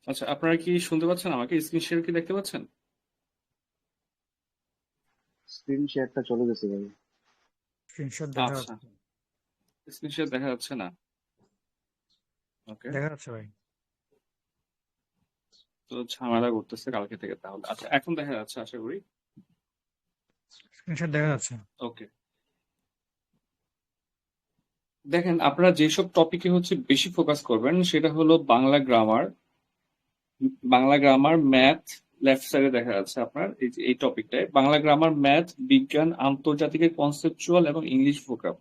আচ্ছা, আপনারা কি শুনতে পাচ্ছেন? আমাকে স্ক্রিন শেয়ার কি দেখতে পাচ্ছেন? স্ক্রিন শেয়ারটা চলে গেছে ভাই। স্ক্রিনশট দেখা আচ্ছা, যাচ্ছে। স্ক্রিন শেয়ার দেখা যাচ্ছে না। ওকে, দেখা যাচ্ছে ভাই। তো ঝামেলা করতেছে কালকে থেকে তাহলে। আচ্ছা, এখন দেখা যাচ্ছে আশা করি। স্ক্রিনশট দেখা যাচ্ছে। ওকে, দেখেন আপনারা যেসব টপিকে হচ্ছে বেশি ফোকাস করবেন সেটা হলো বাংলা গ্রামার, ম্যাথ। লেফট সাইডে দেখা যাচ্ছে আপনার এই যে এই টপিকটায় বাংলা গ্রামার, ম্যাথ, বিজ্ঞান, আন্তর্জাতিকের কনসেপচুয়াল এবং ইংলিশ ভোকাব।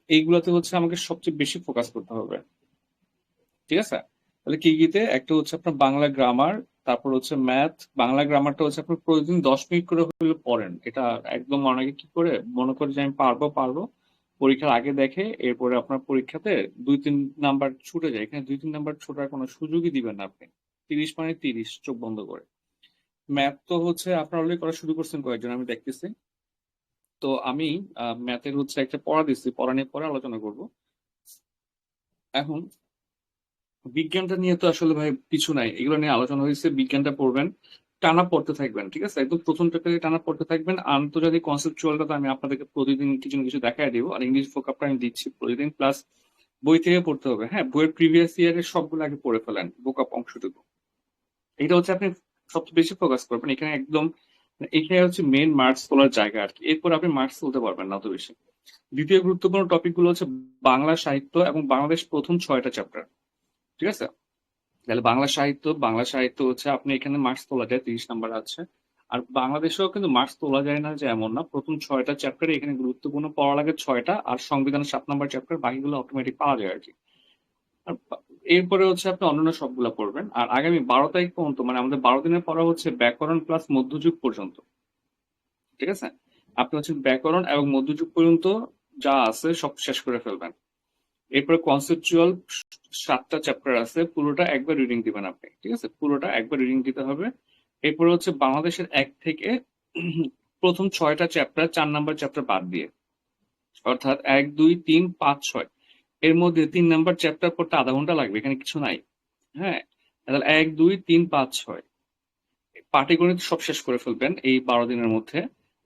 এইগুলোতে হচ্ছে আমাকে সবচেয়ে বেশি ফোকাস করতে হবে। ঠিক আছে? তাহলে কি কিতে একটা হচ্ছে আপনার বাংলা গ্রামার, তারপর হচ্ছে ম্যাথ। বাংলা গ্রামারটা হচ্ছে আপনার প্রতিদিন 10 মিনিট করে হলে পড়েন। এটা একদম অনেকে কি করে মনে করে যে আমি পারবো, পরীক্ষার আগে দেখে এরপরে আপনার পরীক্ষাতে 2-3 নাম্বার ছুটে যায়। এখানে 2-3 নাম্বার ছোটার কোনো সুযোগই দিবেন না আপনি। 30 মানে 30, চোখ বন্ধ করে। ম্যাথ তো হচ্ছে আপনার অলরেডি করা শুরু করছেন কয়েকজন, আমি দেখতেছি। তো আমি ম্যাথের হচ্ছে একটা পড়া দিচ্ছি, পড়া নিয়ে পরে আলোচনা করব। এখন বিজ্ঞানটা নিয়ে তো আসলে ভাই কিছু নাই, এগুলো নিয়ে আলোচনা হয়েছে। বিজ্ঞানটা পড়বেন, টানা পড়তে থাকবেন। ঠিক আছে, একদম প্রথম থেকে টানা পড়তে থাকবেন। আন্তর্জাতিক কনসেপচুয়ালটা তো আমি আপনাদেরকে প্রতিদিন কিছু না কিছু দেখাই দিব, আর ইংলিশ ভোকাবটা আমি দিচ্ছি প্রতিদিন। প্লাস বই থেকে পড়তে হবে। হ্যাঁ, বইয়ের প্রিভিয়াস ইয়ারের সবগুলো আগে পড়ে ফেলেন, ভোকাব অংশটুকু। এটা হচ্ছে আপনি সবচেয়ে বেশি ফোকাস করবেন এখানে একদম। এখানে হচ্ছে মেন মার্কস তোলার জায়গা আর কি। এরপর আপনি মার্কস তুলতে পারবেন না অত বেশি। দ্বিতীয় গুরুত্বপূর্ণ টপিক গুলো হচ্ছে বাংলা সাহিত্য এবং বাংলাদেশ প্রথম 6টা চ্যাপ্টার। ঠিক আছে, তাহলে বাংলা সাহিত্য হচ্ছে আপনি এখানে মার্কস তোলা যায়, 30 নাম্বার আছে। আর বাংলাদেশেও কিন্তু মার্কস তোলা যায় না যে এমন না, প্রথম 6টা চ্যাপ্টারে এখানে গুরুত্বপূর্ণ পড়া লাগে 6টা, আর সংবিধানের 7 নাম্বার চ্যাপ্টার, বাকিগুলো অটোমেটিক পাওয়া যায় আর কি। আর এরপরে হচ্ছে আপনি অন্যান্য সবগুলা পড়বেন। আর আগামী 12 তারিখ পর্যন্ত, মানে আমাদের 12 দিনের পড়া হচ্ছে ব্যাকরণ প্লাস মধ্যযুগ পর্যন্ত। ঠিক আছে, আপনি হচ্ছে ব্যাকরণ এবং মধ্যযুগ পর্যন্ত যা আছে সব শেষ করে ফেলবেন। এরপরে কনসেপচুয়াল 7টা চ্যাপ্টার আছে, পুরোটা একবার রিডিং দিবেন আপনি। ঠিক আছে, পুরোটা একবার রিডিং দিতে হবে। এরপরে হচ্ছে বাংলাদেশের 1 থেকে প্রথম 6টা চ্যাপ্টার, 4 নাম্বার চ্যাপ্টার বাদ দিয়ে, অর্থাৎ 1, 2, 3, 5, 6, এর মধ্যে 3 নাম্বার চ্যাপ্টার পড়তে আধা ঘন্টা লাগবে, এখানে কিছু নাই। হ্যাঁ, তাহলে 1, 2, 3, 5, 6 পাটিগণিত সব শেষ করে ফেলবেন এই 12 দিনের মধ্যে।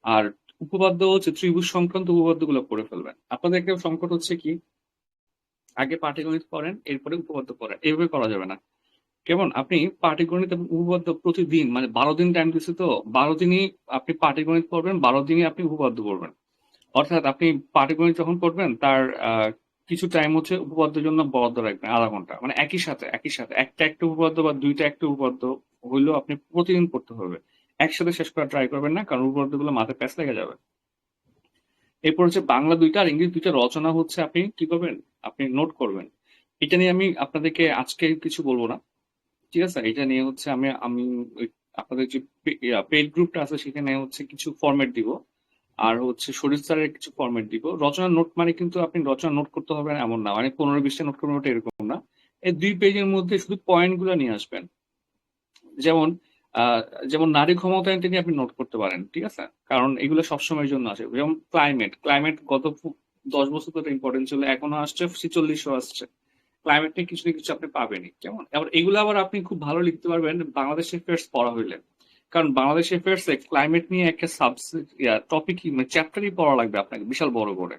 আর উপপাদ্য হচ্ছে ত্রিভুজ সংক্রান্ত উপপাদ্য গুলো পড়ে ফেলবেন। আপনাদের একটা সংকট হচ্ছে কি, আগে পাটিগণিত পড়েন এরপরে উপপাদ্য পড়েন, এইভাবে করা যাবে না। কেমন, আপনি পাটিগণিত এবং উপপাদ্য প্রতিদিন, মানে 12 দিন টাইম দিচ্ছে তো, 12 দিনই আপনি পাটিগণিত পড়বেন, 12 দিনই আপনি উপপাদ্য পড়বেন। অর্থাৎ আপনি পাটিগণিত যখন পড়বেন তার কিছু টাইম হচ্ছে উপপাদ্যের জন্য বরাদ্দ রাখবেন, আধা ঘন্টা। মানে একই সাথে একটা একটা উপপাদ্য বা দুইটা একটা উপপাদ্য হইলেও আপনি প্রতিদিন পড়তে হবে। একসাথে শেষ করা ট্রাই করবেন না, কারণ উপপাদ্যগুলো মাথায় প্যাঁচ লেগে যাবে। এরপর হচ্ছে বাংলা 2টা আর ইংরেজি 2টা রচনা হচ্ছে আপনি কি করবেন, আপনি নোট করবেন। এটা নিয়ে আমি আপনাদেরকে আজকে কিছু বলবো না। ঠিক আছে, এটা নিয়ে হচ্ছে আমি আমি ওই আপনাদের যে পেইড গ্রুপটা আছে সেখানে হচ্ছে কিছু ফরম্যাট দিব। আর হচ্ছে শরীর স্যারের কিছু ফরম্যাট দিব। রচনা নোট মানে কিন্তু আপনি রচনা নোট করতে হবে না এমন না, মানে 15-20টা নোট করবেন ওটা এরকম না। এই 2 পেজের মধ্যে শুধু পয়েন্ট গুলো নিয়ে আসবেন। যেমন আহ, যেমন নারী ক্ষমতায়নটা নিয়ে আপনি নোট করতে পারেন। ঠিক আছে, কারণ এগুলো সবসময়ের জন্য আসে। যেমন ক্লাইমেট ক্লাইমেট গত 10 বছর ধরে ইম্পর্টেন্ট ছিল, এখনো আসছে, 46ও আসছে। ক্লাইমেট নিয়ে কিছু না কিছু আপনি পাবেনই। কেমন, আবার এগুলো আবার আপনি খুব ভালো লিখতে পারবেন বাংলাদেশ অ্যাফেয়ার্স পড়া হইলে। কারণ বাংলাদেশ অ্যাফেয়ার্স এ ক্লাইমেট নিয়ে একটা টপিক, মানে চ্যাপ্টারই পড়া লাগবে আপনাকে বিশাল বড় করে।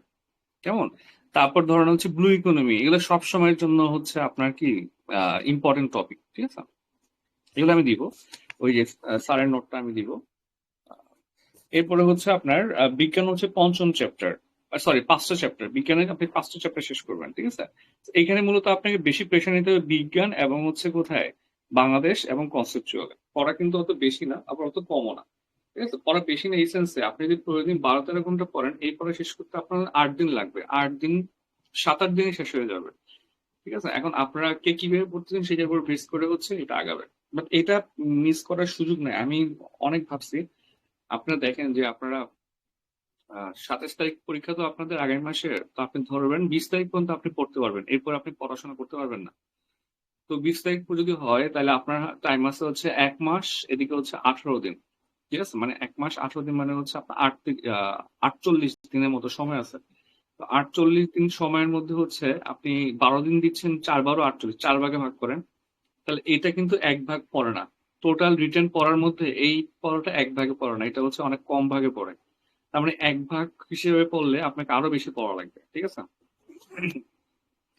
কেমন, তারপর ধরেন হচ্ছে ব্লু ইকোনমি, এগুলো সব সময়ের জন্য হচ্ছে আপনার কি ইম্পর্টেন্ট টপিক। ঠিক আছে, এগুলো আমি দিব, ওই যে স্যারের নোটটা আমি দিব। এরপরে হচ্ছে আপনার বিজ্ঞান হচ্ছে পঞ্চম চ্যাপ্টার, সরি 5টা চ্যাপ্টার বিজ্ঞানের, আপনি 5টা চ্যাপ্টার শেষ করবেন। ঠিক আছে, তো এখানে মূলত আপনাকে বেশি প্রেশার নিতে হবে বিজ্ঞান এবং হচ্ছে কোথায়, বাংলাদেশ এবং কনসেপচুয়াল। পড়া কিন্তু অত বেশি না, আবার অত কমও না। ঠিক আছে, পড়া বেশি না এই সেন্সে, আপনি যদি প্রতিদিন 12-13 ঘন্টা পড়েন, এই পড়া শেষ করতে আপনার 8 দিন লাগবে। 8 দিন, 7-8 দিনে শেষ হয়ে যাবে। ঠিক আছে, এখন আপনারা কে কিভাবে পড়তেছেন সেটার উপর বেস করে হচ্ছে এটা আগাবে। বাট এটা মিস করার সুযোগ নেই। আমি অনেক ভাবছি, আপনারা দেখেন যে আপনারা 27 তারিখ পরীক্ষা তো আপনাদের আগামী মাসে, তো আপনি ধরবেন 20 তারিখ পর্যন্ত আপনি পড়তে পারবেন, এরপর আপনি পড়াশোনা করতে পারবেন না। তো 20 তারিখ যদি হয় তাহলে আপনার টাইম আছে হচ্ছে 1 মাস, এদিকে হচ্ছে 18 দিন। ঠিক আছে, মানে 1 মাস 18 দিন মানে হচ্ছে আপনার 48 দিনের মতো সময় আছে। তো 48 দিন সময়ের মধ্যে হচ্ছে আপনি 12 দিন দিচ্ছেন, 4 12 48, 4 ভাগে ভাগ করেন। তাহলে এটা কিন্তু এক ভাগ পড়ে না। টোটাল রিটেন পড়ার মধ্যে এই পড়াটা এক ভাগে পড়ে না, এটা হচ্ছে অনেক কম ভাগে পড়ে। তার মানে এক ভাগ হিসেবে পড়লে আপনাকে আরো বেশি পড়া লাগবে, ঠিক আছে?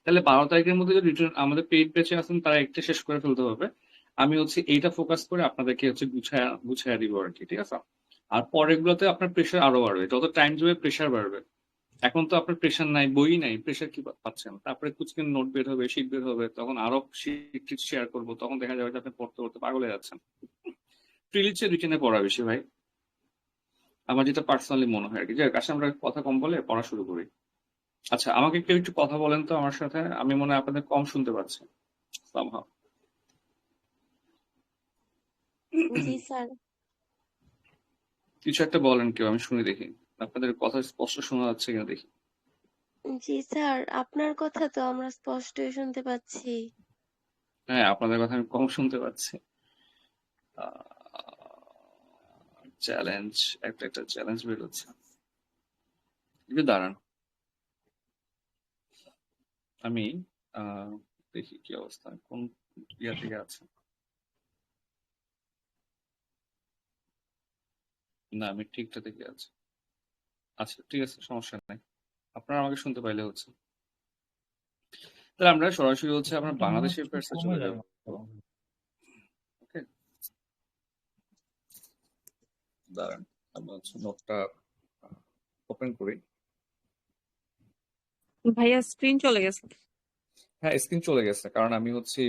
তাহলে 12 তারিখের মধ্যে যদি রিটার্ন আমাদের পেইড ব্যাচে আছেন তারা একটা শেষ করে ফেলতে হবে। আমি হচ্ছে এইটা ফোকাস করে আপনাদেরকে হচ্ছে গুছায়া গুছায়া দিব আর কি, ঠিক আছে? আর পরেরগুলোতে আপনার প্রেশার আরো বাড়বে, যত টাইম যাবে প্রেশার বাড়বে। এখন তো আপনার প্রেশার নাই, বই নাই, প্রেশার কি পাচ্ছেন? তারপরে কুচকেন নোট বের হবে, শীট বের হবে, তখন আরো শীট শেয়ার করবো, তখন দেখা যাবে যে আপনি পড়তে পড়তে পাগল হয়ে যাচ্ছেন। প্রিলিচে রিটেনে পড়া বেশি ভাই, আমার যেটা পার্সোনালি মনে হয় আর কি। যে কাছে আমরা কথা কম বলে পড়া শুরু করি। আচ্ছা, আমাকে কেউ একটু কথা বলেন তো আমার সাথে, আমি মনে হয় আপনাদের কম শুনতে পাচ্ছি somehow। জি স্যার। কিছু একটা বলেন কেউ, আমি শুনি দেখি। আপনাদের কথা স্পষ্ট শোনা যাচ্ছে কিনা দেখি। জি স্যার, আপনার কথা তো আমরা স্পষ্টই শুনতে পাচ্ছি। হ্যাঁ, আপনাদের কথা আমি কম শুনতে পাচ্ছি। চ্যালেঞ্জ, একটা একটা চ্যালেঞ্জ বেরোচ্ছে। একটু দাঁড়ান, আমি দেখি কি অবস্থা, কোন ইয়া থেকে আছে। না, আমি ঠিকটা থেকে আছি। আচ্ছা ঠিক আছে, সমস্যা নাই, আপনারা আমাকে শুনতে পাইলে হচ্ছে। তাহলে আমরা সরাসরি হচ্ছে আমরা এটা মনে বাংলাদেশের হচ্ছে অ্যাফেয়ার্সে কমে চলে যাব। যাবে। ওকে, দাঁড়ান, আমরা হচ্ছে নোটটা ওপেন করি। ভাইয়া স্ক্রিন চলে গেছে। হ্যাঁ, স্ক্রিন চলে গেছে, কারণ আমি হচ্ছে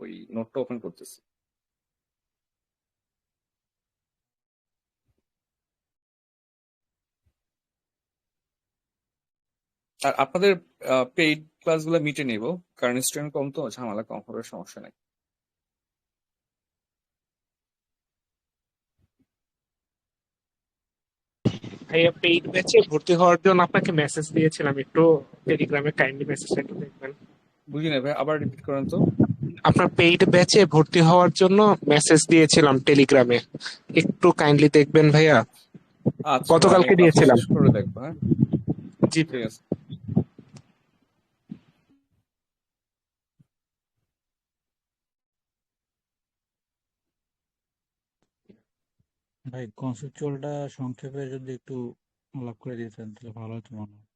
ওই নোটটা ওপেন করতেছি। আর আপনাদের পেইড ক্লাসগুলো মিটে নিব, কারণ স্টুডেন্ট কম তো, ঝামেলা কম হবে, সমস্যা নেই। ভাইয়া পেইড ব্যাচে ভর্তি হওয়ার জন্য আপনাকে মেসেজ দিয়েছিলাম, একটু টেলিগ্রামে কাইন্ডলি মেসেজটা একটু দেখবেন। বুঝি না ভাই, আবার রিপিট করেন তো। আপনার পেইড ব্যাচে ভর্তি হওয়ার জন্য মেসেজ দিয়েছিলাম টেলিগ্রামে, একটু কাইন্ডলি দেখবেন ভাইয়া। আচ্ছা, আমি গতকালকে ক্লাসটা দিয়েছিলাম। শেষ করে দেখবো। হ্যাঁ, জি ঠিক আছে। ভাই কনসেপচুয়ালটা সংক্ষেপে যদি একটু আলাপ করে দিতেন তাহলে ভালো হতো মনে হয়।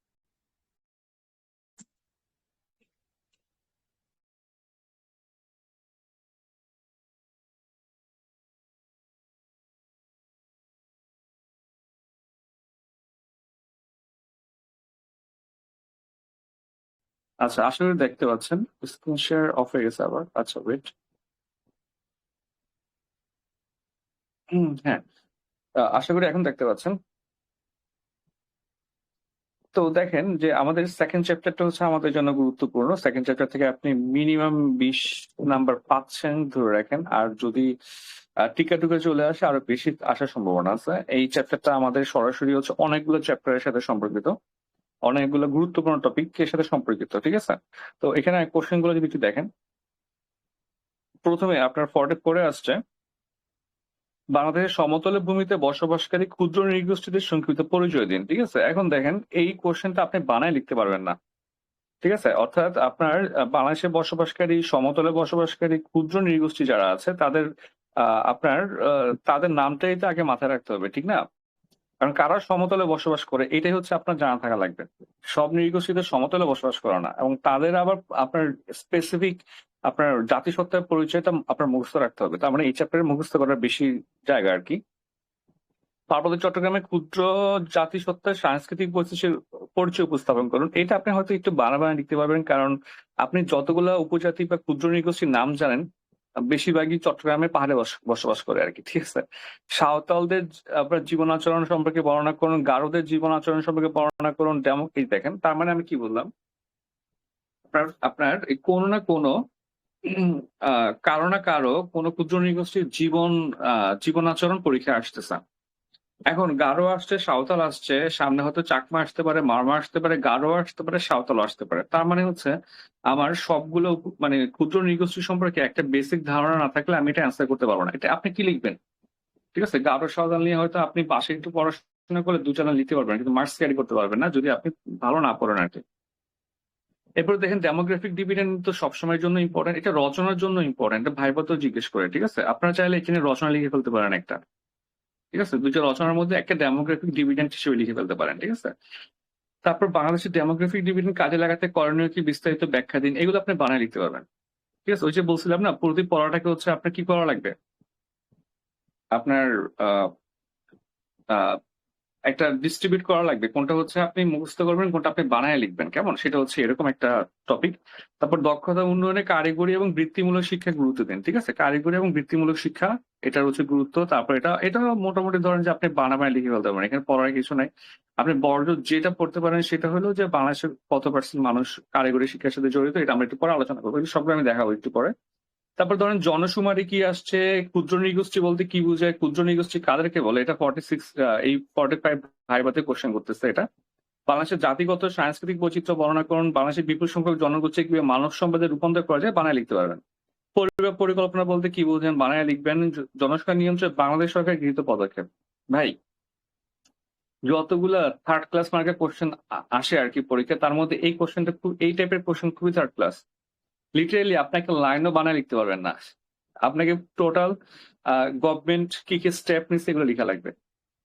আচ্ছা, আশা করি দেখতে পাচ্ছেন, স্ক্রিন শেয়ার অফ হয়ে গেছে আবার। আচ্ছা ওয়েট, হ্যাঁ, আশা করি এখন দেখতে পাচ্ছেন। তো দেখেন যে আমাদের সেকেন্ড চ্যাপ্টারটা হচ্ছে আমাদের জন্য গুরুত্বপূর্ণ। সেকেন্ড চ্যাপ্টার থেকে আপনি মিনিমাম 20 নাম্বার পাচ্ছেন ধরে রাখেন, আর যদি টিকা টুকা চলে আসে আরো বেশি আসার সম্ভাবনা আছে। এই চ্যাপ্টারটা আমাদের সরাসরি হচ্ছে অনেকগুলো চ্যাপ্টারের সাথে সম্পর্কিত, অনেকগুলো গুরুত্বপূর্ণ টপিকের সাথে সম্পর্কিত, ঠিক আছে? তো এখানে কোশ্চেন গুলো যদি একটু দেখেন, প্রথমে আপনার ফর্টে পড়ে আসছে বাংলাদেশের সমতল ভূমিতে বসবাসকারী ক্ষুদ্র নৃগোষ্ঠীদের সংক্ষিপ্ত পরিচয় দিন, ঠিক আছে? এখন দেখেন এই কোশ্চেনটা আপনি বানায় লিখতে পারবেন না, ঠিক আছে? অর্থাৎ আপনার বাংলাদেশে বসবাসকারী, সমতলে বসবাসকারী ক্ষুদ্র নৃগোষ্ঠী যারা আছে তাদের আপনার তাদের নামটাই তো আগে মাথায় রাখতে হবে, ঠিক না? কারণ কারা সমতলে বসবাস করে এটাই হচ্ছে আপনার জানা থাকা লাগবে। সব নৃগোষ্ঠীদের সমতলে বসবাস করে না, এবং তাদের আবার আপনার স্পেসিফিক আপনার জাতিসত্তার পরিচয়টা আপনার মুখস্থ রাখতে হবে। তার মানে এই চ্যাপ্টারে মুখস্থ করার বেশি জায়গা আর কি। পার্বত্য চট্টগ্রামে ক্ষুদ্র জাতিসত্তার সাংস্কৃতিক পরিচয় উপস্থাপন করুন। এটা আপনি হয়তো একটু বানায় লিখতে পারবেন, কারণ আপনি যতগুলা উপজাতি বা ক্ষুদ্র নৃগোষ্ঠীর নাম জানেন বেশিরভাগই চট্টগ্রামে পাহাড়ে বসবাস করে আর কি, ঠিক আছে? সাঁওতালদের আপনার জীবন আচরণ সম্পর্কে বর্ণনা করুন, গারোদের জীবন আচরণ সম্পর্কে বর্ণনা করুন। এই দেখেন, তার মানে আমি কি বললাম, আপনার এই কোনো না কোনো কারো না কারো কোনো ক্ষুদ্র নৃগোষ্ঠীর জীবন আচরণ পরীক্ষা আসতেছে। এখন গারো আসছে, সাঁওতাল আসছে, সামনে হয়তো চাকমা আসতে পারে, মারমা আসতে পারে, গারো আসতে পারে, সাঁওতাল আসতে পারে। তার মানে হচ্ছে আমার সবগুলো মানে ক্ষুদ্র নৃগোষ্ঠী সম্পর্কে একটা বেসিক ধারণা না থাকলে আমি এটা অ্যান্সার করতে পারবো না। এটা আপনি কি লিখবেন, ঠিক আছে? গারো সাঁওতাল নিয়ে হয়তো আপনি পাশে একটু পড়াশোনা করে 2 চ্যানেল লিখতে পারবেন, কিন্তু মার্কস ক্যারি করতে পারবেন না যদি আপনি ভালো না পড়েন আর কি। এরপরে দেখেন ডেমোগ্রাফিক ডিভিডেন্ড তো সবসময়ের জন্য ইম্পর্টেন্ট, এটা রচনার জন্য ইম্পর্টেন্ট, এটা ভাইবা তো জিজ্ঞেস করে, ঠিক আছে? আপনারা চাইলে এখানে রচনা লিখে ফেলতে পারেন একটা, ঠিক আছে? দুইটা রচনার মধ্যে একটা ডেমোগ্রাফিক ডিভিডেন্ড হিসেবে লিখে ফেলতে পারেন, ঠিক আছে? তারপর বাংলাদেশের ডেমোগ্রাফিক ডিভিডেন্ড কাজে লাগাতে করণীয় কি বিস্তারিত ব্যাখ্যা দিন, এগুলো আপনি বানায় লিখতে পারবেন, ঠিক আছে? ওই যে বলছিলাম না, প্রতি পড়াটাকে হচ্ছে আপনার কি করা লাগবে, আপনার আহ আহ একটা ডিস্ট্রিবিউট করা লাগবে, কোনটা হচ্ছে আপনি মুখস্থ করবেন, কোনটা আপনি বানায় লিখবেন, কেমন? সেটা হচ্ছে এরকম একটা টপিক। তারপর দক্ষতা উন্নয়নে কারিগরি এবং বৃত্তিমূলক শিক্ষা গুরুত্ব দেন, ঠিক আছে? কারিগরি এবং বৃত্তিমূলক শিক্ষা, এটার হচ্ছে গুরুত্ব। তারপর এটা মোটামুটি ধরেন যে আপনি বানায় লিখে ফেলতে পারেন, এখানে পড়ার কিছু নাই। আপনি বড় যেটা পড়তে পারেন সেটা হলো যে বাংলাদেশের কত পার্সেন্ট মানুষ কারিগরি শিক্ষার সাথে জড়িত, এটা আমরা একটু পরে আলোচনা করবো, এগুলো সবগুলো আমি দেখাবো একটু পরে। তারপর ধরেন জনশুমারি কি আসছে, ক্ষুদ্র নৃগোষ্ঠী বলতে কি বোঝায়, ক্ষুদ্র নৃগোষ্ঠী কাদেরকে বলে, এটা 46 এই 45 ভাইবাতে কোশ্চেন করতেছে এটা। বাংলাদেশের জাতিগত সাংস্কৃতিক বৈচিত্র্য বর্ণনা করুন, বাংলাদেশের বিপুল সংখ্যক জনগোষ্ঠী কিভাবে মানব সম্পদে রূপান্তর করা যায়, বানায় লিখতে পারবেন। পরিবার পরিকল্পনা বলতে কি বোঝেন, বানায় লিখবেন। জনসংখ্যা নিয়ন্ত্রণে বাংলাদেশ সরকার গৃহীত পদক্ষেপ। ভাই, যতগুলা থার্ড ক্লাস মার্কের কোশ্চেন আসে আর কি পরীক্ষা, তার মধ্যে এই কোশ্চেনটা এই টাইপের কোশ্চেন খুবই থার্ড ক্লাস। লিটারেলি আপনাকে লাইনও বানায় লিখতে পারবেন না, আপনাকে টোটাল গভর্নমেন্ট কি কি স্টেপ নিচ্ছে এগুলো লেখা লাগবে।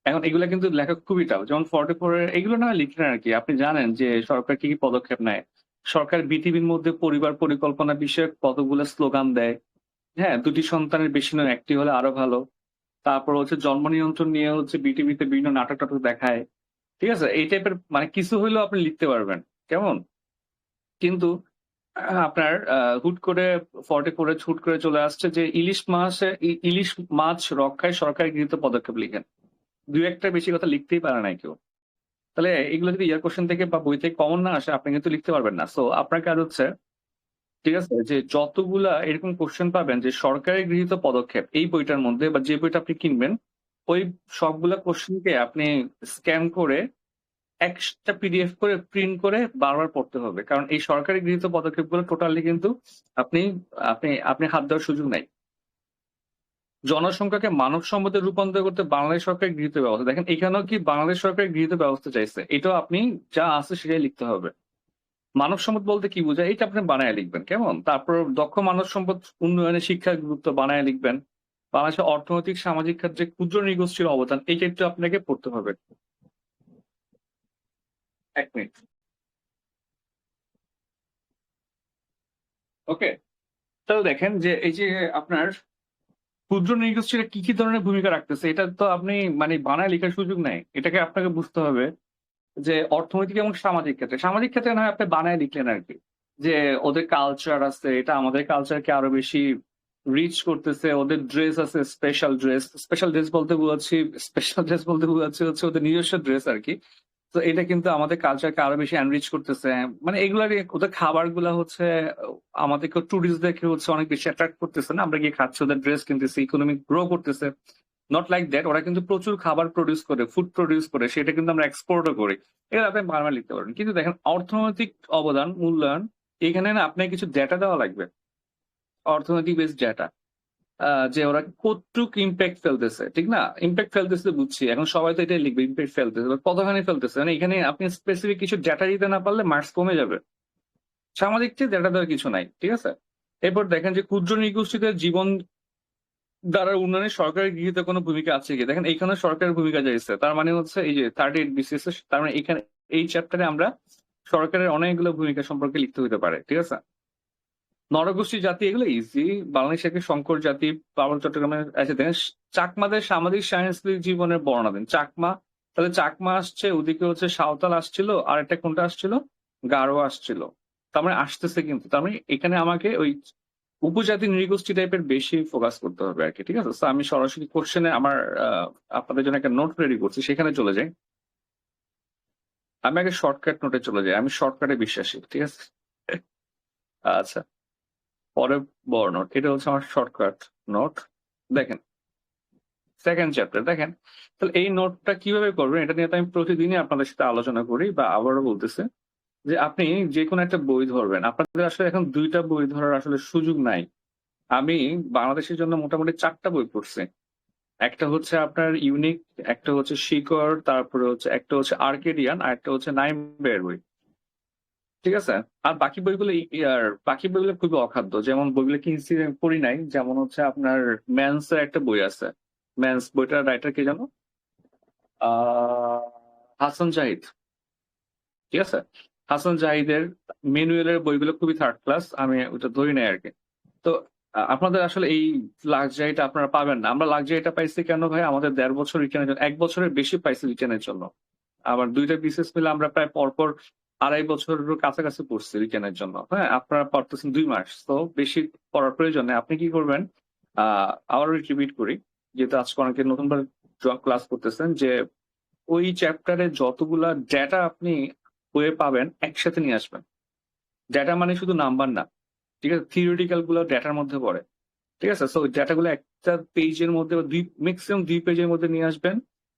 এখন এগুলো কিন্তু লেখা খুবই টাফ, যেমন 44 এগুলো না লিখলেন আর কি, আপনি জানেন যে সরকার কি কি পদক্ষেপ নেয়। সরকার বিটিভির মধ্যে পরিবার পরিকল্পনা বিষয়ক কতগুলো স্লোগান দেয়, হ্যাঁ, 2টি সন্তানের বেশি নয়, একটি হলে আরো ভালো। তারপর হচ্ছে জন্ম নিয়ন্ত্রণ নিয়ে হচ্ছে বিটিভিতে বিভিন্ন নাটক টাটক দেখায়, ঠিক আছে? এই টাইপের মানে কিছু হইলেও আপনি লিখতে পারবেন, কেমন? কিন্তু আপনার হুট করে 44 হুট করে চলে আসছে যে ইলিশ মাছ রক্ষায় সরকার গৃহীত পদক্ষেপ লিখেন। দুই একটা বেশি কথা লিখতেই পারে না কেউ। তাহলে এগুলো যদি ইয়ার কোশ্চেন থেকে বা বই থেকে কমন না আসে, আপনি কিন্তু লিখতে পারবেন না। সো আপনার কাজ হচ্ছে, ঠিক আছে, যে যতগুলা এরকম কোশ্চেন পাবেন যে সরকারের গৃহীত পদক্ষেপ এই বইটার মধ্যে বা যে বইটা আপনি কিনবেন, ওই সবগুলা কোশ্চেনকে আপনি স্ক্যান করে একটা পিডিএফ করে প্রিন্ট করে বারবার পড়তে হবে, কারণ এই সরকারি গৃহীত পদক্ষেপগুলো টোটালি কিন্তু আপনি আপনি আপনি হাত দেওয়ার সুযোগ নাই। জনসংখ্যাকে মানব সম্পদে রূপান্তর করতে বাংলাদেশ সরকারের গৃহীত ব্যবস্থা, দেখেন এখানেও কি বাংলাদেশ সরকারের গৃহীত ব্যবস্থা চাইছে, এটাও আপনি যা আছে সেটাই লিখতে হবে। মানব সম্পদ বলতে কি বোঝায়, এটা আপনি বানায় লিখবেন, কেমন? তারপর দক্ষ মানব সম্পদ উন্নয়নে শিক্ষার গুরুত্ব বানায় লিখবেন। বাংলাদেশের অর্থনৈতিক সামাজিক ক্ষেত্রে ক্ষুদ্র নৃগোষ্ঠীর অবদান, এই ক্ষেত্রে আপনাকে পড়তে হবে। এক মিনিট, ওকে। তাহলে দেখেন যে এই যে আপনার ক্ষুদ্র নৃগোষ্ঠীরা কি কি ধরনের ভূমিকা রাখতেছে, এটা তো আপনি মানে বানায় লেখার সুযোগ নাই, এটাকে আপনাকে বুঝতে হবে যে অর্থনৈতিক এবং সামাজিক ক্ষেত্রে না হয় আপনি বানায় লিখলেন আর কি, যে ওদের কালচার আছে, এটা আমাদের কালচারকে আরো বেশি রিচ করতেছে, ওদের ড্রেস আছে, স্পেশাল ড্রেস বলতে বোঝাচ্ছি হচ্ছে ওদের নিজস্ব ড্রেস আর কি। তো এটা কিন্তু আমাদের কালচারকে আরো বেশি এনরিচ করতেছে, মানে এগুলা ওদের খাবার গুলা হচ্ছে আমাদেরকে টুরিস্টদেরকে হচ্ছে অনেক বেশি অ্যাট্রাক্ট করতেছে না, আমরা গিয়ে খাচ্ছি, ওদের ড্রেস কিনতেছি, ইকোনমিক গ্রো করতেছে। নট লাইক দ্যাট, ওরা কিন্তু প্রচুর খাবার প্রডিউস করে, ফুড প্রডিউস করে, সেটা কিন্তু আমরা এক্সপোর্টও করি। এটা আপনি বারবার লিখতে পারেন, কিন্তু দেখেন অর্থনৈতিক অবদান মূল্যায়ন, এখানে না আপনাকে কিছু ডেটা দেওয়া লাগবে, অর্থনৈতিক বেস ডেটা, যে ওরা কতটুক ইম্প্যাক্ট ফেলতেছে, ঠিক না? ইম্প্যাক্ট ফেলতেছে বুঝছি, এখন সবাই তো এটাই লিখবে ইম্প্যাক্ট ফেলতেছে, কতখানি ফেলতেছে, মানে এখানে আপনি স্পেসিফিক কিছু ডেটা দিতে না পারলে মার্কস কমে যাবে। সামাজিক চেয়ে ডেটা দেওয়ার কিছু নাই, ঠিক আছে? এরপর দেখেন যে ক্ষুদ্র নৃগোষ্ঠীদের জীবন দ্বারা উন্নয়নে সরকারের গৃহীত কোনো ভূমিকা আছে কি, দেখেন এখানে সরকারের ভূমিকা চাইছে, তার মানে হচ্ছে এই যে 38 বিসিএস, তার মানে এখানে এই চ্যাপ্টারে আমরা সরকারের অনেকগুলো ভূমিকা সম্পর্কে লিখতে হতে পারে, ঠিক আছে? নরগোষ্ঠী জাতি এগুলো ইজি, বাংলাদেশের একটি সংকর জাতি, পাবনা চট্টগ্রামে আছে। দেখেন চাকমাদের সামাজিক সাংস্কৃতিক জীবনের বর্ণনা দেন। চাকমা, তাহলে চাকমা আসছে, ওদিকে হচ্ছে সাঁওতাল আসছিল, আর একটা কোনটা আসছিল, গারো আসছিল, তার মানে আসতেছে, কিন্তু তার মানে এখানে আমাকে ওই উপজাতি নৃগোষ্ঠী টাইপের বেশি ফোকাস করতে হবে আর কি, ঠিক আছে? তো আমি সরাসরি কোশ্চেনে আমার আপনাদের জন্য একটা নোট রেডি করছি, সেখানে চলে যাই। আমি আগে শর্টকাট নোটে চলে যাই, আমি শর্টকাটে বিশ্বাসী, ঠিক আছে? আচ্ছা, পরে বড় নোট, এটা হচ্ছে আমার শর্টকাট নোট। দেখেন সেকেন্ড চ্যাপ্টার, দেখেন তাহলে এই নোটটা কিভাবে করবেন, এটা নিয়ে তো আমি প্রতিদিনই আপনাদের সাথে আলোচনা করি, বা আবারও বলতেছে যে আপনি যে কোনো একটা বই ধরবেন, আপনাদের আসলে এখন 2টা বই ধরার আসলে সুযোগ নাই। আমি বাংলাদেশের জন্য মোটামুটি 4টা বই পড়ছি, একটা হচ্ছে আপনার ইউনিক, একটা হচ্ছে শিকড়, তারপরে হচ্ছে একটা হচ্ছে আর্কেডিয়ান, আর একটা হচ্ছে নাইম বের বই। ঠিক আছে। আর বাকি বইগুলো খুবই অখাদ্য, যেমন বইগুলো কিনছি পড়ি নাই, যেমন হচ্ছে আপনার ম্যানস এর একটা বই আছে। ম্যানস বইটার রাইটার কে জানো? হাসান জাহিদ। ঠিক আছে, হাসান জাহিদের ম্যানুয়ালের বইগুলো খুবই থার্ড ক্লাস, আমি ওটা ধরি নাই আর কি। তো আপনাদের আসলে এই লাক্সারিটা আপনারা পাবেন না। আমরা লাক্সারিটা পাইছি কেন ভাই? আমাদের 1.5 বছর রিটার্নের জন্য, 1 বছরের বেশি পাইছি রিটার্নের জন্য। আবার 2টা বিসিএস মিলে আমরা প্রায় পরপর 2.5 বছরের কাছাকাছি পড়ছি রিটার্নের জন্য। হ্যাঁ, আপনারা পড়তেছেন 2 মাস, তো বেশি পড়ার প্রয়োজন নেই। আপনি কি করবেন, আবার রিপিট করি, যেহেতু আজকে অনেকে নতুনবার ক্লাস করতেছেন, যে ওই চ্যাপ্টারে যতগুলা ডেটা আপনি বইয়ে পাবেন একসাথে নিয়ে আসবেন। ডেটা মানে শুধু নাম্বার না, ঠিক আছে, থিওরিটিক্যাল গুলো ডেটার মধ্যে পড়ে। ঠিক আছে, সো ডেটাগুলো একটা পেজের মধ্যে বা ম্যাক্সিমাম 2 পেজের মধ্যে নিয়ে আসবেন।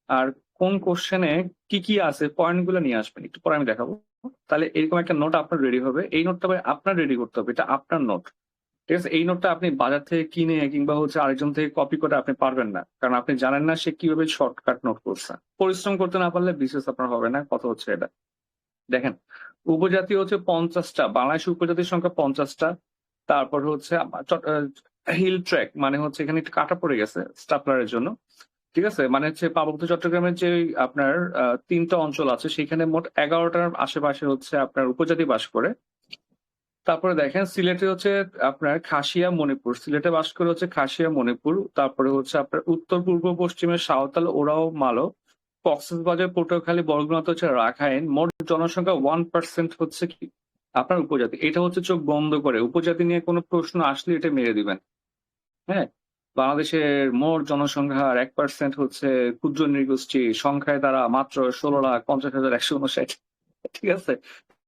আর কোন কোশ্চেনে কি কি আছে পয়েন্ট গুলো নিয়ে আসবেন, একটু পরে আমি দেখাবো। তাহলে এরকম একটা নোট আপনার রেডি হবে। এই নোটটা ভাই আপনার রেডি করতে হবে, এটা আপনার নোট। ঠিক আছে, এই নোটটা আপনি বাজার থেকে কিনে কিংবা হচ্ছে আরেকজন থেকে কপি করে আপনি পারবেন না, কারণ আপনি জানেন না সে কিভাবে শর্টকাট নোট করছে। পরিশ্রম করতে না পারলে বিশেষ আপনার হবে না, কথা হচ্ছে এটা। দেখেন, উপজাতি হচ্ছে 50টা, বাংলাদেশের উপজাতির সংখ্যা 50টা। তারপর হচ্ছে হিল ট্র্যাক, মানে হচ্ছে এখানে একটু কাটা পড়ে গেছে স্টাপলারের জন্য। ঠিক আছে, মানে হচ্ছে পার্বত্য চট্টগ্রামের যে আপনার 3টা অঞ্চল আছে, সেখানে মোট 11টার আশেপাশে হচ্ছে আপনার উপজাতি বাস করে। তারপরে দেখেন সিলেটে হচ্ছে আপনার খাসিয়া মণিপুর, সিলেটে বাস করে হচ্ছে খাসিয়া মণিপুর। তারপরে হচ্ছে আপনার উত্তর পূর্ব পশ্চিমে সাঁওতাল, ওরাও, মালো। কক্সবাজার, পটুয়াখালী, বরগুনা হচ্ছে রাখাইন। মোট জনসংখ্যা 1% হচ্ছে কি আপনার উপজাতি। এটা হচ্ছে চোখ বন্ধ করে, উপজাতি নিয়ে কোনো প্রশ্ন আসলে এটা মেরে দিবেন। হ্যাঁ, বাংলাদেশের মোট জনসংখ্যার 1% হচ্ছে ক্ষুদ্র নৃগোষ্ঠী, সংখ্যায় তারা মাত্র 16,50,159। ঠিক আছে,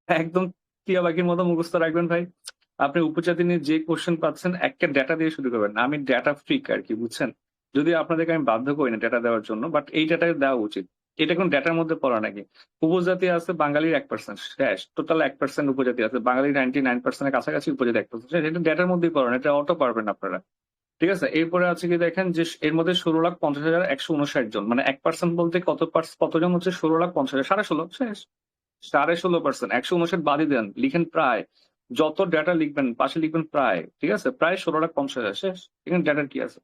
একদম টিয়া পাখির মতো মুখস্থ রাখবেন ভাই। আপনি উপজাতি নিয়ে যে কোশ্চেন পাচ্ছেন একটা ডেটা দিয়ে শুরু করবেন না। আমি ডেটা ফ্রিক আর কি, বুঝছেন? যদি আপনাদেরকে আমি বাধ্য করি না ডেটা দেওয়ার জন্য, বাট এই ডেটা দেওয়া উচিত। এটা কোন ডেটার মধ্যে পড়া নাকি? উপজাতি আছে বাঙালির 1%, শেষ। টোটাল 1% উপজাতি আছে, বাঙালির 99%-এর কাছাকাছি, উপজাতি 1%। এটা ডেটার মধ্যেই পড়েন, এটা অটো পারবেন আপনারা। ঠিক আছে, এরপরে আছে কি দেখেন, যে এর মধ্যে 16,50,159 জন, মানে 1% বলতে কতজন হচ্ছে? 16,50,000, 16.5, শেষ। 16.5%, 159 বাদই দেন, লিখেন প্রায়। যত ডেটা লিখবেন পাশে লিখবেন প্রায়। ঠিক আছে, প্রায় 16,50,000, শেষ। এখানে ডেটার কি আছে?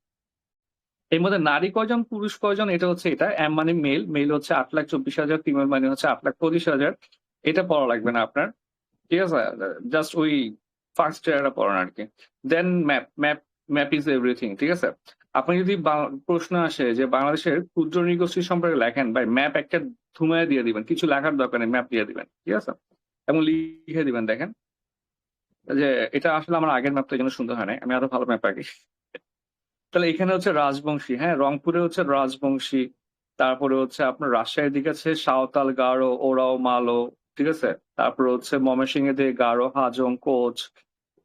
এর মধ্যে নারী কয়জন, পুরুষ কয়জন, এটা হচ্ছে এটা। এম মানে মেল, মেল হচ্ছে 8,24,000, ফিমেল মানে হচ্ছে 8,25,000। এটা পড়া লাগবে না আপনার। ঠিক আছে, জাস্ট ওই ফার্স্ট ইয়ারটা পড়ান আর কি। দেন ম্যাপ, ম্যাপ ইজ এভরিথিং। ঠিক আছে, আপনি যদি প্রশ্ন আসে যে বাংলাদেশের ক্ষুদ্র নৃগোষ্ঠী সম্পর্কে লেখেন, ভাই ম্যাপ একটা ধুমায় দিয়ে দিবেন, কিছু লেখার দরকার নেই, ম্যাপ দিয়ে দিবেন। ঠিক আছে, এবং লিখে দিবেন। দেখেন যে এটা আসলে আমার আগের ম্যাপটা জন্য সুন্দর হয় না, আমি আরো ভালো ম্যাপ আঁকি। তাহলে এখানে হচ্ছে রাজবংশী, হ্যাঁ, রংপুরে হচ্ছে রাজবংশী। তারপরে হচ্ছে আপনার রাজশাহীর দিকে আছে সাঁওতাল, গারো, ওরাও, মালো। ঠিক আছে, তারপরে হচ্ছে ময়মনসিংহের দিকে গারো, হাজং, কোচ।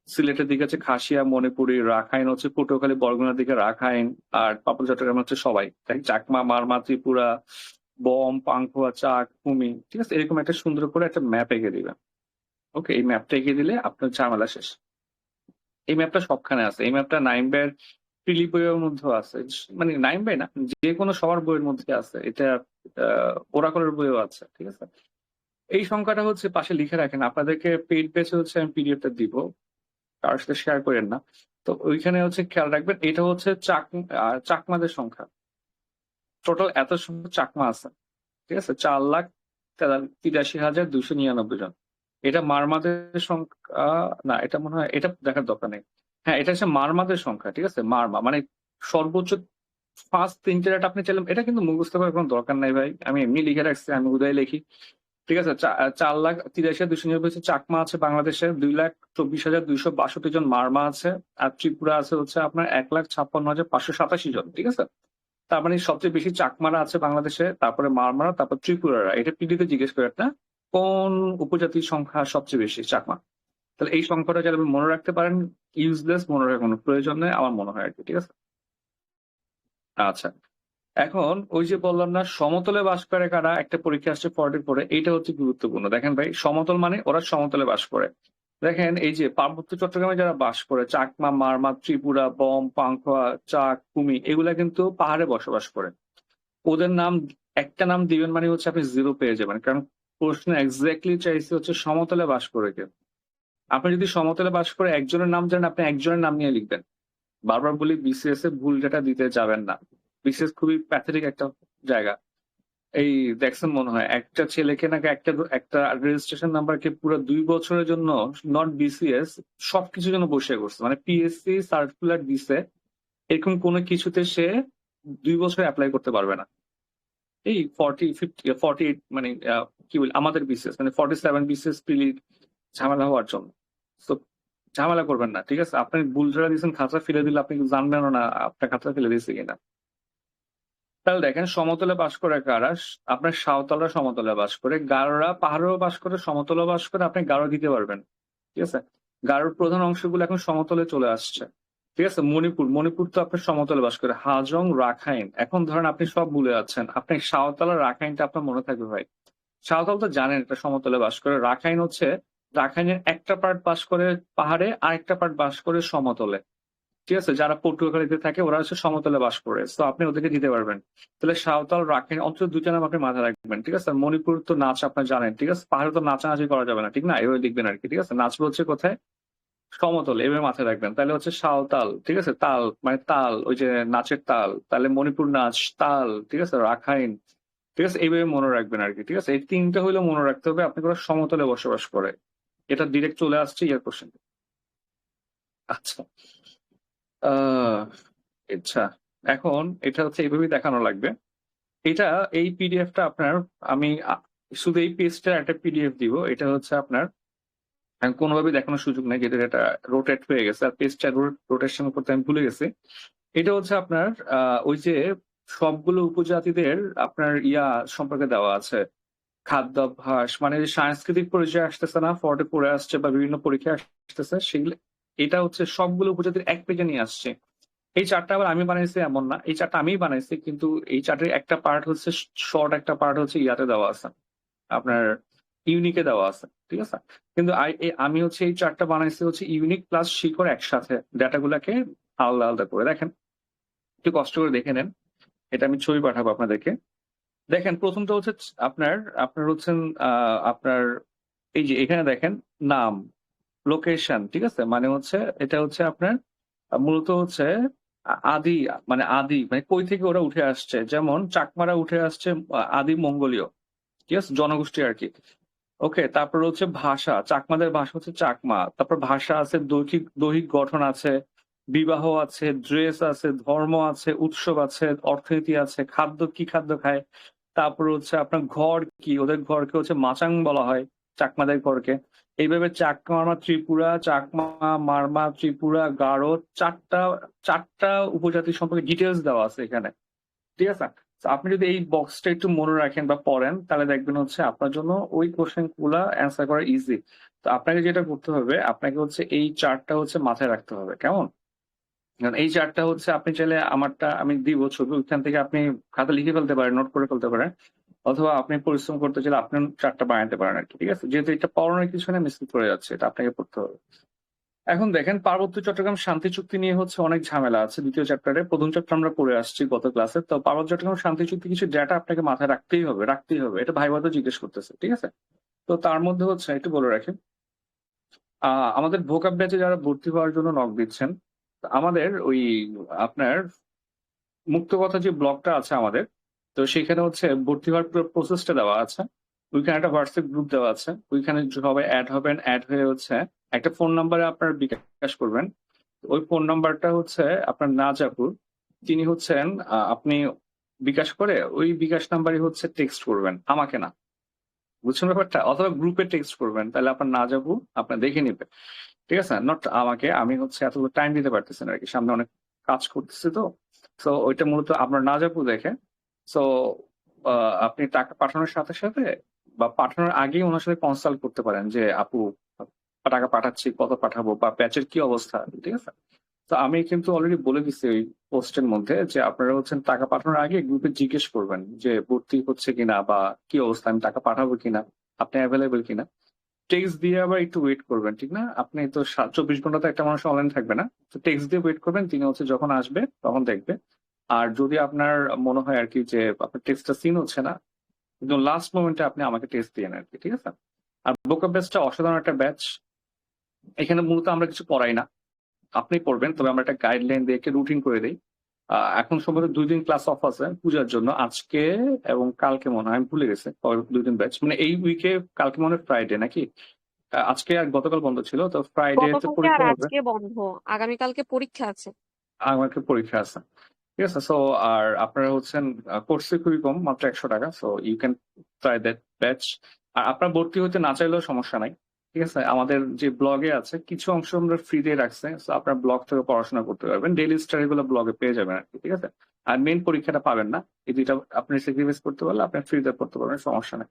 সিলেটের দিকে আছে খাসিয়া, মণিপুরি। রাখাইন হচ্ছে পটুয়াখালী, বরগুনার দিকে রাখাইন। আর পার্বত্য চট্টগ্রাম হচ্ছে সবাই, তাই চাকমা, মারমা, ত্রিপুরা, বম, পাংখুয়া, চাক, কুমি। ঠিক আছে, এরকম একটা সুন্দর করে একটা ম্যাপ এঁকে দিবেন। ওকে, এই ম্যাপটা এঁকে দিলে আপনার ঝামেলা শেষ। এই ম্যাপটা সবখানে আছে, এই ম্যাপটা নাইম ভাইয়ের প্রিলি বইয়ের মধ্যে আছে, মানে নাইম ভাই না, যে কোনো সবার বইয়ের মধ্যে আছে এটা। ওরাকলের বইও আছে। ঠিক আছে, এই সংখ্যাটা হচ্ছে পাশে লিখে রাখেন। আপনাদেরকে পেইড বেচে হচ্ছে আমি পিডিএফটা দিব, কারোর সাথে শেয়ার করেন না। তো ওইখানে হচ্ছে খেয়াল রাখবেন, এটা হচ্ছে চাকমাদের সংখ্যা। টোটাল এত সংখ্যা চাকমা আছে। ঠিক আছে, 4,83,299 জন। এটা মারমাদের সংখ্যা না, এটা মনে হয় এটা দেখার দরকার নেই। হ্যাঁ, এটা হচ্ছে মারমাদের সংখ্যা। ঠিক আছে, মারমা মানে সর্বোচ্চ ফার্স্ট 3টে রেট আপনি চাইলেন, এটা কিন্তু মুখস্থ করার কোনো দরকার নাই ভাই, আমি এমনি লিখে রাখছি, আমি উদয় লিখি। ঠিক আছে, 4,83,299 হচ্ছে চাকমা আছে বাংলাদেশে, 2,24,262 জন মারমা আছে। আর ত্রিপুরা আছে হচ্ছে আপনার 1,56,587 জন। ঠিক আছে, তার মানে সবচেয়ে বেশি চাকমারা আছে বাংলাদেশে, তারপরে মারমারা, তারপর ত্রিপুরারা। এটা পিডিতে জিজ্ঞেস করে একটা, কোন উপজাতির সংখ্যা সবচেয়ে বেশি? চাকমা। তাহলে এই সংখ্যাটা যারা মনে রাখতে পারেন, ইউজলেস, মনে রাখার কোনো প্রয়োজন নেই আমার মনে হয় আর কি। ঠিক আছে, আচ্ছা। এখন ওই যে বললাম না, সমতলে বাস করে কারা, একটা পরীক্ষা আসছে 40 পরে, এইটা হচ্ছে গুরুত্বপূর্ণ। দেখেন ভাই, সমতল মানে ওরা সমতলে বাস করে। দেখেন এই যে পার্বত্য চট্টগ্রামে যারা বাস করে, চাকমা, মারমা, ত্রিপুরা, বম, পাংখোয়া, চাক, কুমি, এগুলা কিন্তু পাহাড়ে বসবাস করে। ওদের নাম একটা নাম দিবেন মানে হচ্ছে আপনি 0 পেয়ে যাবেন, কারণ প্রশ্ন এক্স্যাক্টলি চাইছে হচ্ছে সমতলে বাস করে কে। আপনি যদি সমতলে বাস করে একজনের নাম জানেন, আপনি একজনের নাম নিয়ে লিখবেন। বারবার বলি বিসিএস এ ভুল ডেটা দিতে যাবেন না। বিসিএস খুবই প্যাথেটিক একটা জায়গা। এই দেখছেন মনে হয় একটা ছেলেকে নাকি একটা রেজিস্ট্রেশন নাম্বারকে পুরো 2 বছরের জন্য, নট বিসিএস, সবকিছুর জন্য বসে করছে, মানে পিএসসি সার্কুলার দিছে এরকম কোনো কিছুতে সে 2 বছর অ্যাপ্লাই করতে পারবে না। এই 48 মানে কি বলি আমাদের বিসিএস মানে 47 বিসিএস প্রিলি ঝামেলা হওয়ার জন্য। তো ঝামেলা করবেন না, ঠিক আছে? আপনি ভুল ধরে দিয়েছেন, খাঁচা ফেলে দিলে আপনি জানবেনও না আপনার খাঁচা ফেলে দিয়েছে কিনা। তাহলে দেখেন সমতলে বাস করে কারা, আপনার সাঁওতালরা সমতলে বাস করে, গারোরা পাহাড়েও বাস করে, সমতলে বাস করে, আপনি গারো দিতে পারবেন, ঠিক আছে? গারোর প্রধান অংশগুলো এখন সমতলে চলে আসছে, ঠিক আছে? মণিপুর তো আপনার সমতলে বাস করে, হাজং, রাখাইন। এখন ধরেন আপনি সব ভুলে যাচ্ছেন, আপনি সাঁওতাল আর রাখাইনটা আপনার মনে থাকবে ভাই। সাঁওতাল তো জানেন এটা সমতলে বাস করে, রাখাইন হচ্ছে রাখাইনের একটা পার্ট বাস করে পাহাড়ে, আরেকটা পার্ট বাস করে সমতলে, ঠিক আছে? যারা পটুয়াখালীতে থাকে ওরা হচ্ছে সমতলে বাস করে, তো আপনি ওদেরকে দিতে পারবেন। তাহলে সাঁওতাল, রাখাইন অন্তত দুইটা নাম আপনি মাথায় রাখবেন, ঠিক আছে? মণিপুর তো নাচ আপনার জানেন, ঠিক আছে? পাহাড়ে তো নাচানাচি করা যাবে না, ঠিক না? এভাবে লিখবেন আর কি, ঠিক আছে? নাচবে হচ্ছে কোথায়? সমতল, এভাবে মাথায় রাখবেন। তাহলে হচ্ছে সাঁওতাল, ঠিক আছে? তাল মানে তাল, ওই যে নাচের তাল, তাহলে মণিপুর নাচ তাল, ঠিক আছে? রাখাইন, ঠিক আছে? এইভাবে মনে রাখবেন আর কি, ঠিক আছে? এই তিনটা হইলে মনে রাখতে হবে আপনি কোনো সমতলে বসবাস করে। এটা ডিরেক্ট চলে আসছে ইয়ার কোশ্চেন। আচ্ছা, আচ্ছা, এখন এটা হচ্ছে এইভাবেই দেখানো লাগবে। এটা এই পিডিএফটা আপনার, আমি শুধু এই পেজটার একটা পিডিএফ দিব। এটা হচ্ছে আপনার কোনোভাবেই দেখানোর সুযোগ নেই, যেটা এটা রোটেট হয়ে গেছে, আর পেজটা রোটেশন করতে আমি ভুলে গেছি। এটা হচ্ছে আপনার ওই যে সবগুলো উপজাতিদের আপনার সম্পর্কে দেওয়া আছে, খাদ্যাভ্যাস, মানে যে সাংস্কৃতিক পরিচয় আসতেছে না, ফর্টে পড়ে আসছে বা বিভিন্ন পরীক্ষা আসতেছে, সেগুলো এটা হচ্ছে সবগুলো উপজাতির এক পেজে নিয়ে আসছে। এই চারটা আবার আমি বানাইছি এমন না, এই চারটা আমিই বানাইছি, কিন্তু এই চার্টের একটা পার্ট হচ্ছে শর্ট, একটা পার্ট হচ্ছে ইয়াতে দেওয়া আছে, আপনার ইউনিকে দেওয়া আছে, ঠিক আছে? কিন্তু আমি হচ্ছে এই চার্টটা বানাইছি হচ্ছে ইউনিক প্লাস শিকড় একসাথে, ডাটাগুলাকে আলাদা আলাদা করে। দেখেন, একটু কষ্ট করে দেখে নেন, এটা আমি ছবি পাঠাবো আপনাদেরকে। দেখেন, প্রথমটা হচ্ছে আপনার আপনার হচ্ছেন আপনার এই যে এখানে দেখেন নাম, লোকেশন, ঠিক আছে? মানে হচ্ছে এটা হচ্ছে আপনার মূলত হচ্ছে আদি, মানে কই থেকে ওরা উঠে আসছে, যেমন চাকমারা উঠে আসছে আদি মঙ্গোলীয়, ঠিক আছে? জনগোষ্ঠী আর কি। ওকে, তারপর হচ্ছে ভাষা, চাকমাদের ভাষা হচ্ছে চাকমা। তারপর ভাষা আছে, দৈহিক গঠন আছে, বিবাহ আছে, ড্রেস আছে, ধর্ম আছে, উৎসব আছে, অর্থনীতি আছে, খাদ্য কি খাদ্য খায়, তারপর হচ্ছে আপনার ঘর কি, ওদের ঘরকে হচ্ছে মাচাং বলা হয়, চাকমাদের ঘরকে। এইভাবে চাকমা, ত্রিপুরা, চাকমা, মারমা, ত্রিপুরা, গারো, চারটা উপজাতি সম্পর্কে ডিটেলস দেওয়া আছে এখানে, ঠিক আছে? তো আপনি যদি এই বক্সটা একটু মনে রাখেন বা পড়েন, তাহলে দেখবেন হচ্ছে আপনার জন্য ওই কোশ্চেন গুলা অ্যান্সার করা ইজি। তো আপনাকে যেটা করতে হবে, আপনাকে হচ্ছে এই চার্টটা হচ্ছে মাথায় রাখতে হবে, কেমন? কারণ এই চার্টটা হচ্ছে আপনি চাইলে আমারটা আমি দিব ছবি, ওইখান থেকে আপনি খাতা লিখে ফেলতে পারেন, নোট করে ফেলতে পারেন, অথবা আপনি পরিশ্রম করতে চাইলে আপনি চার্টটা বানাতে পারেন আর কি, ঠিক আছে? যেহেতু এটা পড়ানোর কিছু না, মিস করে যাচ্ছে, এটা আপনাকে পড়তে হবে। এখন দেখেন, পার্বত্য চট্টগ্রাম শান্তি চুক্তি নিয়ে হচ্ছে অনেক ঝামেলা আছে দ্বিতীয় চ্যাপ্টারে। প্রথম চ্যাপ্টার আমরা পড়ে আসছি গত ক্লাসে। তো পার্বত্য চট্টগ্রাম শান্তি চুক্তি কিছু ডেটা আপনাকে মাথায় রাখতেই হবে, এটা ভাইবাতে জিজ্ঞেস করতেছে, ঠিক আছে? তো তার মধ্যে হচ্ছে একটু বলে রাখি, আমাদের ভোকাব ব্যাচে যারা ভর্তি হওয়ার জন্য নক দিচ্ছেন, আমাদের ওই আপনার মুক্ত কথা যে ব্লগটা আছে আমাদের, তো সেখানে হচ্ছে ভর্তি হওয়ার পুরো প্রসেসটা দেওয়া আছে। ওইখানে একটা হোয়াটসঅ্যাপ গ্রুপ দেওয়া আছে, ওইখানে সবাই অ্যাড হবেন, অ্যাড হয়ে হচ্ছে একটা ফোন নাম্বারে আপনার বিকাশ করবেন। ওই ফোন নাম্বারটা হচ্ছে আপনার নাজাপুর, তিনি হচ্ছেন আপনি বিকাশ করে ওই বিকাশ নাম্বারই হচ্ছে টেক্সট করবেন, আমাকে না, বুঝছেন ব্যাপারটা? অথবা গ্রুপে টেক্সট করবেন, তাহলে আপনার নাজাপু আপনার দেখে নিবে, ঠিক আছে? নট আমাকে, আমি হচ্ছে এতগুলো টাইম দিতে পারতেছি না আর কি, সামনে অনেক কাজ করতেছি। তো তো ওইটা মূলত আপনার নাজাপু দেখে। সো আপনি টাকা পাঠানোর সাথে সাথে বা পাঠানোর আগেই ওনার সাথে কনসাল্ট করতে পারেন যে আপু টাকা পাঠাচ্ছি, কত পাঠাবো বা ব্যাচের কি অবস্থা, ঠিক আছে? তো আমি কিন্তু অলরেডি বলে দিচ্ছি ওই পোস্টের মধ্যে যে আপনারা হচ্ছেন টাকা পাঠানোর আগে গ্রুপে জিজ্ঞেস করবেন যে ভর্তি হচ্ছে কিনা বা কি অবস্থা, আমি টাকা পাঠাবো কিনা, আপনি অ্যাভেলেবেল কিনা। টেক্সট দিয়ে আবার একটু ওয়েট করবেন, ঠিক না? আপনি তো 24 ঘন্টা তো একটা মানুষ অনলাইন থাকবে না, তো টেক্সট দিয়ে ওয়েট করবেন, তিনি হচ্ছে যখন আসবে তখন দেখবে। আর যদি আপনার মনে হয় আর কি যে আপনার টেক্সটটা সিন হচ্ছে না, কিন্তু লাস্ট মোমেন্টে আপনি আমাকে টেস্ট দিয়ে নেন, ঠিক আছে? আর বোকা ব্যাচটা অসাধারণ একটা ব্যাচ। এখানে মূলত আমরা কিছু পড়াই না, আপনি পড়বেন, তবে আমরা একটা গাইডলাইন দিয়ে একটা রুটিন করে দিই। এখন সম্ভবত 2 দিন ক্লাস অফ আছে পূজার জন্য, আজকে এবং কালকে মনে হয়, আমি ভুলে গেছি 2 দিন ব্যাচ, মানে এই উইকে কালকে মনে হয় ফ্রাইডে নাকি, আজকে আর গতকাল বন্ধ ছিল, তো ফ্রাইডে তে গতকালকে আর পরীক্ষা হবে, আজকে বন্ধ, আগামীকালকে পরীক্ষা আছে। আমাকে পরীক্ষা আছে, ঠিক আছে? সো আর আপনারা হচ্ছেন কোর্সে খুবই কম, মাত্র 100 টাকা, so you can try that batch. আর আপনার ভর্তি হতে না চাইলেও সমস্যা নাই, ঠিক আছে? আমাদের যে ব্লগে আছে কিছু অংশ আমরা ফ্রি দিয়ে রাখছে, সো আপনার ব্লগ থেকে পড়াশোনা করতে পারবেন, ডেইলি স্টাডি গুলো ব্লগে পেয়ে যাবেন আর কি, ঠিক আছে? আর মেইন পরীক্ষাটা পাবেন না, এই দুইটা আপনি স্যাক্রিফাইস করতে পারলে আপনি ফ্রিতে পড়তে পারবেন, সমস্যা নেই,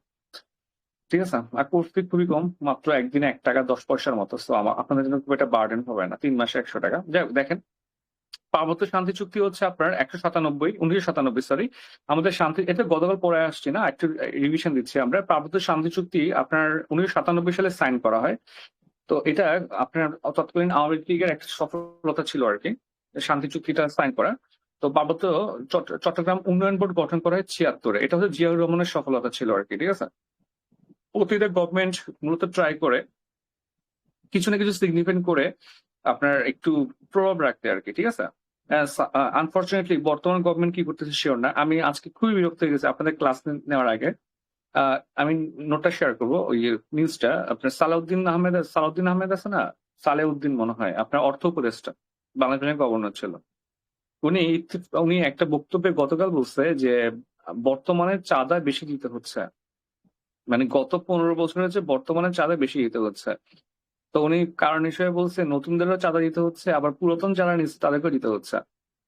ঠিক আছে? আর কোর্স ফি খুবই কম, মাত্র একদিনে 1 টাকা 10 পয়সার মতো, সো আপনাদের জন্য খুব একটা বার্ডেন হবে না, 3 মাসে 100 টাকা। যাই হোক, দেখেন, পার্বত্য শান্তি চুক্তি হচ্ছে আপনার 1997, সরি, আমাদের শান্তি, এটা গতকাল পড়ে আসছি না, একটু রিভিশন দিচ্ছি আমরা। পার্বত্য শান্তি চুক্তি আপনার 1997 সালে সাইন করা হয়। তো এটা আপনার তৎকালীন আওয়ামী লীগের একটা সফলতা ছিল আর কি, শান্তি চুক্তিটা সাইন করা। তো পার্বত্য চট্টগ্রাম উন্নয়ন বোর্ড গঠন করা হয় 76-এ, এটা হচ্ছে জিয়াউর রহমানের সফলতা ছিল আর কি, ঠিক আছে? অতীতে গভর্নমেন্ট মূলত ট্রাই করে কিছু না কিছু সিগনিফিকেন্ট করে আপনার একটু প্রভাব রাখতে আর কি, ঠিক আছে? আনফর্চুনেটলি বর্তমান গভর্নমেন্ট কি করতেছে শিওর না। আমি আজকে খুবই বিরক্ত হয়ে গেছি আপনাদের ক্লাস নেওয়ার আগে। আমি নোটটা শেয়ার করবো, ওই নিউজটা আপনার সালাউদ্দিন আহমেদ আছে না, সালেউদ্দিন মনে হয়, আপনার অর্থ উপদেষ্টা, বাংলাদেশের গভর্নর ছিল। উনি উনি একটা বক্তব্যে গতকাল বলছে যে বর্তমানে চাঁদা বেশি দিতে হচ্ছে, মানে গত 15 বছর হচ্ছে বর্তমানে চাঁদা বেশি দিতে হচ্ছে। তো উনি কারণ হিসেবে বলছে নতুনদেরও চাঁদা দিতে হচ্ছে, আবার পুরাতন যারা নিচ্ছে তাদেরকেও দিতে হচ্ছে।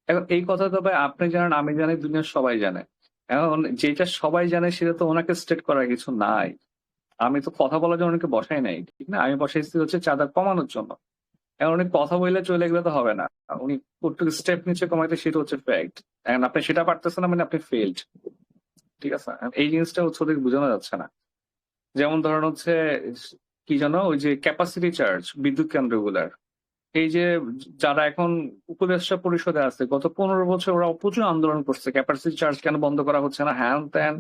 এখন এই কথা তো ভাই আপনি জানেন, আমি জানি, দুনিয়ার সবাই জানে। এখন যেটা সবাই জানে সেটা তো ওনাকে স্টেট করার কিছু নাই। আমি তো কথা বলার জন্য ওনাকে বসাই নাই, ঠিক না? আমি বসাইছি হচ্ছে চাঁদা কমানোর জন্য। এখন উনি কথা বললে চলে গেলে তো হবে না, উনি কতটুকু স্টেপ নিচে কমাইতে সেটা হচ্ছে ফ্যাক্ট। এখন আপনি সেটা পারতেছেন না, মানে আপনি ফেইল্ড, ঠিক আছে? এই জিনিসটা হচ্ছে ওদের বোঝানো যাচ্ছে না। যেমন ধরেন হচ্ছে কি জানো, ওই যে ক্যাপাসিটি চার্জ বিদ্যুৎ কেন্দ্রগুলার, এই যে যারা এখন উপদেষ্টা পরিষদে আছে, গত 15 বছর ওরা প্রচুর আন্দোলন করছে, ক্যাপাসিটি চার্জ কেন বন্ধ করা হচ্ছে না, হ্যান ত্যান,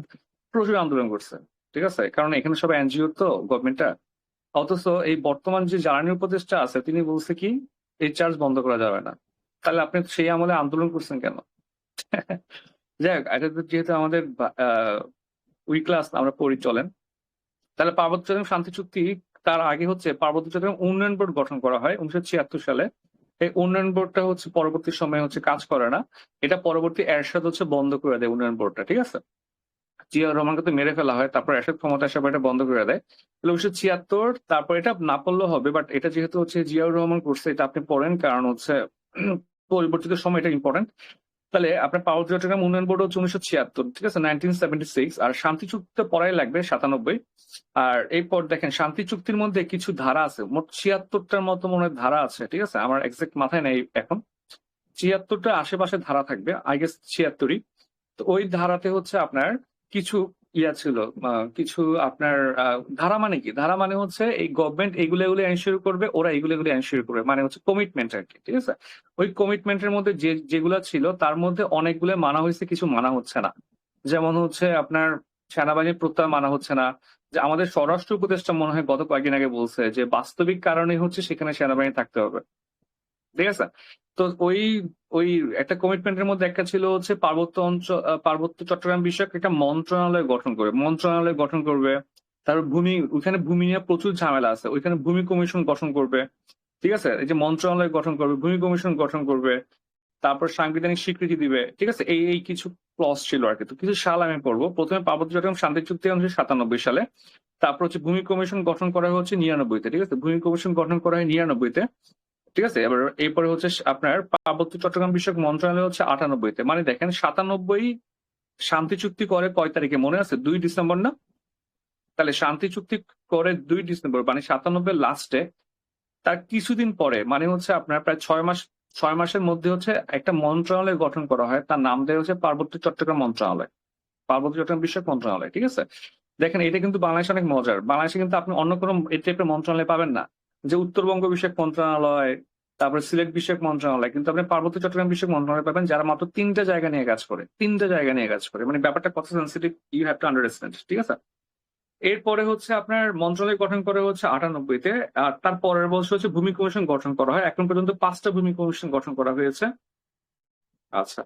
প্রচুর আন্দোলন করছে, ঠিক আছে? কারণ এখানে সব এনজিও তো গভর্নমেন্টটা। অথচ এই বর্তমান যে জ্বালানি উপদেষ্টা আছে তিনি বলছে কি এই চার্জ বন্ধ করা যাবে না। তাহলে আপনি সেই আমলে আন্দোলন করছেন কেন? যাই হোক, এটা তো যেহেতু আমাদের উই ক্লাস আমরা পড়ি, চলেন। তাহলে পার্বত্য চট্টগ্রাম শান্তি চুক্তি, তার আগে হচ্ছে পার্বত্য চট্টগ্রাম উন্নয়ন বোর্ড গঠন করা হয় 1976 সালে। এই উন্নয়ন বোর্ডটা হচ্ছে পরবর্তী সময়ে হচ্ছে কাজ করে না, এটা পরবর্তী এরশাদ হচ্ছে বন্ধ করে দেয় উন্নয়ন বোর্ডটা, ঠিক আছে? জিয়াউর রহমানকে তো মেরে ফেলা হয়, তারপর এরশাদ ক্ষমতা এসে এটা বন্ধ করে দেয় 1976। তারপর এটা না পড়লেও হবে, বাট এটা যেহেতু হচ্ছে জিয়াউর রহমান করছে, এটা আপনি পড়েন, কারণ হচ্ছে পরিবর্তিত সময় এটা ইম্পর্টেন্ট। তাহলে আপনার পার্বত্য চট্টগ্রাম উন্নয়ন বোর্ড হচ্ছে 1976, ঠিক আছে, 1976। আর শান্তি চুক্তিতে পড়াই লাগবে 97। আর এরপর দেখেন শান্তি চুক্তির মধ্যে কিছু ধারা আছে, মোট 76টার মতো মনে হয় ধারা আছে, ঠিক আছে? আমার এক্সাক্ট মাথায় নেই এখন, 76টা আশেপাশে ধারা থাকবে, আই গেস 76ই। তো ওই ধারাতে হচ্ছে আপনার কিছু ইয়া ছিল, কিছু আপনার ধারা মানে কি, ধারা মানে হচ্ছে এই গভর্নমেন্ট এগুলো এনশিওর করবে, ওরা এগুলো এনশিওর করবে, মানে হচ্ছে কমিটমেন্ট আর কি, ঠিক আছে? ওই কমিটমেন্টের মধ্যে যেগুলা ছিল তার মধ্যে অনেকগুলো মানা হয়েছে, কিছু মানা হচ্ছে না। যেমন হচ্ছে আপনার সেনাবাহিনীর প্রত্যয় মানা হচ্ছে না, যে আমাদের স্বরাষ্ট্র উপদেষ্টা মনে হয় গত কয়েকদিন আগে বলছে যে বাস্তবিক কারণে হচ্ছে সেখানে সেনাবাহিনী থাকতে হবে, ঠিক আছে? তো ওই ওই একটা কমিটমেন্টের মধ্যে একটা ছিল হচ্ছে পার্বত্য চট্টগ্রাম বিষয়ক একটা মন্ত্রণালয় গঠন করবে। তারপর ওইখানে ভূমি নিয়ে প্রচুর ঝামেলা আছে, ওইখানে ভূমি কমিশন গঠন করবে, ঠিক আছে? এই যে মন্ত্রণালয় গঠন করবে, ভূমি কমিশন গঠন করবে, তারপর সাংবিধানিক স্বীকৃতি দিবে, ঠিক আছে? এই কিছু ক্লজ ছিল আর কি। তো কিছু সাল আমি পড়বো। প্রথমে পার্বত্য চট্টগ্রাম শান্তি চুক্তি 1997 সালে, তারপর হচ্ছে ভূমি কমিশন গঠন করা হচ্ছে 99-তে, ঠিক আছে? ভূমি কমিশন গঠন করা হয় 99-তে, ঠিক আছে? এবার এরপরে হচ্ছে আপনার পার্বত্য চট্টগ্রাম বিষয়ক মন্ত্রণালয় হচ্ছে 98-তে। মানে দেখেন 97 শান্তি চুক্তি করে কয় তারিখে মনে আছে? 2 ডিসেম্বর না? তাহলে শান্তি চুক্তি করে 2 ডিসেম্বর, মানে 97 লাস্টে। তার কিছুদিন পরে মানে হচ্ছে আপনার প্রায় 6 মাসের মধ্যে হচ্ছে একটা মন্ত্রণালয় গঠন করা হয়, তার নাম দেওয়া হচ্ছে পার্বত্য চট্টগ্রাম মন্ত্রণালয়, পার্বত্য চট্টগ্রাম বিষয়ক মন্ত্রণালয়, ঠিক আছে? দেখেন এটা কিন্তু বাংলাদেশে অনেক মজার, বাংলাদেশে কিন্তু আপনি অন্য কোনো এই টাইপের মন্ত্রণালয় পাবেন না, যে উত্তরবঙ্গ বিষয়ক মন্ত্রণালয়, তারপরে সিলেট বিষয়ক মন্ত্রণালয়, কিন্তু আপনি পার্বত্য চট্টগ্রাম বিষয়ক মন্ত্রণালয় পাবেন যারা মাত্র 3টা জায়গা নিয়ে কাজ করে, 3টা জায়গা নিয়ে কাজ করে, মানে ব্যাপারটা কত sensitive you have to understand, ঠিক আছে। এরপরে হচ্ছে আপনার মন্ত্রণালয় গঠন করা হচ্ছে 98-তে, আর তার পরের বছর হচ্ছে ভূমি কমিশন গঠন করা হয়। এখন পর্যন্ত 5টা ভূমি কমিশন গঠন করা হয়েছে। আচ্ছা,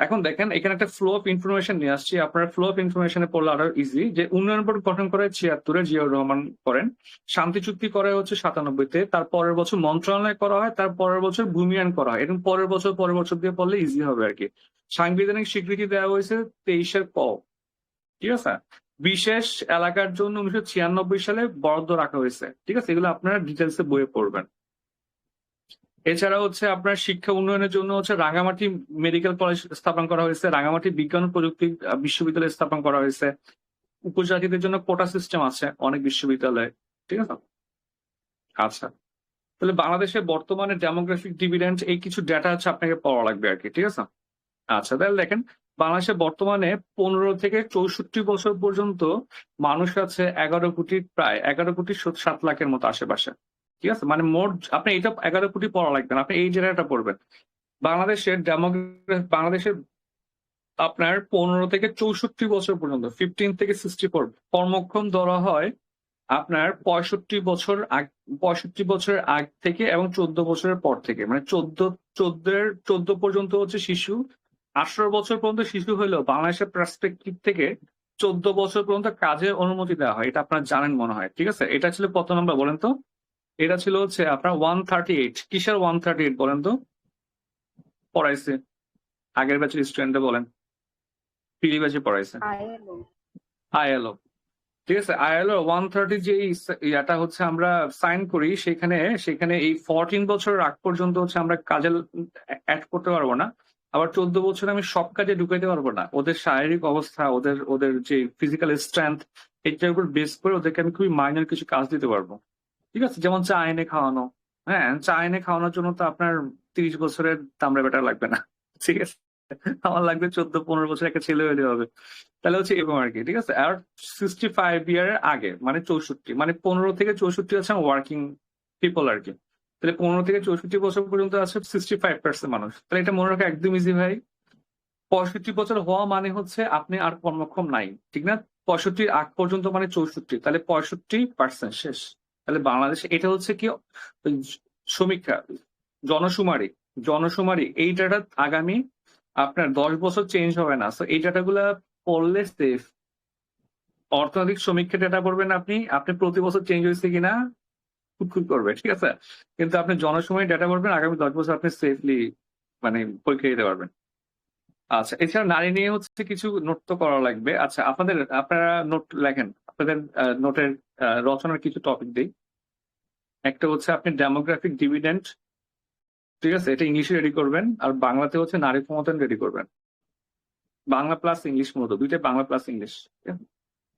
এখন দেখেন এখানে একটা ফ্লো অফ ইনফরমেশন নিয়ে আসছি, আপনার ফ্লো অফ ইনফরমেশনে পড়লে আরো ইজি। যে উন্নয়ন বোর্ড গঠন করে 76-এ, জিয়াউর রহমান করেন। শান্তি চুক্তি করা হচ্ছে 97-তে, তার পরের বছর মন্ত্রণালয় করা হয়, তার পরের বছর ভূমি আইন করা হয়, এবং পরের বছর দিয়ে পড়লে ইজি হবে আর কি। সাংবিধানিক স্বীকৃতি দেওয়া হয়েছে 23-এর ক, ঠিক আছে। বিশেষ এলাকার জন্য 1996 সালে বরাদ্দ রাখা হয়েছে, ঠিক আছে। এগুলো আপনারা ডিটেলসে বইয়ে পড়বেন। এছাড়া হচ্ছে আপনার শিক্ষা উন্নয়নের জন্য হচ্ছে রাঙামাটি মেডিকেল কলেজ স্থাপন করা হয়েছে, রাঙামাটি বিজ্ঞান ও প্রযুক্তি বিশ্ববিদ্যালয় স্থাপন করা হয়েছে। উপজাতিদের জন্য কোটা সিস্টেম আছে অনেক বিশ্ববিদ্যালয়ে, ঠিক আছে। আচ্ছা, তাহলে বাংলাদেশের বর্তমানে ডেমোগ্রাফিক ডিভিডেন্ড এই কিছু ডেটা হচ্ছে আপনাকে পড়া লাগবে আর কি, ঠিক আছে। আচ্ছা, তাহলে দেখেন বাংলাদেশে বর্তমানে 15 থেকে 64 বছর পর্যন্ত মানুষ আছে 11,7,00,000 মতো আশেপাশে, ঠিক আছে। মানে মোট আপনি এটা 11 কোটি পড়া লাগবে না, আপনি এই জায়গাটা পড়বেন। বাংলাদেশের আপনার 15 থেকে 64 বছর পর্যন্ত 15 থেকে 64 কর্মক্ষম ধরা হয় আপনার 65 বছরের আগ থেকে এবং 14 বছরের পর থেকে, মানে 14 পর্যন্ত হচ্ছে শিশু। 18 বছর পর্যন্ত শিশু হলেও বাংলাদেশের পার্সপেক্টিভ থেকে 14 বছর পর্যন্ত কাজের অনুমতি দেওয়া হয়, এটা আপনারা জানেন মনে হয়, ঠিক আছে। এটা ছিল কত নম্বর বলেন তো? এটা ছিল হচ্ছে আপনার 138। কিসের 138 বলেন তো? পড়াইছে আগের ব্যাচের স্টুডেন্টরা বলেন, পিলি ব্যাচে পড়াইছে আইএলও, ঠিক আছে। আইএলও 130 যে ইয়াটা হচ্ছে আমরা সাইন করি, সেখানে এই 14 বছরের আগ পর্যন্ত হচ্ছে আমরা কাজে অ্যাড করতে পারবো না। আবার 14 বছরে আমি সব কাজে ঢুকাইতে পারবো না। ওদের শারীরিক অবস্থা, ওদের যে ফিজিক্যাল স্ট্রেংথ, এটার উপর বেস করে ওদেরকে আমি খুবই মাইনর কিছু কাজ দিতে পারবো, ঠিক আছে। যেমন চা এনে খাওয়ানো, হ্যাঁ, চা এনে খাওয়ানোর জন্য তো আপনার 30 বছরের দামড়া বেটা লাগবে না, ঠিক আছে। আমার লাগবে 14-15 বছর একটা ছেলে হইলে হবে। তাহলে হচ্ছে এরকম আর কি, ঠিক আছে। আর 65 ইয়ারের আগে মানে 64, মানে 15 থেকে 64 হচ্ছে ওয়ার্কিং পিপল আর কি। তাহলে 15 থেকে 64 বছর পর্যন্ত আছে 65% মানুষ। তাহলে এটা মনে রাখা একদম ইজি ভাই। 65 বছর হওয়া মানে হচ্ছে আপনি আর কর্মক্ষম নাই, ঠিক না। 65 আগ পর্যন্ত মানে 64, তাহলে 65% শেষ। তাহলে বাংলাদেশে এটা হচ্ছে কি ওই সমীক্ষা, জনশুমারি এই ডাটা আগামী আপনার 10 বছর চেঞ্জ হবে না। তো এই ডাটাগুলা পড়লে সেফ। অর্থনৈতিক সমীক্ষা ডাটা পড়বেন আপনি প্রতি বছর চেঞ্জ হয়েছে কিনা খুঁতখুত করবে, ঠিক আছে। কিন্তু আপনি জনসময় ডাটা পড়বেন আগামী 10 বছর আপনি সেফলি মানে পরীক্ষা দিতে পারবেন। আচ্ছা, এছাড়া নারী নিয়ে হচ্ছে কিছু নোট তো করা লাগবে। আচ্ছা, আপনারা নোট লেখেন, আপনাদের নোটের রচনার কিছু টপিক দিই। একটা হচ্ছে আপনি ডেমোগ্রাফিক ডিভিডেন্ড, ঠিক আছে, এটা ইংলিশে রেডি করবেন। আর বাংলাতে হচ্ছে নারী ক্ষমতায়ন রেডি করবেন, বাংলা প্লাস ইংলিশ, মূলত দুইটাই বাংলা প্লাস ইংলিশ।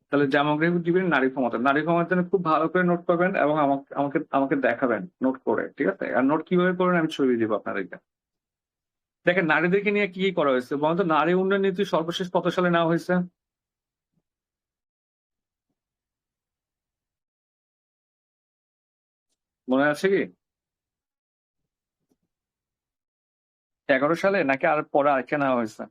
তাহলে ডেমোগ্রাফিক ডিভিডেন্ড, নারী ক্ষমতায়ন খুব ভালো করে নোট করবেন এবং আমাকে দেখাবেন নোট করে, ঠিক আছে। আর নোট কিভাবে করবেন আমি ছবি দিব আপনাদেরকে। দেখেন নারীদেরকে নিয়ে কি কি করা হয়েছে বলতো। নারী উন্নয়ন নীতি সর্বশেষ কত সালে নেওয়া হয়েছে? মনে আছে কি? 11 সালে নাকি আর পরে আরেকটা নেওয়া হয়েছে?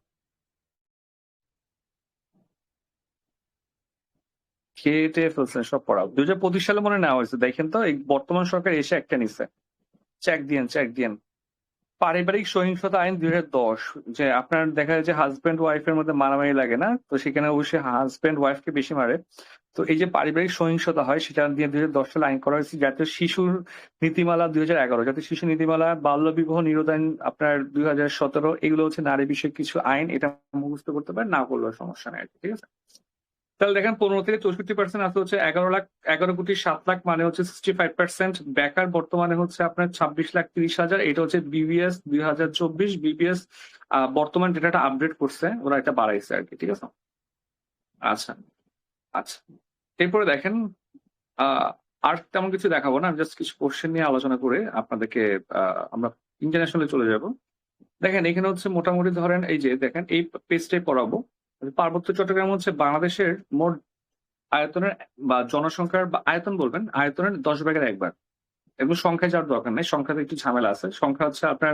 খেটে ফেলছে সব পড়া। 2025 সালে মনে নেওয়া হয়েছে। দেখেন তো, এই বর্তমান সরকার এসে একটা নিচ্ছে। চেক দিয়েন। পারিবারিক সহিংসতা আইন 2010, যে আপনার দেখা যায় যে হাজব্যান্ড ওয়াইফের মধ্যে মারামারি লাগে না, তো সেখানে অবশ্যই হাজব্যান্ড ওয়াইফকে বেশি মারে। তো এই যে পারিবারিক সহিংসতা হয় সেটা দিয়ে 2010 সালে আইন করা হয়েছে। জাতীয় শিশুর নীতিমালা 2011, জাতীয় শিশু নীতিমালা, বাল্য বিবাহ নিরোধ আইন আপনার 2017। এগুলো হচ্ছে নারী বিষয়ক কিছু আইন। এটা মুখস্থ করতে পারেন, না করলেও সমস্যা নেই, ঠিক আছে। তাহলে দেখেন 15 থেকে 64% আছে হচ্ছে 11,07,00,000, মানে হচ্ছে 65%। বেকার বর্তমানে হচ্ছে আপনার 26,30,000। এটা হচ্ছে বিবিএস 2024 বিবিএস বর্তমান ডেটাটা আপডেট করছে, ওরা এটা বাড়াইছে আর কি, ঠিক আছে। আচ্ছা, এরপরে দেখেন আর তেমন কিছু দেখাবো না, আমি জাস্ট কিছু কোশ্চেন নিয়ে আলোচনা করে আপনাদেরকে আমরা ইন্টারন্যাশনালে চলে যাব। দেখেন এখানে হচ্ছে মোটামুটি ধরেন এই যে দেখেন এই পেজটাই পড়াবো। পার্বত্য চট্টগ্রাম হচ্ছে বাংলাদেশের মোট আয়তনের বা জনসংখ্যার, বা আয়তন বলবেন, আয়তনের 10 ভাগের 1 ভাগ। এগুলো সংখ্যায় যাওয়ার দরকার নেই, সংখ্যাতে একটু ঝামেলা আছে। সংখ্যা হচ্ছে আপনার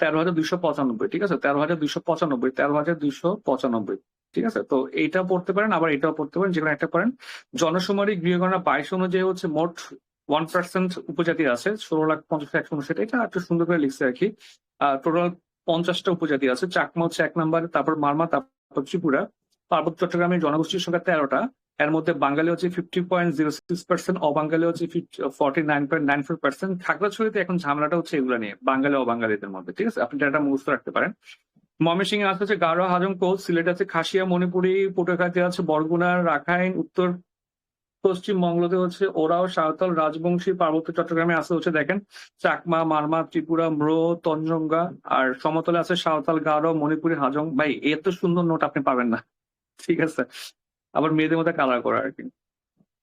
13,295, ঠিক আছে, 13,295, 13,295, ঠিক আছে। তো এইটা পড়তে পারেন, আবার এটাও পড়তে পারেন, যেকোনো একটা পারেন। জনশুমারি গৃহগণনা 22 অনুযায়ী হচ্ছে মোট 1% উপজাতি আছে, 16,50,159, এটা একটু সুন্দর করে লিখছে আর কি। টোটাল 50টা উপজাতি আছে। চাকমা হচ্ছে 1 নম্বরে, তারপর মারমা, তারপর ত্রিপুরা। পার্বত্য চট্টগ্রামের জনগোষ্ঠীর সংখ্যা 13টা। এর মধ্যে বাঙালি হচ্ছে 50.06%, অবাঙালি হচ্ছে 49.94%। খাগড়াছড়িতে এখন ঝামেলাটা হচ্ছে এগুলো নিয়ে, বাঙালি অবাঙালিদের মধ্যে, ঠিক আছে। আপনি এটা মুখস্থ রাখতে পারেন। ময়মনসিংহে আছে হচ্ছে গারো, হাজং, কোচ। সিলেট আছে খাসিয়া, মণিপুরি। পটুয়াখালীতে আছে বরগুনা, রাখাইন। উত্তর পশ্চিমবঙ্গতে হচ্ছে ওরাও, সাঁওতাল, রাজবংশী। পার্বত্য চট্টগ্রামে আছে হচ্ছে দেখেন চাকমা, মারমা, ত্রিপুরা, ম্রো, তঞ্জঙ্গা। আর সমতলে আছে সাঁওতাল, গারো, মণিপুরি, হাজং। ভাই এত সুন্দর নোট আপনি পাবেন না, ঠিক আছে। আবার মেয়েদের মধ্যে কালার করা আর কি।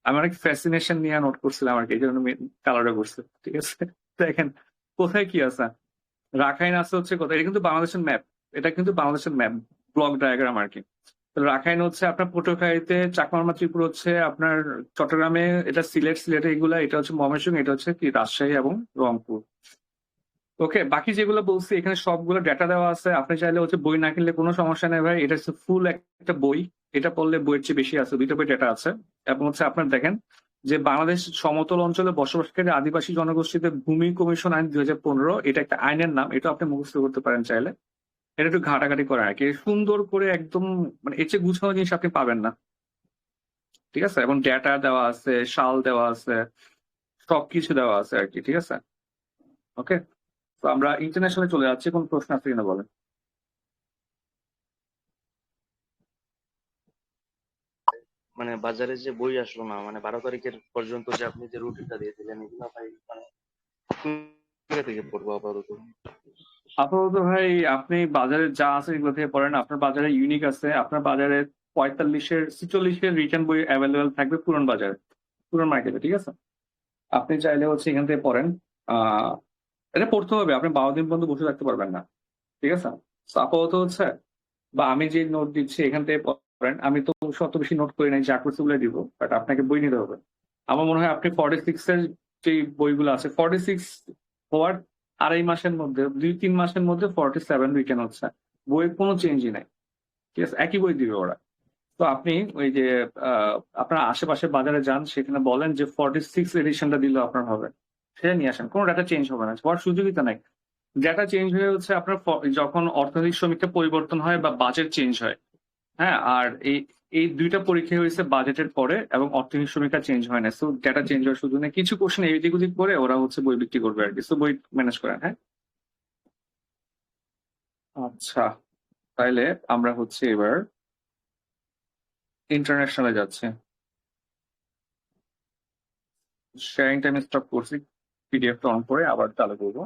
আমি অনেক ফ্যাসিনেশন নিয়ে নোট করছিলাম আর কি, এই জন্য কালারটা করছে, ঠিক আছে। দেখেন কোথায় কি আছে। রাখাইন আছে হচ্ছে কোথায়, এটা কিন্তু বাংলাদেশের ম্যাপ, এটা কিন্তু বাংলাদেশের ম্যাপ, ব্লক ডায়াগ্রাম আর কি। তো রাখাইন হচ্ছে আপনার পটুয়াখালীতে, চাকমা, ত্রিপুরা হচ্ছে আপনার চট্টগ্রামে, এটা সিলেটে এগুলা, এটা হচ্ছে ময়মনসিংহ, এটা হচ্ছে কি রাজশাহী এবং রংপুর। ওকে, বাকি যেগুলো বলছি এখানে সবগুলো ডেটা দেওয়া আছে। আপনি চাইলে হচ্ছে বই না কিনলে কোনো সমস্যা নেই ভাই, এটা হচ্ছে ফুল একটা বই। এটা পড়লে বইয়ের চেয়ে বেশি আছে, 2টা বই ডেটা আছে। এবং হচ্ছে আপনার দেখেন যে বাংলাদেশ সমতল অঞ্চলে বসবাসকারী আদিবাসী জনগোষ্ঠীতে ভূমি কমিশন আইন 2015, এটা একটা আইনের নাম, এটা আপনি মুখস্থ করতে পারেন চাইলে। এটা একটু ঘাটাঘাটি করে আর কি, সুন্দর করে একদম, মানে এর চেয়ে গুছানো জিনিস আপনি পাবেন না, ঠিক আছে। এবং ডেটা দেওয়া আছে, সাল দেওয়া আছে, সবকিছু দেওয়া আছে আর কি, ঠিক আছে। ওকে, তো আমরা ইন্টারন্যাশনালে চলে যাচ্ছি। কোন প্রশ্ন আছে কিনা বলেন। মানে বাজারে যে বই আসলো না, মানে 12 তারিখের পর্যন্ত যে আপনি যে রুটিনটা দিয়ে দিলেন, এগুলো ভাই মানে কোথা থেকে পড়বো আপাতত? আপাতত ভাই আপনি বাজারে যা আছে এগুলো থেকে পড়েন। আপনার বাজারে ইউনিক আছে, আপনার বাজারে 45-46 রিটার্ন বই অ্যাভেলেবেল থাকবে পুরান বাজারে, পুরান মার্কেটে, ঠিক আছে। আপনি চাইলে হচ্ছে এখান থেকে পড়েন। এটা পড়তে হবে, আপনি 12 দিন পর্যন্ত বসে থাকতে পারবেন না, ঠিক আছে। So, আপাতত হচ্ছে, বা আমি যে নোট দিচ্ছি এখান থেকে পড়েন। আমি তো অত বেশি নোট করি নাই, যা করছি বলে দিব, বাট আপনাকে বই নিতে হবে। আমার মনে হয় আপনি 46-এর যে বইগুলো আছে, 46 হওয়ার 2.5 মাসের মধ্যে, 2-3 মাসের মধ্যে 47 রিটার্ন হচ্ছে। বইয়ের কোনো চেঞ্জই নাই, ঠিক আছে, একই বই দিবে ওরা। তো আপনি ওই যে আপনার আশেপাশে বাজারে যান, সেখানে বলেন যে 46 এডিশনটা দিলে আপনার হবে, সেটা নিয়ে আসেন। কোনো ডাটা চেঞ্জ হবে না, হওয়ার সুযোগই তো নাই। ডাটা চেঞ্জ হয়ে হচ্ছে আপনার যখন অর্থনৈতিক সমীক্ষা পরিবর্তন হয় বা বাজেট চেঞ্জ হয়। হ্যাঁ, আর এই এই 2টা পরীক্ষা হয়েছে বাজেটের পরে, এবং অর্থনৈতিক সমীক্ষা চেঞ্জ হয় না। সো ডাটা চেঞ্জ হওয়ার সুযোগ নেই। কিছু কোশ্চেন এদিক ওদিক করে ওরা হচ্ছে বই বিক্রি করবে আর কি। সো বই ম্যানেজ করেন, হ্যাঁ। আচ্ছা, তাইলে আমরা হচ্ছে এবার ইন্টারন্যাশনালে যাচ্ছি। শেয়ারিং টাইম স্টপ করছি, পিডিএফটা অন করে আবার চালু করবো।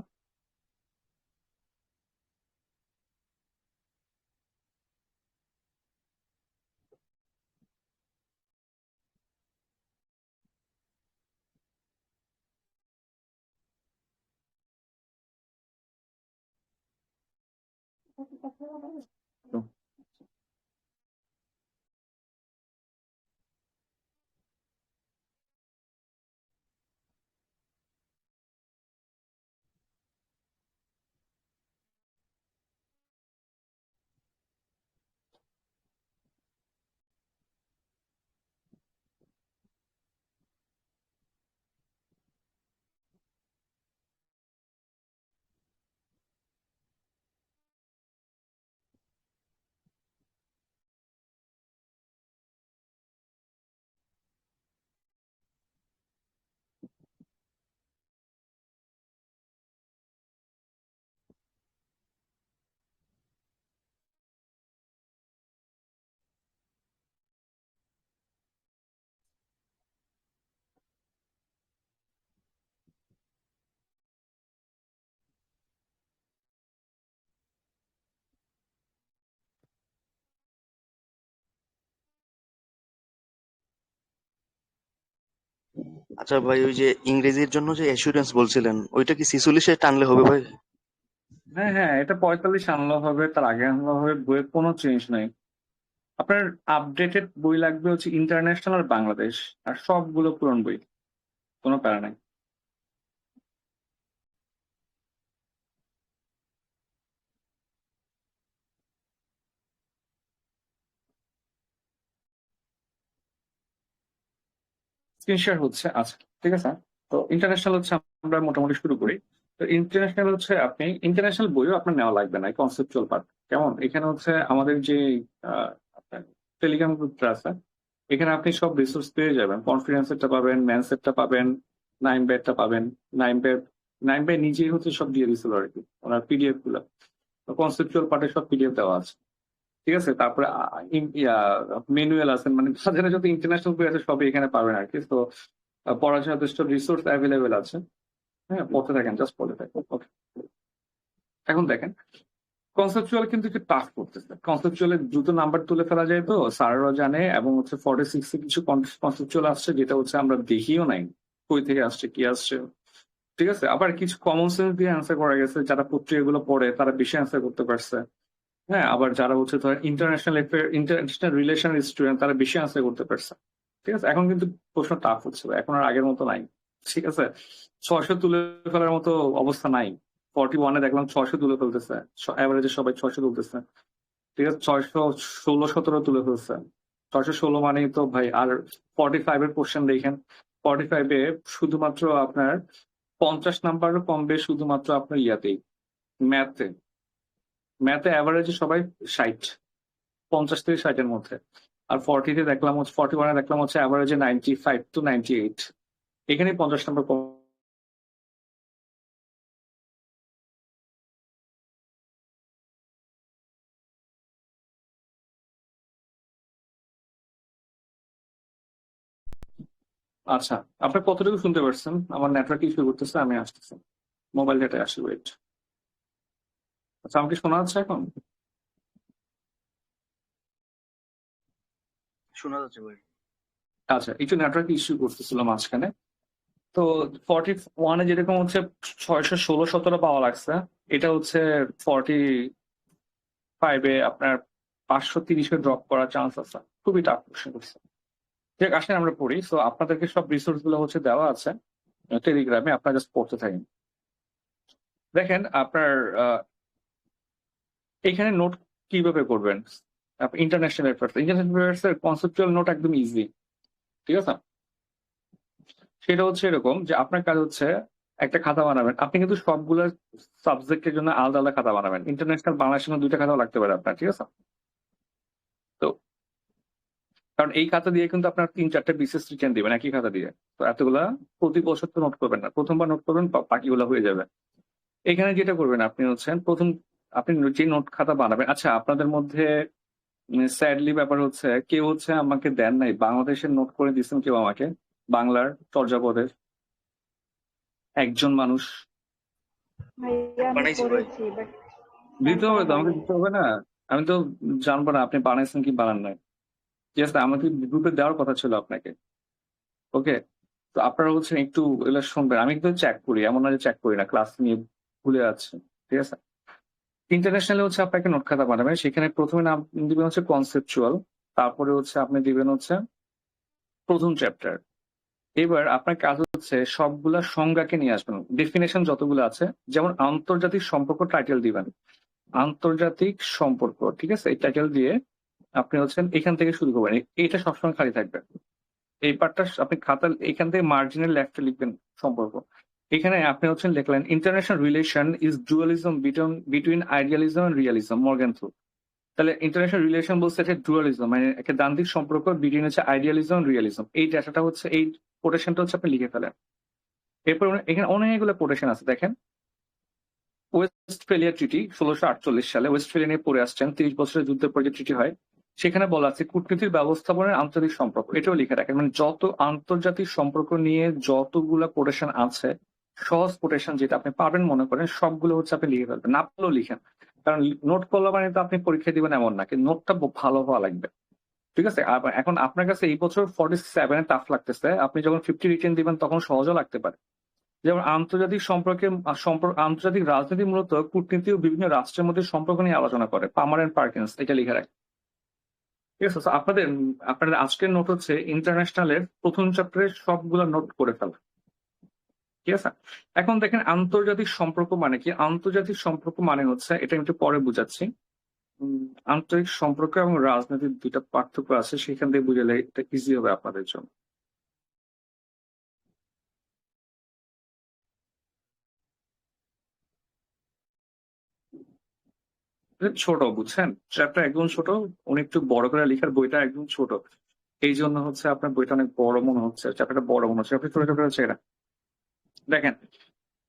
আচ্ছা ভাই, ওই যে ইংরেজির জন্য যে অ্যাসুরেন্স বলছিলেন, ওইটা কি 46-এ টানলে হবে ভাই? হ্যাঁ হ্যাঁ, এটা 45 আনলেও হবে, তার আগে আনলেও হবে, বইয়ের কোনো চেঞ্জ নাই। আপনার আপডেটেড বই লাগবে হচ্ছে ইন্টারন্যাশনাল আর বাংলাদেশ, আর সবগুলো পুরনো বই, কোনো প্যারা নাই। স্ক্রিন শেয়ার হচ্ছে। আচ্ছা, ঠিক আছে। তো ইন্টারন্যাশনাল হচ্ছে আমরা মোটামুটি শুরু করি। তো ইন্টারন্যাশনাল হচ্ছে আপনি ইন্টারন্যাশনাল বইও আপনার নেওয়া লাগবে না, কনসেপচুয়াল পার্ট। কেমন? এখানে হচ্ছে আমাদের যে আপনার টেলিগ্রাম গ্রুপটা আছে, এখানে আপনি সব রিসোর্স পেয়ে যাবেন। কনফিডেন্সেরটা পাবেন, ম্যানসেটটা পাবেন, নাইমবেডটা পাবেন। নাইমবে নিজেই হচ্ছে সব দিয়ে দিছিল আর কি, ওনার পিডিএফ গুলো। কনসেপচুয়াল পার্টে সব পিডিএফ দেওয়া আছে, ঠিক আছে। তারপরে ম্যানুয়াল আছে, মানে বাজারে যত ইন্টারন্যাশনাল বই আছে সবই এখানে পাবেন আর কি। তো পড়ার জন্য যথেষ্ট রিসোর্স অ্যাভেলেবেল আছে। হ্যাঁ, পড়তে থাকেন, জাস্ট পড়তে থাকেন। ওকে, এখন দেখেন কনসেপচুয়াল কিন্তু একটু টাফ করতেছে। কনসেপচুয়ালে দ্রুত নাম্বার তুলে ফেলা যায়, তো স্যাররাও জানে। এবং হচ্ছে 46 এ কিছু কনসেপচুয়াল আসছে যেটা হচ্ছে আমরা দেখিও নাই কই থেকে আসছে, কি আসছে, ঠিক আছে। আবার কিছু কমন সেন্স দিয়ে অ্যান্সার করা গেছে, যারা পত্রিকাগুলো পড়ে তারা বেশি অ্যান্সার করতে পারছে। হ্যাঁ, আবার যারা হচ্ছে ধর ইন্টারন্যাশনাল রিলেশন স্টুডেন্ট তারা বেশি আনসার করতে পারছে, ঠিক আছে। এখন কিন্তু প্রশ্ন টাফ হচ্ছে, এখন আর আগের মতো নাই, ঠিক আছে। 600 তুলে ফেলার মতো অবস্থা নাই। 41-এ দেখলাম 600 তুলে ফেলতেছে, অ্যাভারেজে সবাই 600 তুলতেছে, ঠিক আছে। 616-17 তুলে ফেলছে। 616 মানেই তো ভাই। আর 45-এর কোশ্চেন দেখেন, 45-এ শুধুমাত্র আপনার 50 নাম্বারও কমবে শুধুমাত্র আপনার ইয়াতেই, ম্যাথে। ম্যাথে অ্যাভারেজে সবাই 60, 50 থেকে 60-এর মধ্যে। আর 40-তে দেখলাম হচ্ছে, 41-এ দেখলাম হচ্ছে অ্যাভারেজে 95 to 98। এখানে 50 নাম্বার কম। আচ্ছা, আপনি কতটুকু শুনতে পারছেন? আমার নেটওয়ার্ক ইস্যু করতেছে, আমি আসতেছি, মোবাইল ডেটায় আসি, ওয়েট। আচ্ছা, আমাকে শোনা যাচ্ছে এখন? শোনা যাচ্ছে ভাই। আচ্ছা, একটু নেটওয়ার্ক ইস্যু করতেছিল মাঝখানে। তো 41-এ যেরকম হচ্ছে 616-17 পাওয়া লাগছে, এটা হচ্ছে 45-এ আপনার 530-এ ড্রপ করার চান্স আছে। খুবই টাফ কোশ্চেন করছে। ঠিক, আসেন আমরা পড়ি। তো আপনাদেরকে সব রিসোর্স গুলো হচ্ছে দেওয়া আছে টেলিগ্রামে, আপনারা জাস্ট পড়তে থাকেন। দেখেন আপনার এখানে নোট কিভাবে করবেন। ইন্টারন্যাশনাল অ্যাফেয়ার্স এর কনসেপচুয়াল নোট একদম ইজি, ঠিক আছে। সেটা হচ্ছে এরকম যে আপনার কাজ হচ্ছে একটা খাতা বানাবেন। আপনি কিন্তু সবগুলো সাবজেক্টের জন্য আলাদা আলাদা খাতা বানাবেন। ইন্টারন্যাশনাল বাংলাদেশের জন্য 2টা খাতা লাগতে পারে আপনার, ঠিক আছে। তো কারণ এই খাতা দিয়ে কিন্তু আপনার 3-4টে বিসিএস রিটেন দিবেন একই খাতা দিয়ে। তো এতগুলা প্রতি বছর তো নোট করবেন না, প্রথমবার নোট করবেন, বাকিগুলো হয়ে যাবে। এখানে যেটা করবেন আপনি হচ্ছেন প্রথম, আপনি যে নোট খাতা বানাবেন। আচ্ছা, আপনাদের মধ্যে স্যাডলি ব্যাপার হচ্ছে কেউ হচ্ছে আমাকে দেন নাই বাংলাদেশের নোট করে দিচ্ছেন কেউ আমাকে, বাংলার চর্যাপদের একজন মানুষ। ভাইয়া আমি বানাইছি ভাই। করেছি বাট দিতে সেন্ড হবে করা তো, আমাকে হয়নি। দিতে হবে না? আমি তো জানবো না আপনি বানাইছেন কি বানান নাই, ঠিক আছে। আমাকে গ্রুপে দেওয়ার কথা ছিল আপনাকে। ওকে, তো আপনারা হচ্ছে একটু এগুলো শুনবেন। আমি কিন্তু চেক করি, এমন না যে চেক করি না, ক্লাস নিয়ে ভুলে যাচ্ছে, ঠিক আছে। ইন্টারন্যাশনাল হচ্ছে আপনাকে নোট খাতা বানাবেন, সেখানে প্রথমে নাম দিবেন হচ্ছে কনসেপচুয়াল, তারপরে হচ্ছে আপনি দিবেন হচ্ছে প্রথম চ্যাপ্টার। এবার আপনার কাজ হচ্ছে সবগুলা সংজ্ঞাকে নিয়ে আসবেন, ডেফিনেশন যতগুলো আছে। যেমন আন্তর্জাতিক সম্পর্ক টাইটেল দিবেন, আন্তর্জাতিক সম্পর্ক, ঠিক আছে। এই টাইটেল দিয়ে আপনি হচ্ছেন এখান থেকে শুরু করবেন, এইটা সবসময় খালি থাকবে। এই পার্টটা আপনি খাতা এখান থেকে মার্জিনের লেফটে লিখবেন সম্পর্ক। এখানে আপনি হচ্ছেন লিখলেন international relation is dualism between idealism and realism, Morgenthau. তাহলে ইন্টারন্যাশনাল রিলেশন বলছে একটা ডুয়ালিজম, মানে একটা দ্বান্দ্বিক সম্পর্ক বিটুইন হচ্ছে আইডিয়ালিজম রিয়ালিজম। এই ডাটাটা হচ্ছে, এই কোটেশনটা হচ্ছে আপনি লিখে ফেলেন। এরপর এখানে অনেকগুলো কোটেশন আছে দেখেন। ওয়েস্টফেলিয়া ট্রিটি 1648 সালে ওয়েস্টফেলিয়া নিয়ে পড়ে আসছেন, 30 বছরের যুদ্ধের পর যে ট্রিটি হয়, সেখানে বলা আছে কূটনীতির ব্যবস্থাপনার আন্তর্জাতিক সম্পর্ক, এটাও লিখে রাখেন। মানে যত আন্তর্জাতিক সম্পর্ক নিয়ে যতগুলো কোটেশন আছে, সহজ কোটেশন যেটা আপনি পাবেন মনে করেন, সবগুলো হচ্ছে আপনি লিখে ফেলবেন, না পারলেও লিখেন। কারণ নোট করলে মানে তো আপনি পরীক্ষা দিবেন এমন না, কিন্তু নোটটা ভালো হওয়া লাগবে, ঠিক আছে। এখন আপনার কাছে এই বছর 47-এ টাফ লাগতেছে, আপনি যখন 50 রিটেন দিবেন তখন সহজও লাগতে পারে। যেমন আন্তর্জাতিক আন্তর্জাতিক রাজনীতি মূলত কূটনীতি ও বিভিন্ন রাষ্ট্রের মধ্যে সম্পর্ক নিয়ে আলোচনা করে, পামার এন্ড পার্কিন্স, এটা লিখে রাখে, ঠিক আছে। So আপনাদের আজকের নোট হচ্ছে ইন্টারন্যাশনালের প্রথম চ্যাপ্টারের সবগুলো নোট করে ফেলা, ঠিক আছে। এখন দেখেন আন্তর্জাতিক সম্পর্ক মানে কি। আন্তর্জাতিক সম্পর্ক মানে হচ্ছে, এটা একটু পরে বুঝাচ্ছি। আন্তরিক সম্পর্ক এবং রাজনীতির 2টা পার্থক্য আছে, সেখান থেকে বুঝালে এটা ইজি হবে আপনাদের জন্য। ছোট, বুঝছেন? চ্যাপ্টার একদম ছোট, উনি একটু বড় করে লেখার বইটা একদম ছোট, এই জন্য হচ্ছে আপনার বইটা অনেক বড় মনে হচ্ছে, চ্যাপ্টারটা বড় মনে হচ্ছে, আপনি ছোট ছোট হচ্ছে এটা। দেখেন,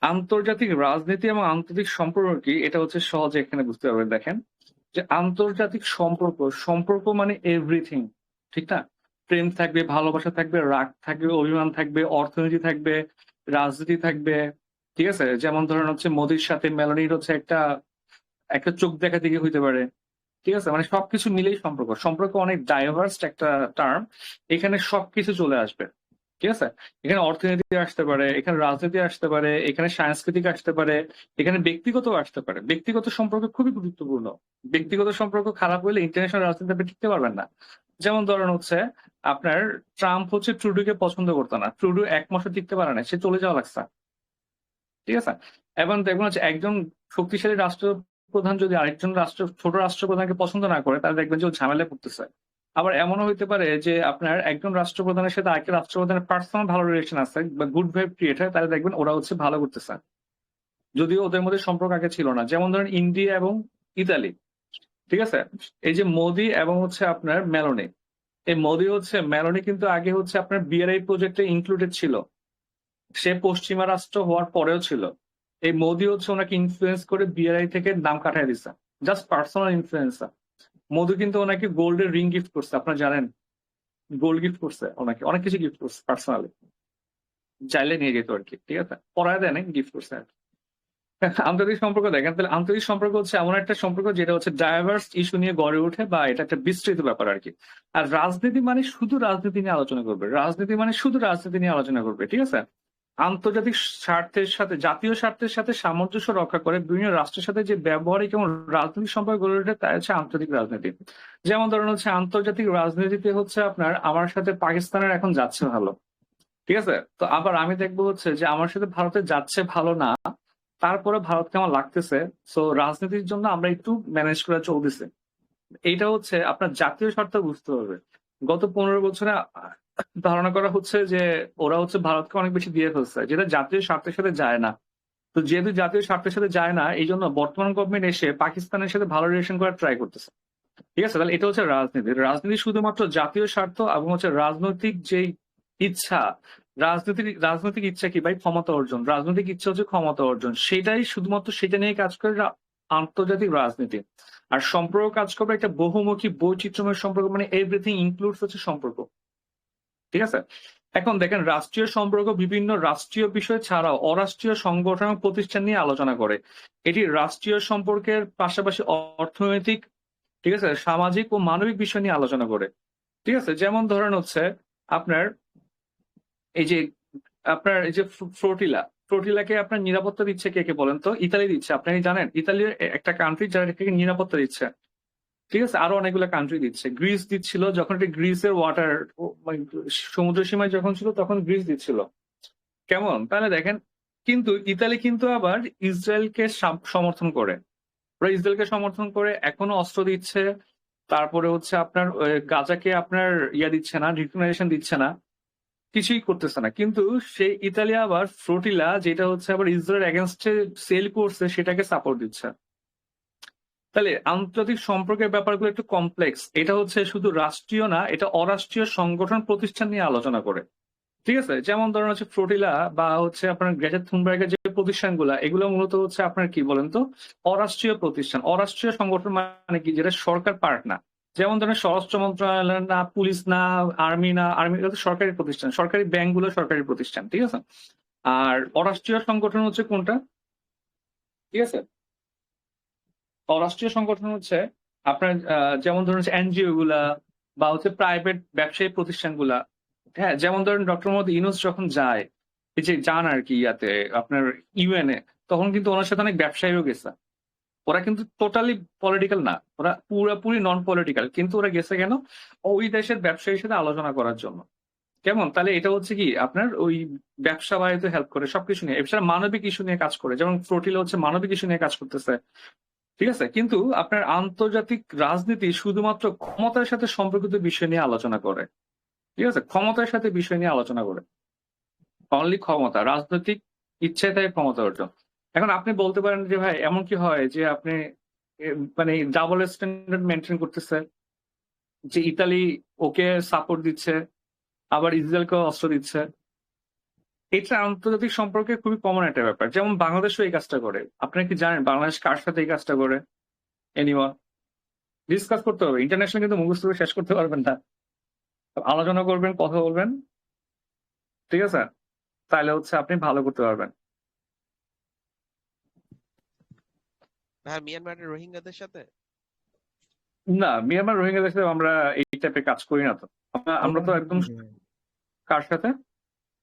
আন্তর্জাতিক রাজনীতি এবং আন্তর্জাতিক সম্পর্ক কি, এটা হচ্ছে সহজে এখানে বুঝতে পারবেন। দেখেন যে আন্তর্জাতিক সম্পর্ক, সম্পর্ক মানে এভরিথিং, ঠিক না? প্রেম থাকবে, ভালোবাসা থাকবে, রাগ থাকবে, অভিমান থাকবে, অর্থনীতি থাকবে, রাজনীতি থাকবে, ঠিক আছে? যেমন ধরেন হচ্ছে মোদির সাথে মেলানির হচ্ছে একটা একটা চোখ দেখা দেখি হইতে পারে, ঠিক আছে? মানে সবকিছু মিলেই সম্পর্ক। সম্পর্ক অনেক ডাইভার্স একটা টার্ম, এখানে সবকিছু চলে আসবে, ঠিক আছে? এখানে অর্থনীতি আসতে পারে, এখানে রাজনীতি আসতে পারে, এখানে সাংস্কৃতিক আসতে পারে, এখানে ব্যক্তিগত আসতে পারে। ব্যক্তিগত সম্পর্ক খুবই গুরুত্বপূর্ণ। ব্যক্তিগত সম্পর্ক খারাপ হলে ইন্টারন্যাশনাল রাজনীতি আপনি টিকতে পারবেন না। যেমন ধরেন হচ্ছে আপনার ট্রাম্প হচ্ছে ট্রুডোকে পছন্দ করতো না, ট্রুডো 1 মাসও টিকতে পারে না, সে চলে যাওয়া লাগছে, ঠিক আছে? এবং দেখবেন হচ্ছে একজন শক্তিশালী রাষ্ট্রপ্রধান যদি আরেকজন ছোট রাষ্ট্রপ্রধানকে পছন্দ না করে, তাহলে দেখবেন যে ও ঝামেলা করতেছে। আবার এমনও হইতে পারে যে আপনার একজন রাষ্ট্রপ্রধানের সাথে আরেকটা রাষ্ট্রপ্রধানের পার্সোনাল ভালো রিলেশন আছে বা গুড ভাইব ক্রিয়েট হয়, তাহলে দেখবেন ওরা হচ্ছে ভালো করতেছে, যদিও ওদের মধ্যে সম্পর্ক আগে ছিল না। যেমন ধরেন ইন্ডিয়া এবং ইতালি, ঠিক আছে? এই যে মোদি এবং হচ্ছে আপনার মেলোনি, এই মোদি হচ্ছে মেলোনি কিন্তু আগে হচ্ছে আপনার বিআরআই প্রজেক্টে ইনক্লুডেড ছিল, সে পশ্চিমা রাষ্ট্র হওয়ার পরেও ছিল। এই মোদি হচ্ছে ওনাকে ইনফ্লুয়েন্স করে বিআরআই থেকে নাম কাটাই দিচ্ছে, জাস্ট পার্সোনাল ইনফ্লুয়েন্সার। মোদি কিন্তু ওনাকে গোল্ডের রিং গিফট করছে, আপনারা জানেন? গোল্ড গিফট করছে ওনাকে, অনেক কিছু গিফট করছে পার্সোনালি, চাইলে নিয়ে যেত আর কি, ঠিক আছে? পড়ায় দেয় না, গিফট করছে আর কি। আন্তর্জাতিক সম্পর্ক দেখেন, তাহলে আন্তর্জাতিক সম্পর্ক হচ্ছে এমন একটা সম্পর্ক যেটা হচ্ছে ডাইভার্স ইস্যু নিয়ে গড়ে ওঠে, বা এটা একটা বিস্তৃত ব্যাপার আর কি। আর রাজনীতি মানে শুধু রাজনীতি নিয়ে আলোচনা করবে, রাজনীতি মানে শুধু রাজনীতি নিয়ে আলোচনা করবে, ঠিক আছে? আন্তর্জাতিক স্বার্থের সাথে, জাতীয় স্বার্থের সাথে সামঞ্জস্য রক্ষা করে বিভিন্ন রাষ্ট্রের সাথে যে ব্যবহারিক এবং রাজনৈতিক সম্পর্ক গড়ে ওঠে, তাই হচ্ছে আন্তর্জাতিক রাজনীতি। যেমন ধরেন হচ্ছে আন্তর্জাতিক রাজনীতিতে হচ্ছে আপনার আমার সাথে পাকিস্তানের এখন যাচ্ছে ভালো, ঠিক আছে? তো আবার আমি দেখবো হচ্ছে যে আমার সাথে ভারতের যাচ্ছে ভালো না, তারপরে ভারতকে আমার লাগতেছে, সো রাজনীতির জন্য আমরা একটু ম্যানেজ করে চলতেছে। এইটা হচ্ছে আপনার জাতীয় স্বার্থ বুঝতে হবে। গত 15 বছরে ধারণা করা হচ্ছে যে ওরা হচ্ছে ভারতকে অনেক বেশি দিয়ে ফেলছে, যেটা জাতীয় স্বার্থের সাথে যায় না। তো যেহেতু জাতীয় স্বার্থের সাথে যায় না, এই জন্য বর্তমান গভর্নমেন্ট এসে পাকিস্তানের সাথে ভালো রিলেশন করার ট্রাই করতেছে, ঠিক আছে? তাহলে এটা হচ্ছে রাজনীতি। রাজনীতি শুধুমাত্র জাতীয় স্বার্থ এবং হচ্ছে রাজনৈতিক যেই ইচ্ছা, রাজনৈতিক ইচ্ছা কি ভাই? ক্ষমতা অর্জন। রাজনৈতিক ইচ্ছা হচ্ছে ক্ষমতা অর্জন, সেটাই শুধুমাত্র সেটা নিয়ে কাজ করে আন্তর্জাতিক রাজনীতি। আর সম্পর্ক কাজ করবে একটা বহুমুখী বৈচিত্র্যময় সম্পর্ক, মানে এভরিথিং ইনক্লুডস হচ্ছে সম্পর্ক, ঠিক আছে? এখন দেখেন, রাষ্ট্রীয় সম্পর্ক বিভিন্ন রাষ্ট্রীয় বিষয় ছাড়াও অরাষ্ট্রীয় সংগঠন এবং প্রতিষ্ঠান নিয়ে আলোচনা করে। এটি রাষ্ট্রীয় সম্পর্কের পাশাপাশি অর্থনৈতিক, ঠিক আছে, সামাজিক ও মানবিক বিষয় নিয়ে আলোচনা করে, ঠিক আছে? যেমন ধরেন হচ্ছে আপনার এই যে ফ্লোটিলাকে আপনার নিরাপত্তা দিচ্ছে কে কে বলেন তো? ইতালি দিচ্ছে, আপনি কি জানেন? ইতালির একটা কান্ট্রি যারা এটাকে নিরাপত্তা দিচ্ছে, ঠিক আছে? আরো অনেকগুলো কান্ট্রি দিচ্ছে। গ্রিস দিচ্ছিল যখন এটা গ্রিসের ওয়াটার সমুদ্র সীমায় যখন ছিল, তখন গ্রিস দিচ্ছিল। কেমন তাহলে দেখেন, কিন্তু ইতালি কিন্তু আবার ইসরায়েলকে সমর্থন করে, ওরা ইসরায়েলকে সমর্থন করে, এখনো অস্ত্র দিচ্ছে, তারপরে হচ্ছে আপনার গাজাকে আপনার দিচ্ছে না, রিকগনাইজেশন দিচ্ছে না, কিছুই করতেছে না। কিন্তু সেই ইতালি আবার ফ্লোটিলা, যেটা হচ্ছে আবার ইসরায়েল এগেনস্টে সেল করছে, সেটাকে সাপোর্ট দিচ্ছে। তাহলে আন্তর্জাতিক সম্পর্কের ব্যাপারগুলো একটু কমপ্লেক্স। এটা হচ্ছে শুধু রাষ্ট্রীয় না, এটা অরাষ্ট্রীয় সংগঠন প্রতিষ্ঠান নিয়ে আলোচনা করে, ঠিক আছে? যেমন ধরেন হচ্ছে ফ্লোটিলা বা হচ্ছে আপনার গ্রেটা থুনবার্গের যে প্রতিষ্ঠানগুলা, এগুলো মূলত হচ্ছে আপনার কি বলেন তো? অরাষ্ট্রীয় প্রতিষ্ঠান। অরাষ্ট্রীয় সংগঠন মানে কি? যেটা সরকার পার্ট না। যেমন ধরেন স্বরাষ্ট্র মন্ত্রণালয় না, পুলিশ না, আর্মি না। আর্মি সরকারি প্রতিষ্ঠান, সরকারি ব্যাংকগুলো সরকারি প্রতিষ্ঠান, ঠিক আছে? আর অরাষ্ট্রীয় সংগঠন হচ্ছে কোনটা, ঠিক আছে? অরাষ্ট্রীয় সংগঠন হচ্ছে আপনার যেমন ধরুন এনজিও গুলা বা হচ্ছে প্রাইভেট ব্যবসায়ী প্রতিষ্ঠানগুলা। হ্যাঁ, যেমন ধরেন ডক্টর মোহাম্মদ ইউনূস যখন যায়, এই যে যান আর কি ইয়াতে আপনার ইউএনএ, তখন কিন্তু ওনার সাথে অনেক ব্যবসায়ীও গেছে। ওরা কিন্তু টোটালি পলিটিক্যাল না, ওরা পুরোপুরি নন পলিটিক্যাল, কিন্তু ওরা গেছে কেন? ওই দেশের ব্যবসায়ীর সাথে আলোচনা করার জন্য। কেমন তাহলে? এটা হচ্ছে কি আপনার ওই ব্যবসা বাড়িতে হেল্প করে, সবকিছু নিয়ে। এছাড়া মানবিক ইস্যু নিয়ে কাজ করে, যেমন ফ্লোটিলা হচ্ছে মানবিক ইস্যু নিয়ে কাজ করতেছে, ঠিক আছে? কিন্তু আপনার আন্তর্জাতিক রাজনীতি শুধুমাত্র ক্ষমতার সাথে সম্পর্কিত বিষয় নিয়ে আলোচনা করে, ঠিক আছে? ক্ষমতার সাথে বিষয় নিয়ে আলোচনা করে, অনলি ক্ষমতা, রাজনৈতিক ইচ্ছায় তাই ক্ষমতা অর্জন। এখন আপনি বলতে পারেন যে ভাই এমন কি হয় যে আপনি মানে ডাবল স্ট্যান্ডার্ড মেনটেন করতেছে, যে ইতালি ওকে সাপোর্ট দিচ্ছে আবার ইসরায়েলকে অস্ত্র দিচ্ছে। এটা আন্তর্জাতিক সম্পর্কে খুবই কমন একটা ব্যাপার। যেমন বাংলাদেশও এই কাজটা করে। আপনারা কি জানেন বাংলাদেশ কার সাথে এই কাজটা করে? এনিওয়ান? ডিসকাস করতে হবে, ইন্টারন্যাশনাল কিন্তু মুখস্থ করে শেষ করতে পারবেন না। আলোচনা করবেন, কথা বলবেন, ঠিক আছে? তাহলে হচ্ছে আপনি ভালো করতে পারবেন। ভাই মিয়ানমারের রোহিঙ্গাদের সাথে না, মিয়ানমার রোহিঙ্গাদের সাথে আমরা এই টাইপের কাজ করি না তো। আমরা তো একদম কার সাথে?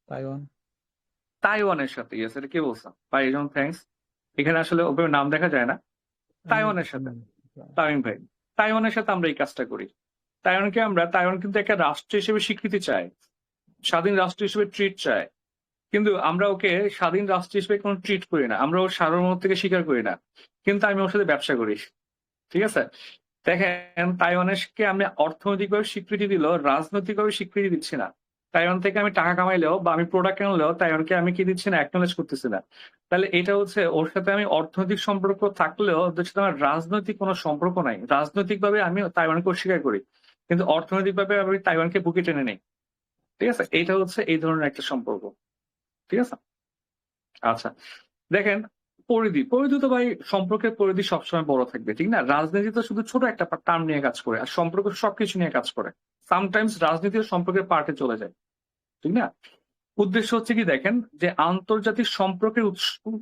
তাইওয়ান। তাইওয়ানের সাথে। ইয়েস, এটা কে বলছে ভাই? এই জন্য থ্যাঙ্কস। এখানে আসলে ওভাবে নাম দেখা যায় না। তাইওয়ানের সাথে, তামিম ভাই, তাইওয়ানের সাথে আমরা এই কাজটা করি। তাইওয়ান কিন্তু একটা রাষ্ট্র হিসেবে স্বীকৃতি চায়, স্বাধীন রাষ্ট্র হিসেবে ট্রিট চায়, কিন্তু আমরা ওকে স্বাধীন রাষ্ট্র হিসেবে কোনো ট্রিট করি না, আমরা ওর সার্বভৌমত্বকে স্বীকার করি না, কিন্তু আমি ওর সাথে ব্যবসা করি। ঠিক আছে? দেখেন, তাইওয়ানকে আমি অর্থনৈতিকভাবে স্বীকৃতি দিলেও রাজনৈতিকভাবে স্বীকৃতি দিচ্ছি না। তাইওয়ান থেকে আমি টাকা কামাইলেও বা আমি প্রোডাক্ট আনলেও তাইওয়ানকে আমি কি দিচ্ছি না, অ্যাকনোলেজ করতেছি না। তাহলে এটা হচ্ছে ওর সাথে আমি অর্থনৈতিক সম্পর্ক থাকলেও ওদের সাথে আমার রাজনৈতিক কোনো সম্পর্ক নাই। রাজনৈতিকভাবে আমি তাইওয়ানকে অস্বীকার করি, কিন্তু অর্থনৈতিকভাবে আমি তাইওয়ানকে বুকে টেনে নেই। ঠিক আছে? এইটা হচ্ছে এই ধরনের একটা সম্পর্ক। ঠিক আছে? আচ্ছা, দেখেন, পরিধি তো ভাই, সম্পর্কের পরিধি সবসময় বড় থাকবে, ঠিক না? রাজনীতি তো শুধু ছোট একটা টার্ম নিয়ে কাজ করে, আর সম্পর্ক সবকিছু নিয়ে কাজ করে। সামটাইমস রাজনীতি ও সম্পর্কের পার্টে চলে যায়, ঠিক না? উদ্দেশ্য হচ্ছে কি দেখেন, যে আন্তর্জাতিক সম্পর্কের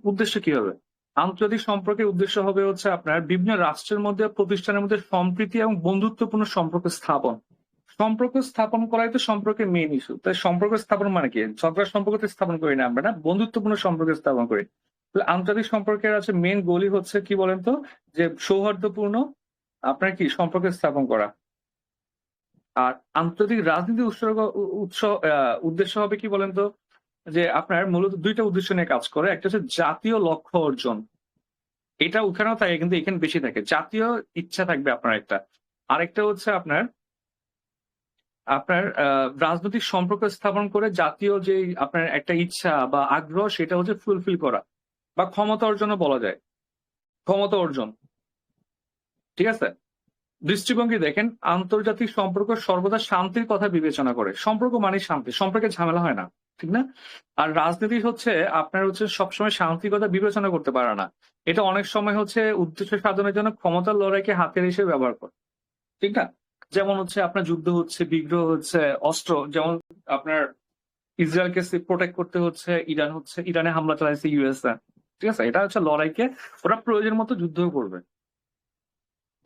উদ্দেশ্য কি হবে? আন্তর্জাতিক সম্পর্কের উদ্দেশ্য হবে হচ্ছে আপনার বিভিন্ন রাষ্ট্রের মধ্যে, প্রতিষ্ঠানের মধ্যে সম্প্রীতি এবং বন্ধুত্বপূর্ণ সম্পর্ক স্থাপন। সম্পর্ক স্থাপন করাই তো সম্পর্কের মেইন ইস্যু। তাই সম্পর্ক স্থাপন মানে কি? সন্ত্রাস সম্পর্ক তো স্থাপন করি না আমরা, না, বন্ধুত্বপূর্ণ সম্পর্ক স্থাপন করি। তাহলে আন্তর্জাতিক সম্পর্কের আছে মেইন গোলই হচ্ছে কি বলেন তো, যে সৌহার্দ্যপূর্ণ আপনার কি সম্পর্ক স্থাপন করা। আর আন্তর্জাতিক রাজনীতি উদ্দেশ্য হবে কি বলেন তো, যে আপনার মূলত দুইটা উদ্দেশ্য নিয়ে কাজ করে। একটা হচ্ছে জাতীয় লক্ষ্য অর্জন, এটা ওখানেও থাকে কিন্তু এখানে বেশি থাকে। জাতীয় ইচ্ছা থাকবে আপনার একটা। আরেকটা হচ্ছে আপনার আপনার রাজনৈতিক সম্পর্ক স্থাপন করে জাতীয় যে আপনার একটা ইচ্ছা বা আগ্রহ, সেটা হচ্ছে ফুলফিল করা, বা ক্ষমতা অর্জনও বলা যায়, ক্ষমতা অর্জন। ঠিক আছে? দৃষ্টিভঙ্গি দেখেন, আন্তর্জাতিক সম্পর্ক সর্বদা শান্তির কথা বিবেচনা করে। সম্পর্ক মানে শান্তি, সম্পর্কে ঝামেলা হয় না, ঠিক না? আর রাজনীতি হচ্ছে আপনার হচ্ছে সবসময় শান্তির কথা বিবেচনা করতে পারে না। এটা অনেক সময় হচ্ছে উদ্দেশ্য সাধনের জন্য ক্ষমতার লড়াইকে হাতিয়ার হিসেবে ব্যবহার করে, ঠিক না? যেমন হচ্ছে আপনার যুদ্ধ হচ্ছে, বিগ্রহ হচ্ছে, অস্ত্র, যেমন আপনার ইসরায়েলকে প্রোটেক্ট করতে হচ্ছে, ইরানে হামলা চালাইছে ইউএসএ। ঠিক আছে? এটা হচ্ছে লড়াইকে ওরা প্রয়োজন মতো যুদ্ধ করবে।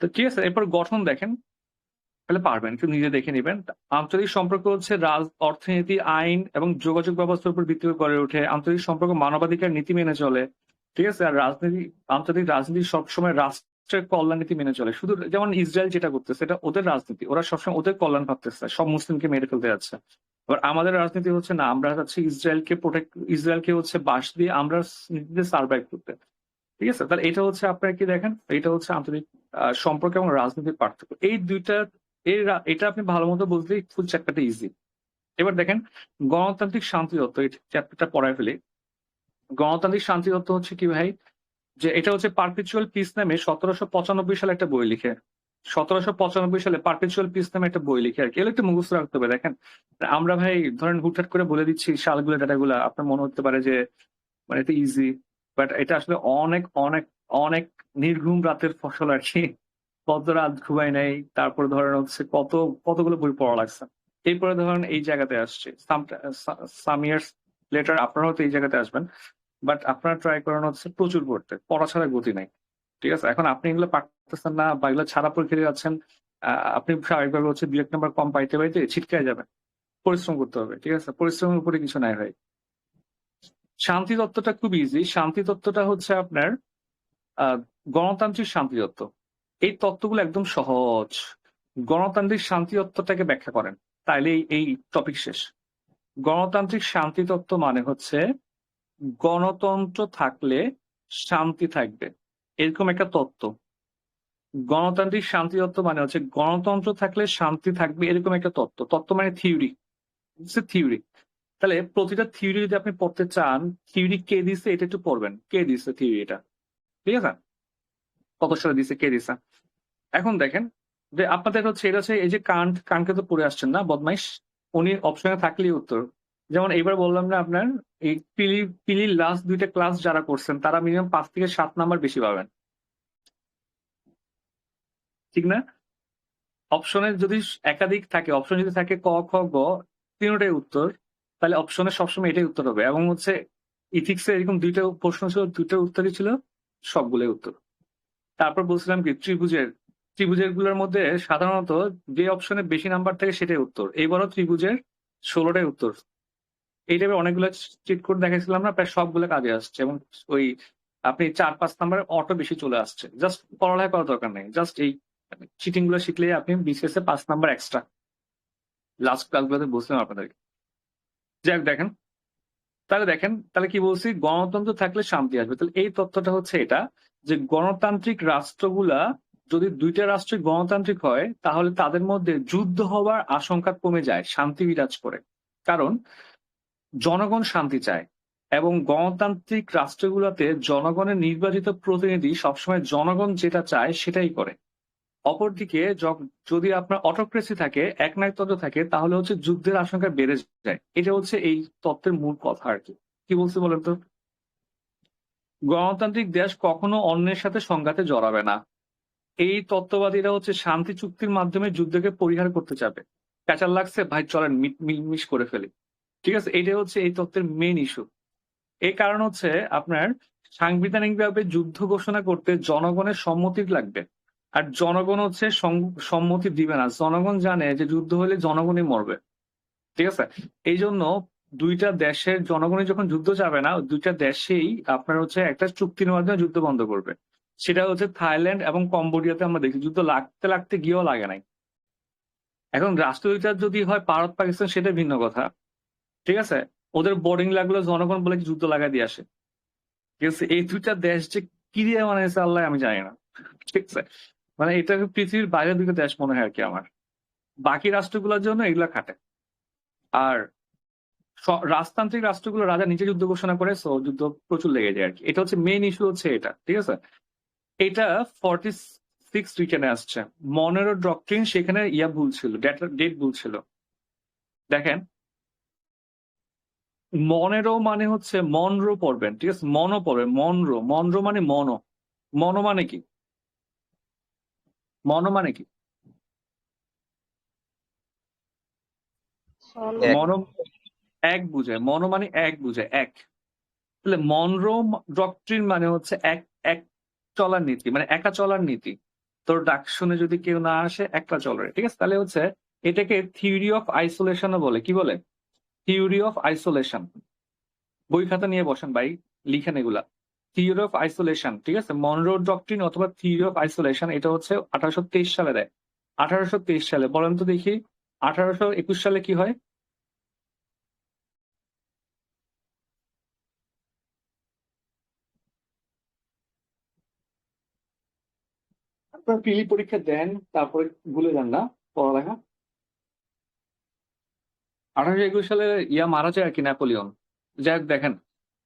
তো ঠিক আছে, এরপর গঠন দেখেন, তাহলে পারবেন, একটু নিজে দেখে নেবেন। আন্তর্জাতিক সম্পর্ক হচ্ছে অর্থনীতি, আইন এবং যোগাযোগ ব্যবস্থার উপর ভিত্তি করে গড়ে ওঠে। আন্তর্জাতিক সম্পর্ক মানবাধিকার নীতি মেনে চলে। ঠিক আছে? আর আন্তর্জাতিক রাজনীতি সবসময় রাষ্ট্রের কল্যাণ নীতি মেনে চলে। শুধু যেমন ইসরায়েল যেটা করতেছে, এটা ওদের রাজনীতি, ওরা সবসময় ওদের কল্যাণ ভাবতেছে, সব মুসলিমকে মেরে ফেলতে যাচ্ছে। এবার আমাদের রাজনীতি হচ্ছে না, আমরা চাচ্ছি ইসরায়েলকে হচ্ছে বাস দিয়ে আমরা নিজেদের সার্ভাইভ করতে। ঠিক আছে? তাহলে এটা হচ্ছে আপনার কি দেখেন, এটা হচ্ছে আন্তর্জাতিক সম্পর্ক এবং রাজনীতির পার্থক্য। এই দুইটা এটা আপনি ভালো মতো বুঝলেই ফুল চ্যাপ্টারটা ইজি। এবার দেখেন, গণতান্ত্রিক শান্তি তত্ত্ব, এই চ্যাপ্টারটা পড়ায় ফেলি। গণতান্ত্রিক শান্তি তত্ত্ব হচ্ছে কি ভাই, যে এটা হচ্ছে পারপিচুয়াল পিস নামে 1795 সালে একটা বই লিখে, 1795 সালে পারপিচুয়াল পিস নামে একটা বই লিখে আর কি। এগুলো একটু মুখস্থ রাখতে হবে। দেখেন, আমরা ভাই ধরেন হুটহাট করে বলে দিচ্ছি সালগুলো, ডাটাগুলো, আপনার মনে হতে পারে যে মানে এটা ইজি, বাট এটা আসলে অনেক অনেক অনেক নির্ঘুম রাতের ফসল আর কি। কত রাত ঘুমাই নাই, তারপরে ধরেন হচ্ছে কতগুলো বই পড়া লাগছে। এরপরে ধরেন এই জায়গাতে আসছে, সাম ইয়ার্স লেটার আপনারা হয়তো এই জায়গাতে আসবেন, বাট আপনারা ট্রাই করেন হচ্ছে প্রচুর পড়তে, পড়া ছাড়া গতি নাই। ঠিক আছে? এখন আপনি এগুলো পারতেছেন না বা এগুলো ছাড়া পরীক্ষা দিয়ে যাচ্ছেন, আপনি স্বাভাবিকভাবে হচ্ছে 2-1 নাম্বার কম পাইতে পাইতে ছিটকায় যাবেন। পরিশ্রম করতে হবে। ঠিক আছে? পরিশ্রমের উপরে কিছু নাই ভাই। শান্তি তত্ত্বটা খুব ইজি। শান্তি তত্ত্বটা হচ্ছে আপনার গণতান্ত্রিক শান্তি তত্ত্ব। এই তত্ত্বগুলো একদম সহজ। গণতান্ত্রিক শান্তি তত্ত্বটাকে ব্যাখ্যা করেন, তাইলে এই টপিক শেষ। গণতান্ত্রিক শান্তি তত্ত্ব মানে হচ্ছে গণতন্ত্র থাকলে শান্তি থাকবে, এরকম একটা তত্ত্ব। গণতান্ত্রিক শান্তি তত্ত্ব মানে হচ্ছে গণতন্ত্র থাকলে শান্তি থাকবে, এরকম একটা তত্ত্ব। তত্ত্ব মানে থিওরি, থিওরি। তাহলে প্রতিটা থিওরি যদি আপনি পড়তে চান, থিওরি কে দিচ্ছে এটা একটু পড়বেন, কে দিচ্ছে থিওরি এটা। ঠিক আছে? কত সালে দিছে, কে দিছে। এখন দেখেন যে আপনাদের হচ্ছে এটা হচ্ছে এই যে কান্টকে তো পড়ে আসছেন না বদমাইশ, উনি অপশনে থাকলেই উত্তর। যেমন এইবার বললাম না আপনার এই পিলির লাস্ট 2টা ক্লাস যারা করছেন তারা মিনিমাম 5 থেকে 7 নাম্বার বেশি পাবেন, ঠিক না? অপশনে যদি একাধিক থাকে, অপশন যদি থাকে ক খ গ তিনটাই উত্তর, তাহলে অপশনে সবসময় এটাই উত্তর হবে। এবং হচ্ছে ইথিক্সে এরকম 2টা প্রশ্ন ছিল, 2টার উত্তরই ছিল সবগুলোই উত্তর। তারপর বলছিলাম কি ত্রিভুজের গুলোর মধ্যে সাধারণত যে অপশনে বেশি নাম্বার থাকে সেটাই উত্তর। এইবারও ত্রিভুজের 16টাই উত্তর। এই টাইপের অনেকগুলো চিট কোড দেখাইছিলাম না, প্রায় সবগুলো কাজে আসছে। এবং ওই আপনি 4-5 নাম্বারের অটো বেশি চলে আসছে। জাস্ট পড়ালেখা করার দরকার নেই, জাস্ট এই চিটিং গুলো শিখলে আপনি বিসিএস এ 5 নাম্বার এক্সট্রা। লাস্ট ক্লাসগুলোতে বলছিলাম আপনাদেরকে। যাই হোক দেখেন, তাহলে কি বলছি, গণতন্ত্র থাকলে শান্তি আসবে। তাহলে এই তথ্যটা হচ্ছে এটা যে গণতান্ত্রিক রাষ্ট্রগুলা যদি 2টা রাষ্ট্রই গণতান্ত্রিক হয় তাহলে তাদের মধ্যে যুদ্ধ হওয়ার আশঙ্কা কমে যায়, শান্তি বিরাজ করে। কারণ জনগণ শান্তি চায় এবং গণতান্ত্রিক রাষ্ট্রগুলোতে জনগণের নির্বাচিত প্রতিনিধি সবসময় জনগণ যেটা চায় সেটাই করে। অপরদিকে যদি আপনার অটোক্রেসি থাকে, একনায়কতন্ত্র থাকে, তাহলে হচ্ছে যুদ্ধের আশঙ্কা বেড়ে যায়। এটা হচ্ছে এই তত্ত্বের মূল কথা আর কি। কি বলছি বলেন তো? গণতান্ত্রিক দেশ কখনো অন্যের সাথে সংঘাতে জড়াবে না। এই তত্ত্ববাদীরা হচ্ছে শান্তি চুক্তির মাধ্যমে যুদ্ধকে পরিহার করতে চাবে। প্যাচার লাগছে ভাই, চলেন মিলমিশ করে ফেলি, ঠিক আছে? এটা হচ্ছে এই তত্ত্বের মেইন ইস্যু। এই কারণ হচ্ছে আপনার সাংবিধানিকভাবে যুদ্ধ ঘোষণা করতে জনগণের সম্মতি লাগবে, আর জনগণ হচ্ছে সম্মতি দিবে না। জনগণ জানে যে যুদ্ধ হলে জনগণই মরবে, ঠিক আছে? এই জন্য 2টা দেশের জনগণই যখন যুদ্ধ যাবে না, 2টা দেশেই আপনার হচ্ছে একটা চুক্তির মাধ্যমে যুদ্ধ বন্ধ করবে। সেটা হচ্ছে থাইল্যান্ড এবং কম্বোডিয়াতে আমরা দেখি যুদ্ধ লাগতে লাগতে গিয়েও লাগে নাই। এখন রাষ্ট্র 2টা যদি হয় ভারত পাকিস্তান সেটা ভিন্ন কথা, ঠিক আছে? ওদের বোর্ডিং লাগলো, জনগণ বলে কি যুদ্ধ লাগাই দিয়ে আসে, ঠিক আছে? এই 2টা দেশ যে কি দিয়ে বানাইছে আল্লাহ আমি জানি না, ঠিক আছে? মানে এটা পৃথিবীর বাইরে 2টা দেশ মনে হয় আর কি আমার। বাকি রাষ্ট্রগুলোর জন্য এগুলা খাটে। আর রাজতান্ত্রিক রাষ্ট্রগুলো রাজা নিজে যুদ্ধ ঘোষণা করে, সো যুদ্ধ প্রচুর লেগে যায় আর কি। এটা হচ্ছে মেইন ইস্যু হচ্ছে এটা, ঠিক আছে? এটা 46 রিটেনে আসছে। মনেরো ডক্ট্রিন সেখানে ভুল ছিল, ডেট ভুল ছিল। দেখেন, মনেরো মানে হচ্ছে মনরো পড়বেন, ঠিক আছে? মনো পড়বেন, মনরো মানে মনো মানে কি? মনো মানে কি? মনো এক বুঝায়, মনো মানে এক বুঝায়, এক। তাহলে মনরো ডক্ট্রিন মানে হচ্ছে এক এক চলার নীতি, মানে একা চলার নীতি। তোর ডাক শুনে যদি কেউ না আসে একলা চলবে, ঠিক আছে? তাহলে হচ্ছে এটাকে থিওরি অফ আইসোলেশনও বলে। কি বলে? Theory of isolation. বই খাতা নিয়ে বসেন ভাই, লিখেন এগুলা। থিওরি অফ আইসোলেশন, ঠিক আছে? মনরো ডক্ট্রিন অথবা থিওরি অফ আইসোলেশন, এটা হচ্ছে 1823 সালে দেয়। 1823 সালে, বলেন তো দেখি 1821 সালে কি হয়? আপনার পিলি পরীক্ষা দেন, তারপরে ভুলে যান না পড়ালেখা। 1821 সালে মারা যায় আর কি, নেপোলিয়ন। যাই হোক দেখেন,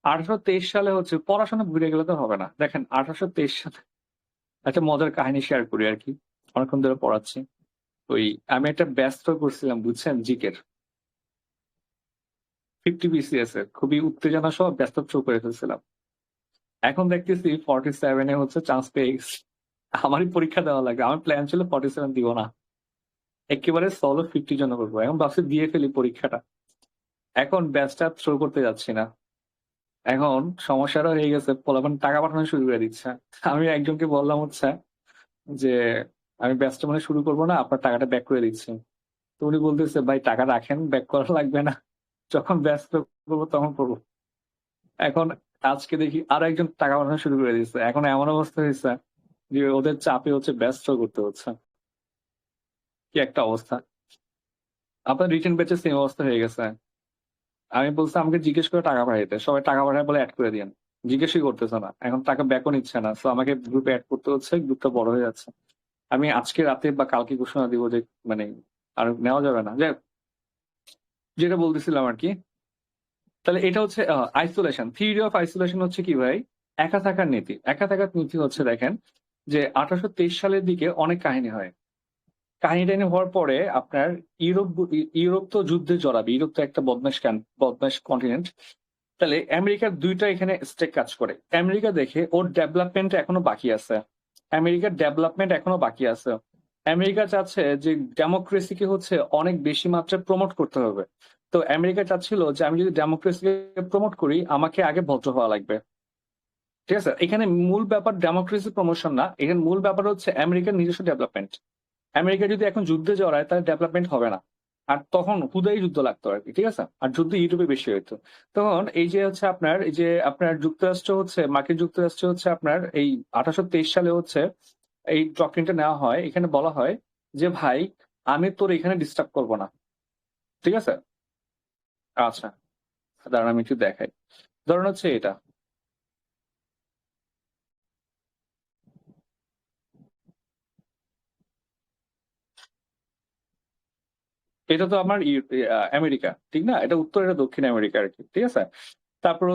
1823 সালে হচ্ছে, পড়াশোনা ভুলে গেলে তো হবে না। দেখেন 1823 সালে একটা মজার কাহিনী শেয়ার করি আর কি, অনেকক্ষণ ধরে পড়াচ্ছি। ওই আমি একটা ব্যস্ত করছিলাম বুঝছেন, জিকের 50 BCS এর, খুবই উত্তেজনা সহ ব্যস্ত থ্রো করে ফেলছিলাম। এখন দেখতেছি 47-এ হচ্ছে চান্স পেয়ে গেছি। আমারই পরীক্ষা দেওয়া লাগে, আমার প্ল্যান ছিল 47 দিব না, একেবারে সলো 50 জন্য করবো। এখন ভাবছি দিয়ে ফেলি পরীক্ষাটা। এখন ব্যাচটা থ্রো করতে যাচ্ছি না। এখন সমস্যাটা হয়ে গেছে, পোলাপান টাকা পাঠানো শুরু করে দিচ্ছে। আমি একজনকে বললাম হচ্ছে যে আমি ব্যাচটা মানে শুরু করবো না, আপনার টাকাটা ব্যাক করে দিচ্ছি। তো উনি বলতেছে ভাই টাকা রাখেন, ব্যাক করা লাগবে না, যখন ব্যস্ত করবো তখন করবো। এখন আজকে দেখি আরো একজন টাকা পাঠানো শুরু করে দিচ্ছে। এখন এমন অবস্থা হয়েছে যে ওদের চাপে হচ্ছে ব্যস্ত করতে হচ্ছে। কি একটা অবস্থা! আপনার রিটেন ব্যাচে সেম অবস্থা হয়ে গেছে। আমি বলছি আমাকে জিজ্ঞেস করে টাকা পাঠাইতে, সবাই টাকা পাঠায় বলে অ্যাড করে দিন, জিজ্ঞেসই করতেছে না। এখন টাকা ব্যাকও নিচ্ছে না, তো আমাকে গ্রুপে অ্যাড করতে হচ্ছে, গ্রুপটা বড় হয়ে যাচ্ছে। আমি আজকে রাতে বা কালকে ঘোষণা দিব যে মানে আর নেওয়া যাবে না। যাই হোক, যেটা বলতেছিলাম আর কি, তাহলে এটা হচ্ছে আইসোলেশন। থিওরি অফ আইসোলেশন হচ্ছে কি ভাই? একা থাকার নীতি। একা থাকার নীতি হচ্ছে দেখেন, যে 1823 সালের দিকে অনেক কাহিনী হয়। কাহিনী টাহিনী হওয়ার পরে আপনার ইউরোপ তো যুদ্ধে জড়াবে। ইউরোপ তো একটা বদমাশ কন্টিনেন্ট। তাহলে আমেরিকার দুইটা এখানে স্টেক কাজ করে। আমেরিকা দেখে ওর ডেভেলপমেন্ট এখনো বাকি আছে। আমেরিকার ডেভেলপমেন্ট এখনো বাকি আছে। আমেরিকা চাচ্ছে যে ডেমোক্রেসিকে হচ্ছে অনেক বেশি মাত্রায় প্রমোট করতে হবে। তো আমেরিকা চাচ্ছিল যে আমি যদি ডেমোক্রেসিকে প্রমোট করি আমাকে আগে ভদ্র হওয়া লাগবে। ঠিক আছে, এখানে মূল ব্যাপার ডেমোক্রেসি প্রমোশন না, এখানে মূল ব্যাপার হচ্ছে আমেরিকার নিজস্ব ডেভেলপমেন্ট। আমেরিকা যদি এখন যুদ্ধে জড়ায় তাহলে ডেভেলপমেন্ট হবে না। আর তখন হুদাই যুদ্ধ লাগতো আর কি, ঠিক আছে। আর যুদ্ধ ইউরোপে বেশি হইতো। তখন এই যে হচ্ছে আপনার যুক্তরাষ্ট্র হচ্ছে মার্কিন যুক্তরাষ্ট্র হচ্ছে আপনার এই 1823 সালে হচ্ছে এই ডক্ট্রিনটা নেওয়া হয়। এখানে বলা হয় যে ভাই আমি তোর এখানে ডিস্টার্ব করবো না, ঠিক আছে। আচ্ছা দাঁড়ান আমি একটু দেখাই। ধরুন হচ্ছে এটা, এটা তো আমার আমেরিকা, ঠিক না? এটা উত্তর, এটা দক্ষিণ আমেরিকা আর কি, ঠিক আছে। তারপর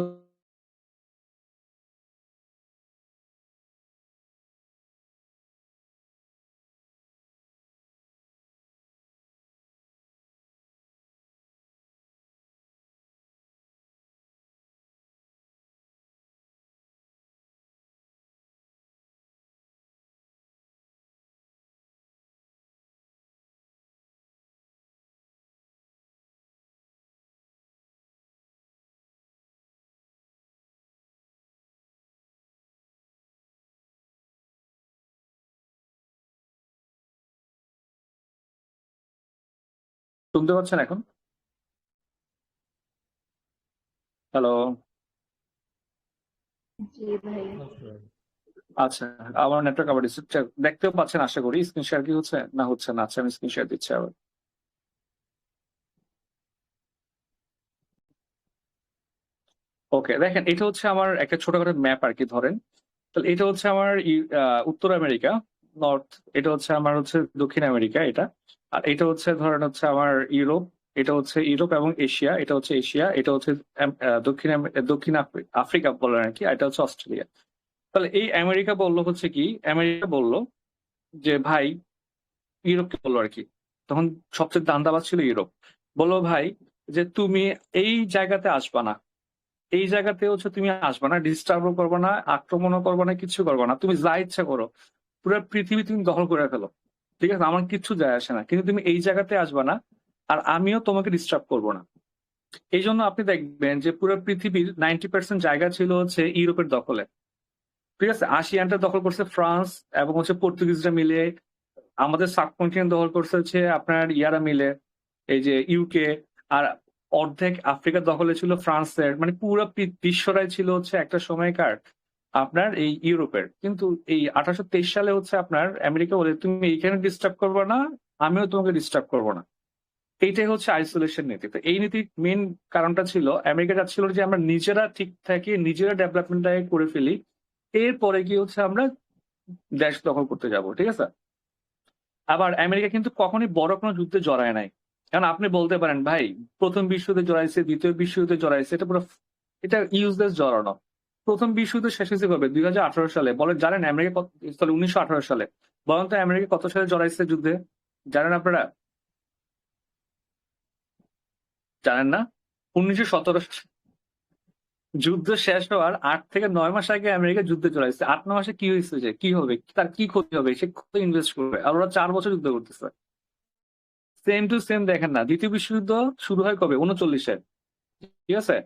শুনতে পাচ্ছেন এখন? হ্যালো? জি ভাই। আচ্ছা, আমার নেটওয়ার্ক আবার দেখতেও পাচ্ছেন আশা করি। স্ক্রিন শেয়ার কি হচ্ছে না হচ্ছে না? আচ্ছা আমি স্ক্রিন শেয়ার দিচ্ছি আবার। ওকে, দেখেন এটা হচ্ছে আমার একটা ছোটখাটো ম্যাপ আর কি। ধরেন তাহলে এটা হচ্ছে আমার উত্তর আমেরিকা, নর্থ। এটা হচ্ছে আমার হচ্ছে দক্ষিণ আমেরিকা এটা। আর এটা হচ্ছে ধরেন হচ্ছে আমার ইউরোপ। এটা হচ্ছে ইউরোপ এবং এশিয়া। এটা হচ্ছে এশিয়া। এটা হচ্ছে দক্ষিণ আফ্রিকা বলেন আর কি। আর এটা হচ্ছে অস্ট্রেলিয়া। তাহলে এই আমেরিকা বললো হচ্ছে কি, আমেরিকা বললো যে ভাই, ইউরোপকে বললো আর কি, তখন সবচেয়ে দান্দাবাজ ছিল ইউরোপ। বললো ভাই যে তুমি এই জায়গাতে আসবা না, এই জায়গাতে হচ্ছে তুমি আসবা না, ডিস্টার্বও করবো না, আক্রমণও করবো না, কিছু করবো না, তুমি যা ইচ্ছা করো, পুরো পৃথিবী তুমি দখল করে ফেলো, ঠিক আছে, আমার কিচ্ছু যায় আসে না, কিন্তু তুমি এই জায়গাতে আসবা না, আর আমিও তোমাকে ডিস্টার্ব করবো না। এই জন্য আপনি দেখবেন যে পুরো পৃথিবীর 90% জায়গা ছিল হচ্ছে ইউরোপের দখলে, ঠিক আছে। আশিয়ানটা দখল করছে ফ্রান্স এবং হচ্ছে পর্তুগিজরা মিলে। আমাদের সাবকন্টিনেন্ট দখল করছে হচ্ছে আপনার ইয়ারা মিলে, এই যে ইউকে। আর অর্ধেক আফ্রিকা দখলে ছিল ফ্রান্সের। মানে পুরো বিশ্বটাই ছিল হচ্ছে একটা সময়কার আপনার এই ইউরোপের। কিন্তু এই 1823 সালে হচ্ছে আপনার আমেরিকা বলে তুমি এইখানে ডিস্টার্ব করবে না, আমিও তোমাকে ডিস্টার্ব করবো না। এইটাই হচ্ছে আইসোলেশন নীতি। তো এই নীতির মেন কারণটা ছিল আমেরিকা চাচ্ছিল যে আমরা নিজেরা ঠিক থাকি, নিজেরা ডেভেলপমেন্টটাকে করে ফেলি, এরপরে কি হচ্ছে আমরা দেশ দখল করতে যাব, ঠিক আছে। আবার আমেরিকা কিন্তু কখনোই বড় কোনো যুদ্ধে জড়ায় নাই। কারণ আপনি বলতে পারেন ভাই প্রথম বিশ্বযুদ্ধে জড়াইছে, দ্বিতীয় বিশ্বযুদ্ধে জড়াইছে, এটা পুরো এটা ইউজলেস জড়ানো। প্রথম বিশ্বযুদ্ধ শেষ হয়েছে কবে? 2018 সালে। বলেন জানেন আমেরিকা কত, সরি 1918 সালে। বলেন তো আমেরিকা কত সালে জড়াইছে যুদ্ধে? জানেন আপনারা? জানেন না? 1917। যুদ্ধ শেষ হওয়ার 8 থেকে 9 মাস আগে আমেরিকা যুদ্ধে জড়াইছে। 8-9 মাসে কি হয়েছে, যে কি হবে, তার কি ক্ষতি হবে, সে কত ইনভেস্ট করবে? আর ওরা 4 বছর যুদ্ধ করতেছে। সেম টু সেম দেখেন না, দ্বিতীয় বিশ্বযুদ্ধ শুরু হয় কবে? 39-এ, ঠিক আছে।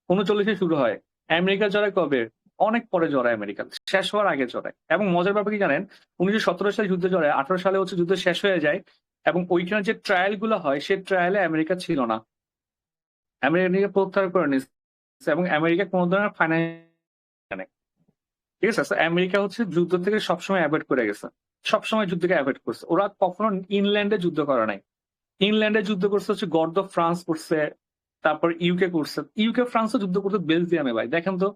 39-এ শুরু হয়। আমেরিকা জড়ায় কবে? অনেক পরে জড়ায় আমেরিকা, শেষ হওয়ার আগে জড়ায়। এবং মজার ব্যাপার কি জানেন, 1917 সালে যুদ্ধে জড়ায়, 18 সালে হচ্ছে যুদ্ধ শেষ হয়ে যায়। এবং ওইখানে যে ট্রায়াল গুলো হয় সে ট্রায়ালে আমেরিকা ছিল না, আমেরিকা প্রত্যাহার করে নিচ্ছে। এবং আমেরিকা কোনো ধরনের ফাইন্যান্স, ঠিক আছে। আমেরিকা হচ্ছে যুদ্ধ থেকে সবসময় অ্যাভয়েড করে গেছে, সবসময় যুদ্ধকে অ্যাভয়েড করছে। ওরা কখনো ইনল্যান্ডে যুদ্ধ করে নাই। ইংল্যান্ডে যুদ্ধ করছে হচ্ছে গর্দ অফ ফ্রান্স করছে, তারপর ইউকে করছে। ইউকে ফ্রান্সও যুদ্ধ করতে বেলজিয়ামে। ভাই দেখেন তো,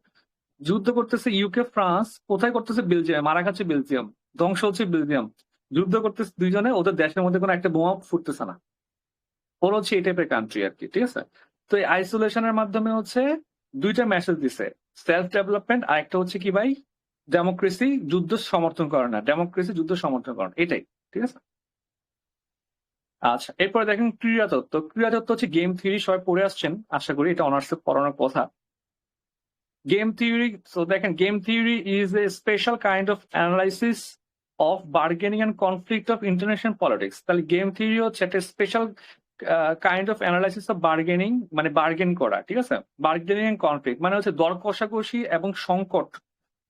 যুদ্ধ করতেছে ইউকে ফ্রান্স, কোথায় করতেছে? বেলজিয়ামে। মারা খাচ্ছে বেলজিয়াম, ধ্বংস হচ্ছে বেলজিয়াম। যুদ্ধ করতেছে দুইজনে, ওদের দেশের মধ্যে কোনো একটা বোমা ফুটতেছে না। ওরা হচ্ছে এই টাইপের কান্ট্রি আর কি, ঠিক আছে। তো এই আইসোলেশনের মাধ্যমে হচ্ছে দুইটা মেসেজ দিছে, সেলফ ডেভেলপমেন্ট, আর একটা হচ্ছে কি ভাই, ডেমোক্রেসি যুদ্ধ সমর্থন করে না, ডেমোক্রেসি যুদ্ধ সমর্থন করে না, এটাই। ঠিক আছে। আচ্ছা, এরপরে দেখেন ক্রীড়াতত্ত্ব। ক্রীড়াতত্ত্ব হচ্ছে গেম থিওরি, সবাই পড়ে আসছেন আশা করি, এটা অনার্সে পড়ানোর কথা। গেম থিওরি, তো দেখেন game theory is a special kind of analysis of bargaining and conflict of international politics. তাহলে গেম থিওরি হচ্ছে একটা special kind of analysis of bargaining, মানে বার্গেন করা। ঠিক আছে, বার্গেনিং অ্যান্ড কনফ্লিক্ট মানে হচ্ছে দর কষাকষি এবং সংকট,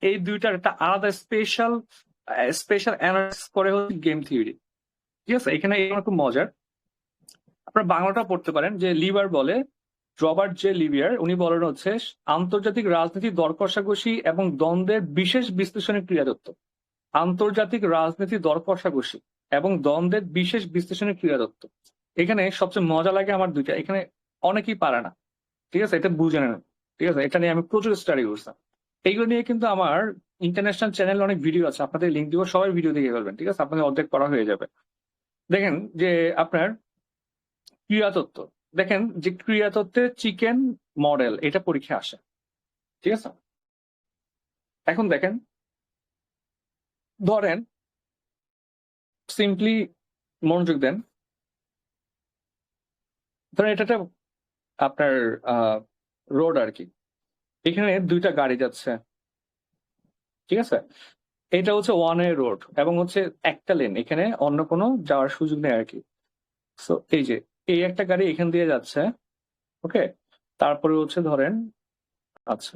এই দুইটার একটা আলাদা স্পেশাল অ্যানালাইসিস করে হচ্ছে গেম থিওরি। ঠিক আছে, এখানে খুব মজার, আপনারা বাংলাটা পড়তে পারেন যে লিবার বলে, রবার্ট জে লিবিয়ার, উনি বলেন হচ্ছে আন্তর্জাতিক রাজনীতি দর কষাকষি এবং দ্বন্দ্বের বিশেষ বিশ্লেষণী ক্রীড়াতত্ত্ব। আন্তর্জাতিক রাজনীতি দর কষাকষি এবং দ্বন্দ্বের বিশেষ বিশ্লেষণী ক্রীড়াতত্ত্ব। এখানে সবচেয়ে মজা লাগে আমার দুইটা, এখানে অনেকেই পারে না। ঠিক আছে, এটা বুঝে নেন। ঠিক আছে, এটা নিয়ে আমি প্রচুর স্টাডি করছিলাম। এইগুলো নিয়ে কিন্তু আমার ইন্টারন্যাশনাল চ্যানেলে অনেক ভিডিও আছে, আপনাদের লিঙ্ক দিব, সবাই ভিডিও দেখে ফেলবেন। ঠিক আছে, আপনাদের অর্ধেক করা হয়ে যাবে। দেখেন যে আপনার ক্রীড়াতত্ত্ব, দেখেন যে ক্রীড়াতত্ত্বে চিকেন মডেল, এটা পরীক্ষা আসে। ঠিক আছে, এখন দেখেন ধরেন সিম্পলি মনোযোগ দেন, ধরেন এটা একটা আপনার রোড আর কি, এখানে দুইটা গাড়ি যাচ্ছে। ঠিক আছে, এটা হচ্ছে ওয়ান ওয়ে রোড এবং হচ্ছে একটা লেন, এখানে অন্য কোনো যাওয়ার সুযোগ নেই আর কি। সো এই যে এই একটা গাড়ি এখান দিয়ে যাচ্ছে, ওকে, তারপরে হচ্ছে ধরেন, আচ্ছা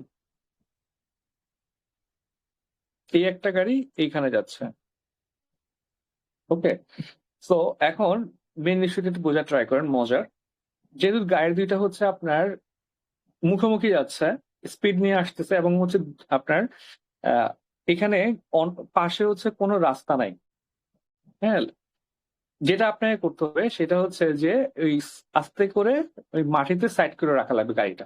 এই একটা গাড়ি এইখানে যাচ্ছে, ওকে। সো এখন মেন ইস্যুটা একটু বোঝার ট্রাই করেন, মজার। যেহেতু গাড়ি দুইটা হচ্ছে আপনার মুখোমুখি যাচ্ছে, স্পিড নিয়ে আসতেছে এবং হচ্ছে আপনার এখানে পাশে হচ্ছে কোনো রাস্তা নাই। হ্যাঁ, যেটা আপনাকে করতে হবে সেটা হচ্ছে যে ওই আস্তে করে ওই মাটিতে সাইড করে রাখা লাগবে গাড়িটা,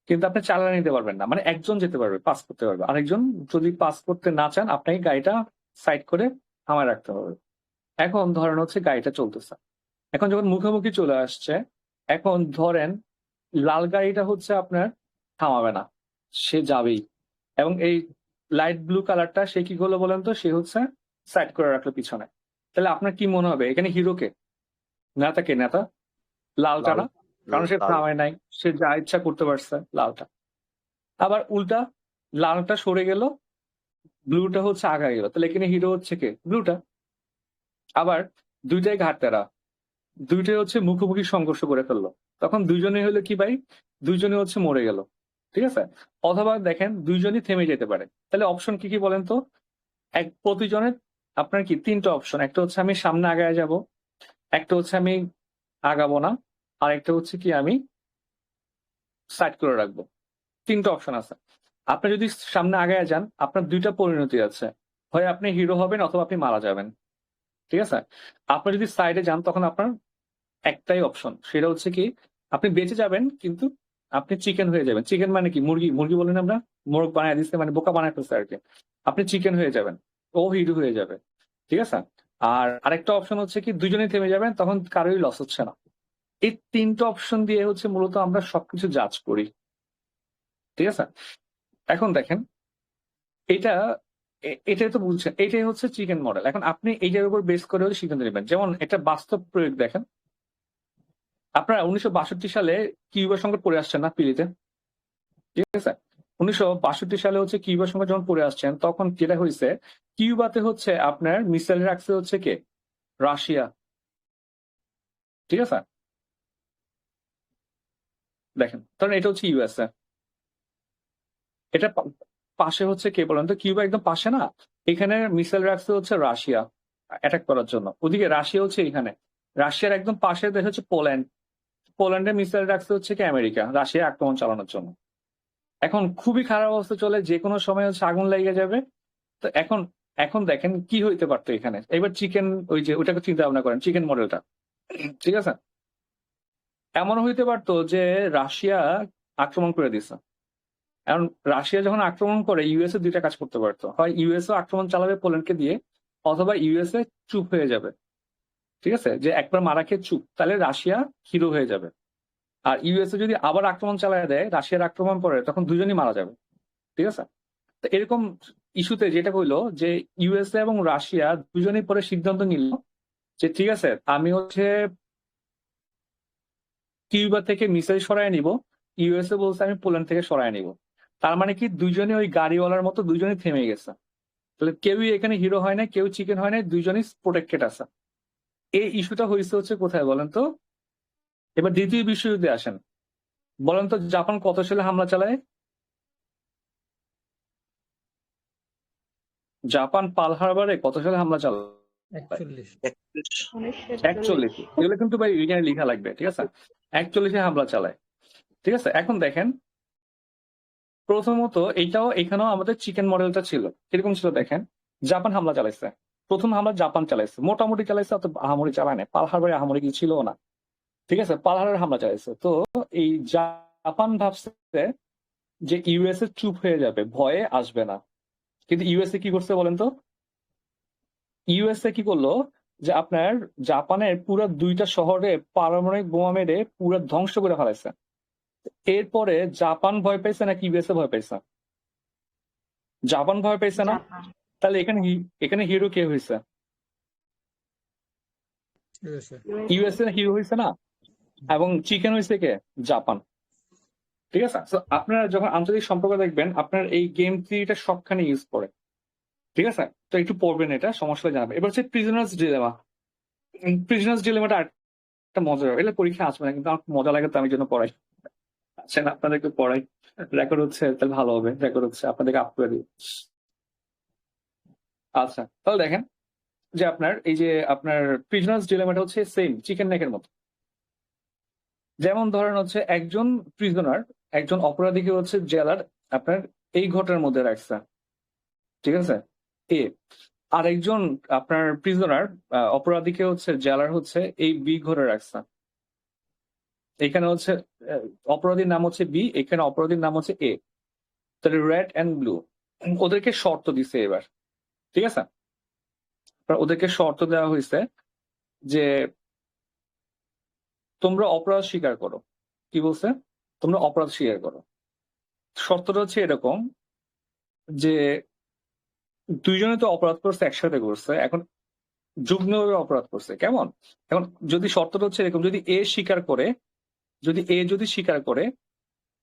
কিন্তু আপনি চালানো নিতে পারবেন না, মানে একজন যেতে পারবে, পাস করতে পারবে, আরেকজন যদি পাস করতে না চান আপনাকে গাড়িটা সাইড করে থামায় রাখতে হবে। এখন ধরেন হচ্ছে গাড়িটা চলতেছে, এখন যখন মুখোমুখি চলে আসছে, এখন ধরেন লাল গাড়িটা হচ্ছে আপনার থামাবে না, সে যাবেই, এবং এই লাইট ব্লু কালারটা সে কি করলো বলেন তো, সে হচ্ছে সাইড করে রাখলো পিছনে। তাহলে আপনার কি মনে হবে এখানে হিরোকে, নেতাকে? নেতা লালটা না, কারণ সে থামায় নাই, সে যা ইচ্ছা করতে পারছে লালটা। আবার উল্টা, লালটা সরে গেল, ব্লুটা হচ্ছে আগায় গেল, তাহলে এখানে হিরো হচ্ছে কে? ব্লুটা। আবার দুইটাই ঘাটতেরা, দুইটাই হচ্ছে মুখোমুখি সংঘর্ষ করে ফেললো, তখন দুইজনে হলো কি ভাই, দুইজনে হচ্ছে মরে গেল। ঠিক আছে, অথবা দেখেন দুইজনই থেমে যেতে পারে। তাহলে অপশন কি কি বলেন তো? প্রতিজনের আপনার কি তিনটা অপশন, একটা হচ্ছে আমি সামনে আগায় যাব, একটা হচ্ছে আমি আগাবো না, আর একটা হচ্ছে কি আমি সাইড করে রাখবো। তিনটা অপশন আছে। আপনি যদি সামনে আগায় যান, আপনার দুইটা পরিণতি আছে, হয় আপনি হিরো হবেন অথবা আপনি মারা যাবেন। ঠিক আছে, আপনি যদি সাইডে যান তখন আপনার একটাই অপশন, সেটা হচ্ছে কি আপনি বেঁচে যাবেন কিন্তু আপনি চিকেন হয়ে যাবেন। চিকেন মানে কি? মুরগি, মুরগি বলেন আমরা, মোরগ বানায় দিচ্ছে, মানে বোকা বানায় ফেলছে আর কি। আপনি চিকেন হয়ে যাবেন, ও হিরো হয়ে যাবে। ঠিক আছে, আর আরেকটা অপশন হচ্ছে কি দুজনেই থেমে যাবেন, তখন কারোই লস হচ্ছে না। এই তিনটা অপশন দিয়ে হচ্ছে মূলত আমরা সবকিছু জাজ করি। ঠিক আছে, এখন দেখেন এটা এটাই তো বুঝছেন, এটাই হচ্ছে চিকেন মডেল। এখন আপনি এইটার উপর বেস করে হচ্ছে সিদ্ধান্ত নেবেন। যেমন একটা বাস্তব প্রয়োগ দেখেন, আপনারা 1962 সালে কিউবা সংকট পড়ে আসছেন না পিলিতে? ঠিক আছে, 1962 সালে হচ্ছে কিউবা সংকট যখন পড়ে আসছেন, তখন যেটা হয়েছে, কিউবাতে হচ্ছে আপনার মিসাইল রাখছে হচ্ছে কে? রাশিয়া। ঠিক আছে, দেখেন কারণ এটা হচ্ছে ইউএসএ, এটা পাশে হচ্ছে কে বলেন তো? কিউবা একদম পাশে না, এখানে মিসাইল রাখছে হচ্ছে রাশিয়া অ্যাটাক করার জন্য। ওদিকে রাশিয়া হচ্ছে এখানে, রাশিয়ার একদম পাশের দেশ হচ্ছে পোল্যান্ড, পোল্যান্ডে মিসাইল রাখছে হচ্ছে কি আমেরিকা, রাশিয়া আক্রমণ চালানোর জন্য। এখন খুবই খারাপ অবস্থা চলে, যে কোনো সময় হচ্ছে আগুন লেগে যাবে। তো এখন এখন দেখেন কি হইতে পারতো এখানে। এবার চিকেন, ওই যে ওটাকে চিন্তা ভাবনা করেন, চিকেন মডেলটা। ঠিক আছে, এমন হইতে পারতো যে রাশিয়া আক্রমণ করে দিছে। এখন রাশিয়া যখন আক্রমণ করে, ইউএসএ দুইটা কাজ করতে পারতো, হয় ইউএসএ আক্রমণ চালাবে পোল্যান্ডকে দিয়ে, অথবা ইউএসএ চুপ হয়ে যাবে। ঠিক আছে, যে একবার মারা খেয়ে চুপ, তাহলে রাশিয়া হিরো হয়ে যাবে। আর ইউএসএ যদি আবার আক্রমণ চালায় দেয়, রাশিয়ার আক্রমণ করে, তখন দুজনই মারা যাবে। ঠিক আছে, তো এরকম ইস্যুতে যেটা হইলো যে ইউএসএ এবং রাশিয়া দুজনেই পরে সিদ্ধান্ত নিল যে ঠিক আছে আমি হচ্ছে কিউবা থেকে মিসাইল সরায় নিব, ইউএসএ বলছে আমি পোল্যান্ড থেকে সরায় নিব। তার মানে কি দুইজনে ওই গাড়িওয়ালার মতো দুইজনই থেমে গেছে। তাহলে কেউই এখানে হিরো হয় না, কেউ চিকেন হয় না, দুইজনই প্রোটেক্টেড আছে। এই ইস্যুটা হয়েছে হচ্ছে কোথায় বলেন তো? এবার দ্বিতীয় বিশ্বযুদ্ধে আসেন, বলেন তো জাপান কত সালে হামলা চালায়? জাপান পার্ল হারবারে কত সালে হামলা চালায়? 41। 41। এগুলো কিন্তু ভাই এখানে লেখা লাগবে, ঠিক আছে? 41-এ হামলা চালায়, ঠিক আছে? এখন দেখেন, প্রথমত এইটাও এখানেও আমাদের চিকেন মডেলটা ছিল, কিরকম ছিল দেখেন। জাপান হামলা চালাইছে, প্রথম হামলা জাপান চালাইছে, মোটামুটি চালাইছে, অত আহামরি চালায় না। পার্ল হারবারে আহামরি কিছু ছিল না, ঠিক আছে? পার্ল হারবারে হামলা চালাইছে। তো এই জাপান ভাবছে যে ইউএসএ চুপ হয়ে যাবে, ভয়ে আসবে না। কিন্তু ইউএসএ কি করছে বলেন তো? ইউএসএ কি করলো যে আপনার জাপানের পুরো 2টা শহরে পারমাণবিক বোমা মেরে পুরো ধ্বংস করে ফেলাইছে। এরপরে জাপান ভয় পাইছে নাকি ইউএসএ ভয় পাইছে? জাপান ভয় পাইছে না? জাপান। তাহলে এখানে হিরো কে হয়েছে? USA। ইউএসএ হিরো হয়েছে না? এবং চিকেন হয়েছে কে? জাপান, ঠিক আছে? তো আপনারা যখন আন্তর্জাতিক সম্পর্ক দেখবেন, আপনার এই গেম থিওরিটা সবখানে ইউজ করে, ঠিক আছে? তো একটু পড়বেন, এটা সমস্যা জানাবে। এবার হচ্ছে প্রিজনার্স ডিলেমা। প্রিজনার্স ডিলেমাটা একটা মজা, এটা পরীক্ষা আসবে না, কিন্তু আমার মজা লাগে তো আমি জন্য পড়াই। আচ্ছা, আপনাদেরকে পড়াই, রেকর্ড হচ্ছে তাহলে ভালো হবে, রেকর্ড হচ্ছে আপনাদেরকে আপ করে দিই। আচ্ছা, তাহলে দেখেন যে আপনার এই যে আপনার প্রিজনার্স ডিলেমাটা হচ্ছে সেম চিকেন নেকের মতো। যেমন ধরেন হচ্ছে একজন প্রিজনার, একজন অপরাধীকে হচ্ছে জেলার আপনার এই ঘটের মধ্যে রাখছে, ঠিক আছে? এ আর একজন আপনার প্রিজনার অপরাধীকে হচ্ছে জেলার হচ্ছে এই বি ঘরে রাখছে। এখানে হচ্ছে অপরাধীর নাম হচ্ছে বি, এখানে অপরাধীর নাম হচ্ছে এ। তাহলে রেড অ্যান্ড ব্লু ওদেরকে শর্ত দিছে এবার, ঠিক আছে? ওদেরকে শর্ত দেওয়া হয়েছে যে তোমরা অপরাধ স্বীকার করো। কি বলছে? তোমরা অপরাধ স্বীকার করো। শর্তটা হচ্ছে এরকম যে দুইজনে তো অপরাধ করছে, একসাথে করছে, এখন যুগ্মভাবে অপরাধ করছে। কেমন? এখন যদি শর্তটা হচ্ছে এরকম, যদি এ স্বীকার করে, যদি স্বীকার করে,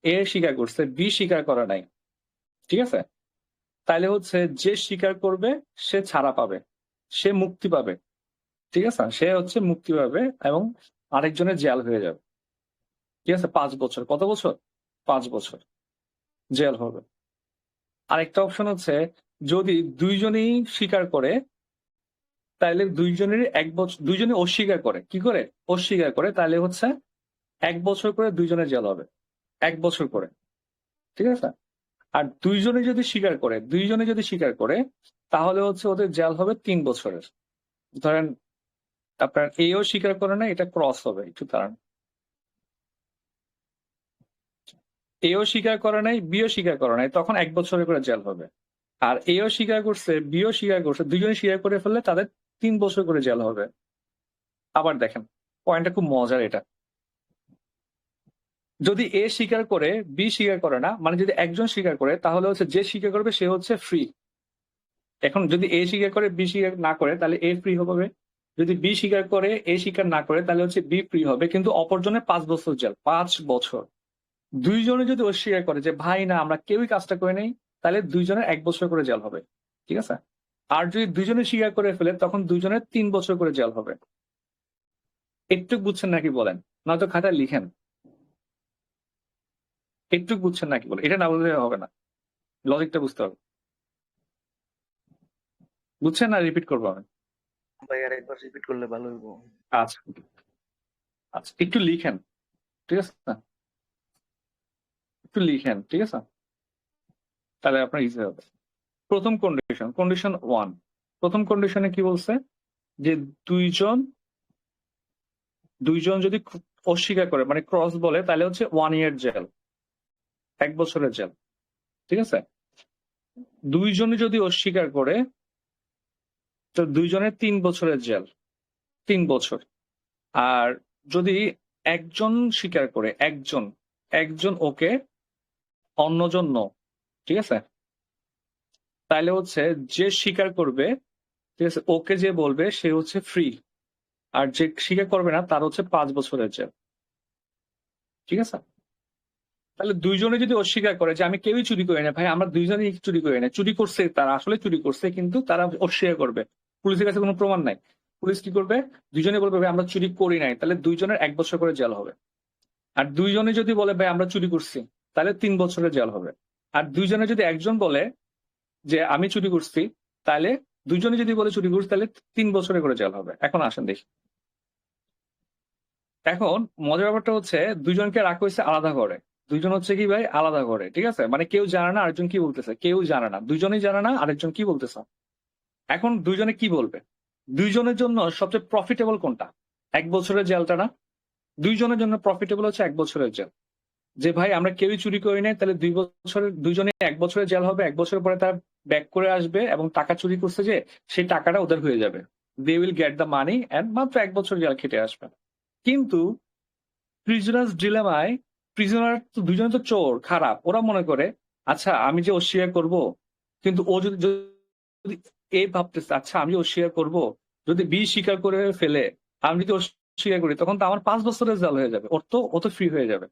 এ স্বীকার করছে, বি স্বীকার করা নাই, ঠিক আছে? তাহলে হচ্ছে যে স্বীকার করবে সে ছাড়া পাবে, সে মুক্তি পাবে, ঠিক আছে? সে হচ্ছে মুক্তি পাবে এবং আরেকজনের জেল হয়ে যাবে, ঠিক আছে? 5 বছর। কত বছর? 5 বছর জেল হবে। আরেকটা অপশন হচ্ছে যদি দুইজনেই স্বীকার করে, তাহলে দুইজনেরই 1 বছর, দুইজনে অস্বীকার করে, কি করে? অস্বীকার করে, তাহলে হচ্ছে 1 বছর করে দুইজনের জেল হবে, 1 বছর করে, ঠিক আছে? আর দুইজনে যদি স্বীকার করে তাহলে হচ্ছে ওদের জেল হবে 3 বছরের। ধরেন আপনার এও স্বীকার করে না, এটা ক্রস হবে, একটু দাঁড়ান। এও স্বীকার করে নাই, বিও স্বীকার করে নাই, তখন 1 বছরের করে জেল হবে। আর এও স্বীকার করছে, বিও স্বীকার করছে, দুইজনে স্বীকার করে ফেললে তাদের 3 বছর করে জেল হবে। আবার দেখেন, পয়েন্টটা খুব মজার। এটা যদি এ স্বীকার করে, বি স্বীকার করে না, মানে যদি একজন স্বীকার করে তাহলে হচ্ছে যে স্বীকার করবে সে হচ্ছে ফ্রি। এখন যদি এ স্বীকার করে, বি স্বীকার না করে, তাহলে এ ফ্রি হবে। যদি বি স্বীকার করে, এ স্বীকার না করে, তাহলে হচ্ছে বি ফ্রি হবে, কিন্তু অপরজনের 5 বছর জেল, 5 বছর। দুইজনে যদি অস্বীকার করে যে ভাই না আমরা কেউই কাজটা করে নেই, তাহলে দুইজনের 1 বছর করে জেল হবে, ঠিক আছে? আর যদি দুইজনে স্বীকার করে ফেলে তখন দুইজনের 3 বছর করে জেল হবে। একটু বুঝছেন নাকি বলেন? নয়তো খাতায় লিখেন। একটু বুঝছেন নাকি বলেন? এটা না বুঝলে হবে না, লজিকটা বুঝতে হবে। বুঝছেন না? রিপিট করবো আমি। ভাই আর একবার রিপিট করলে ভালো হইবো। আচ্ছা আচ্ছা, একটু লিখেন, ঠিক আছে? একটু লিখেন, ঠিক আছে? তাহলে আপনার ইজি হবে। প্রথম কন্ডিশন 1, প্রথম কন্ডিশনে কি বলছে যে দুইজন যদি অস্বীকার করে, মানে ক্রস বলে, তাহলে হচ্ছে 1 ইয়ার জেল, 1 বছরের জেল, ঠিক আছে? দুইজনে যদি অস্বীকার করে তো দুইজনের 3 বছরের জেল, 3 বছর। আর যদি একজন স্বীকার করে, একজন ওকে, অন্যজন নো, ঠিক আছে? তাহলে হচ্ছে যে স্বীকার করবে, ঠিক আছে, ওকে যে বলবে সে হচ্ছে ফ্রি, আর যে স্বীকার করবে না তার হচ্ছে 5 বছরের জেল। ঠিক আছে, তাহলে দুইজনে যদি অস্বীকার করে যে আমি কেউই চুরি করি না, ভাই আমরা দুইজনেই চুরি করি না, চুরি করছে তারা, আসলে চুরি করছে কিন্তু তারা অস্বীকার করবে, পুলিশের কাছে কোনো প্রমাণ নাই, পুলিশ কি করবে, দুইজনে বলবে ভাই আমরা চুরি করি নাই, তাহলে দুইজনের 1 বছর করে জেল হবে। আর দুইজনে যদি বলে ভাই আমরা চুরি করছি, তাহলে 3 বছরের জেল হবে। আর দুইজনে যদি একজন বলে যে আমি চুরি করছি, তাহলে দুইজনে যদি বলে চুরি করছি, তাহলে 3 বছরের করে জেল হবে। এখন আসেন দেখি, এখন মজার ব্যাপারটা হচ্ছে দুইজনকে রাখা হয়েছে আলাদা করে, দুইজন হচ্ছে কি ভাই আলাদা করে, ঠিক আছে, মানে কেউ জানে না আরেকজন কি বলতেছে, কেউ জানে না, দুইজনেই জানে না আরেকজন কি বলতেছে। এখন দুইজনে কি বলবে, দুইজনের জন্য সবচেয়ে প্রফিটেবল কোনটা, 1 বছরের জেলটা না? দুইজনের জন্য প্রফিটেবল হচ্ছে 1 বছরের জেল। যে ভাই আমরা কেউই চুরি করি নাই, তাহলে 2 বছরের, দুইজনে 1 বছরের জেল হবে, 1 বছর পরে তারা ব্যাক করে আসবে এবং টাকা চুরি করছে যে সেই টাকাটা ওদের হয়ে যাবে, they will get the money and মাত্র 1 বছর জেল খেটে আসবে। কিন্তু প্রিজনার্স ডিলেমায় প্রিজনার তো দুজনে তো চোর খারাপ, ওরা মনে করে আচ্ছা আমি যে অস্বীকার করব, কিন্তু ও যদি যদি এ ভাবতেছে আচ্ছা আমি যে অস্বীকার করব, যদি বি স্বীকার করে ফেলে, আমি যদি অস্বীকার করি তখন তো আমার 5 বছরের জেল হয়ে যাবে, ও তো ফ্রি হয়ে যাবে।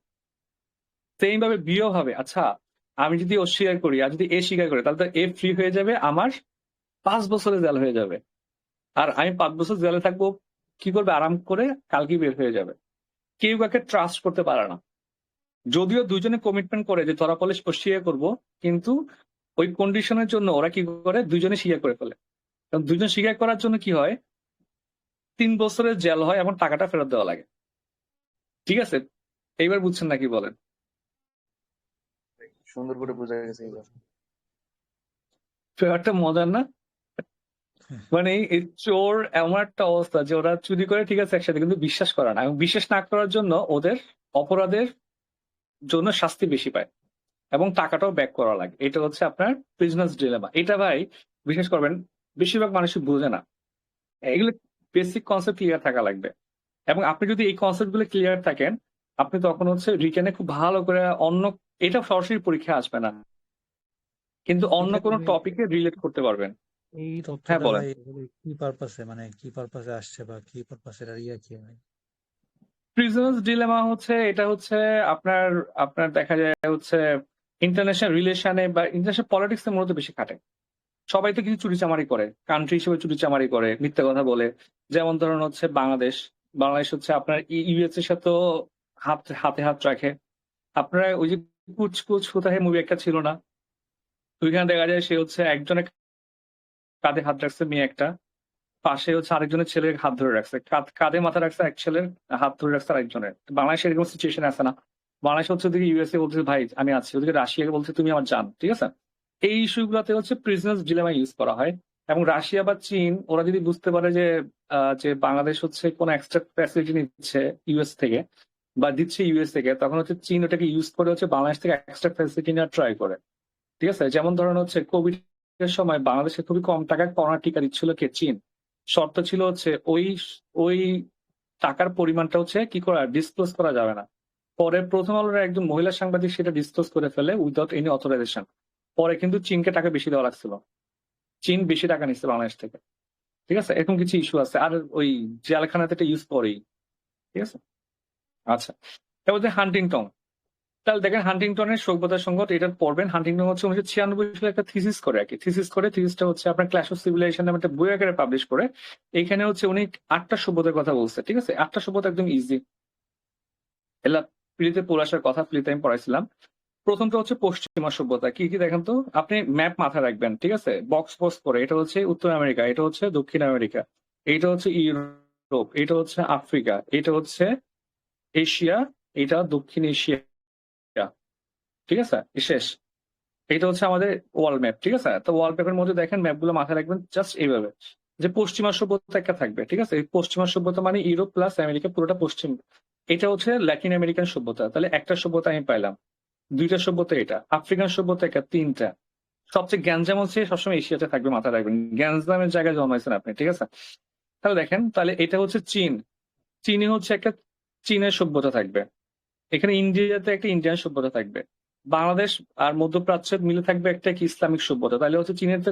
সেম ভাবে বিও হবে, আচ্ছা আমি যদি অস্বীকার করি আর যদি এ স্বীকার করে, তাহলে তো এ ফ্রি হয়ে যাবে, আমার 5 বছরের জেল হয়ে যাবে, আর আমি 5 বছর জেলে থাকবো, কি করবে আরাম করে, কালকে বের হয়ে যাবে। কেউ কাকে ট্রাস্ট করতে পারে না, যদিও দুইজনে কমিটমেন্ট করে যে ধরা পড়লে স্বীকার করবো, কিন্তু ওই কন্ডিশনের জন্য ওরা কি করে, দুইজনে স্বীকার করে ফেলে। কারণ দুইজন স্বীকার করার জন্য কি হয়, 3 বছরের জেল হয় এবং টাকাটা ফেরত দেওয়া লাগে। ঠিক আছে, এইবার বুঝছেন নাকি বলেন? সুন্দর করে বোঝা গেছে এবার। ব্যাপারটা মজার না? মানে এই চোর এমন একটা অবস্থা যে ওরা চুরি করে, ঠিক আছে একসাথে, কিন্তু বিশ্বাস করে না, এবং বিশ্বাস না করার জন্য ওদের অপরাধের জন্য শাস্তি বেশি পায় এবং টাকাটাও ব্যাক করা লাগে। এটা হচ্ছে আপনার প্রিজনার্স ডিলেমা। এটা ভাই বিশ্বাস করবেন বেশিরভাগ মানুষই বোঝে না, এগুলো বেসিক কনসেপ্ট ক্লিয়ার থাকা লাগবে। এবং আপনি যদি এই কনসেপ্ট গুলো ক্লিয়ার থাকেন, আপনি তখন হচ্ছে রিটেনে খুব ভালো করে অন্য, এটা সরাসরি পরীক্ষা আসবে না, কিন্তু অন্য এটা কোনো তুমি টপিকে রিলেট করতে পারবেন। এই হ্যাঁ তথ্যটা বলেন। ভাই কি পারপাসে, মানে কি পারপাসে আসছে বা কি পারপাসে এর ইয়ে কি ভাই? প্রিজনার্স ডিলেমা হচ্ছে, এটা হচ্ছে আপনার আপনার দেখা যায় হচ্ছে ইন্টারন্যাশনাল রিলেশনে বা ইন্টারন্যাশনাল পলিটিক্সে মূলত বেশি খাটে। সবাই তো কিছু চুরিচামারি করে, কান্ট্রি হিসেবে চুরিচামারি করে, মিথ্যা কথা বলে। যেমন ধরুন হচ্ছে বাংলাদেশ, বাংলাদেশ হচ্ছে আপনার ইউএস এর সাথে হাতে হাত রাখে। আপনারা ওই যে কুচ কুচ হোতা হে মুভি একটা ছিল না, ওইখানে দেখা যায় সে হচ্ছে একজনের কাঁধে হাত রাখছে মেয়ে একটা, পাশে হচ্ছে আরেকজনের ছেলের হাত ধরে রাখছে, কাঁধে মাথা রাখছে এক ছেলের, হাত ধরে রাখছে আরেকজনের। বাংলাদেশে এরকম সিচুয়েশন আছে না? বাংলাদেশ হচ্ছে ওদিকে ইউএসএ বলছে ভাই আমি আছি, ওদিকে রাশিয়াকে বলছে তুমি আমার জান, ঠিক আছে। এই ইস্যুগুলোতে হচ্ছে প্রিজনার্স ডিলেমা ইউজ করা হয়। এবং রাশিয়া বা চীন ওরা যদি বুঝতে পারে যে যে বাংলাদেশ হচ্ছে কোন এক্সট্রা ফ্যাসিলিটি নিচ্ছে ইউএস থেকে বা দিচ্ছে ইউএস থেকে, তখন হচ্ছে চীন ওটাকে ইউজ করে হচ্ছে বাংলাদেশ থেকে এক্সট্রা ফ্যাসিলিটি নেওয়ার ট্রাই করে। ঠিক আছে, যেমন ধরেন হচ্ছে কোভিড এর সময় বাংলাদেশে খুবই কম টাকায় করোনা টিকা দিচ্ছিল কে, চীন। শর্ত ছিল হচ্ছে ওই ওই টাকার পরিমাণটা হচ্ছে কি করা, ডিসক্লোজ করা যাবে না। পরে প্রথম আলোর একজন মহিলা সাংবাদিক সেটা ডিসক্লোজ করে ফেলে উইদাউট এনি অথরাইজেশন। পরে কিন্তু চীনকে টাকা বেশি দেওয়া লাগছিল, চীন বেশি টাকা নিচ্ছে বাংলাদেশ থেকে। ঠিক আছে, এরকম কিছু ইস্যু আছে। আর ওই জেলখানাতে এটা ইউজ করেই। ঠিক আছে, আচ্ছা, এবার যে হান্টিংটন, তাহলে দেখেন হান্টিংটনের সভ্যতার সংকট, এটা পড়বেন। হান্টিংটন হচ্ছে 1996 সালে একটা থিসিস করে, আর কি থিসিসটা হচ্ছে আপনার ক্ল্যাশ অফ সিভিলাইজেশন নামে একটা বই আকারে পাবলিশ করে। এখানে হচ্ছে উনি 8টা সভ্যতার কথা বলছে। ঠিক আছে, 8টা সভ্যতা একদম ইজি, এলা পিলিতে পড়াশার কথা, পিলিতে আমি পড়াইছিলাম। প্রথমটা হচ্ছে পশ্চিমা সভ্যতা। কি কি দেখেন তো, আপনি ম্যাপ মাথায় রাখবেন, ঠিক আছে, বক্স বক্স করে। এটা হচ্ছে উত্তর আমেরিকা, এটা হচ্ছে দক্ষিণ আমেরিকা, এটা হচ্ছে ইউরোপ, এটা হচ্ছে আফ্রিকা, এটা হচ্ছে এশিয়া, এটা দক্ষিণ এশিয়া। ঠিক আছে, শেষ। এটা হচ্ছে আমাদের ওয়ার্ল্ড ম্যাপ। ঠিক আছে, তো ওয়ার্ল্ড ম্যাপের মধ্যে দেখেন ম্যাপগুলো মাথায় রাখবেন জাস্ট এইভাবে, যে পশ্চিমা সভ্যতা একটা থাকবে। ঠিক আছে, এই পশ্চিমা সভ্যতা মানে ইউরোপ প্লাস আমেরিকা, পুরোটা পশ্চিম। এটা হচ্ছে ল্যাটিন আমেরিকান সভ্যতা। তাহলে একটা সভ্যতা আমি পাইলাম, 2টা সভ্যতা এটা, আফ্রিকান সভ্যতা একটা, 3টা। সবচেয়ে গ্যাঞ্জাম হচ্ছে সবসময় এশিয়াতে থাকবে, মাথায় রাখবেন, গ্যাঞ্জামের জায়গায় জন্মাইছেন আপনি। ঠিক আছে, তাহলে দেখেন, তাহলে এটা হচ্ছে চীন, চীনে হচ্ছে একটা চীনের সভ্যতা থাকবে। এখানে ইন্ডিয়াতে একটা ইন্ডিয়ান সভ্যতা থাকবে। বাংলাদেশ আর মধ্যপ্রাচ্য মিলে থাকবে একটা কি ইসলামিক সভ্যতা, তাহলে হচ্ছে চীনের তো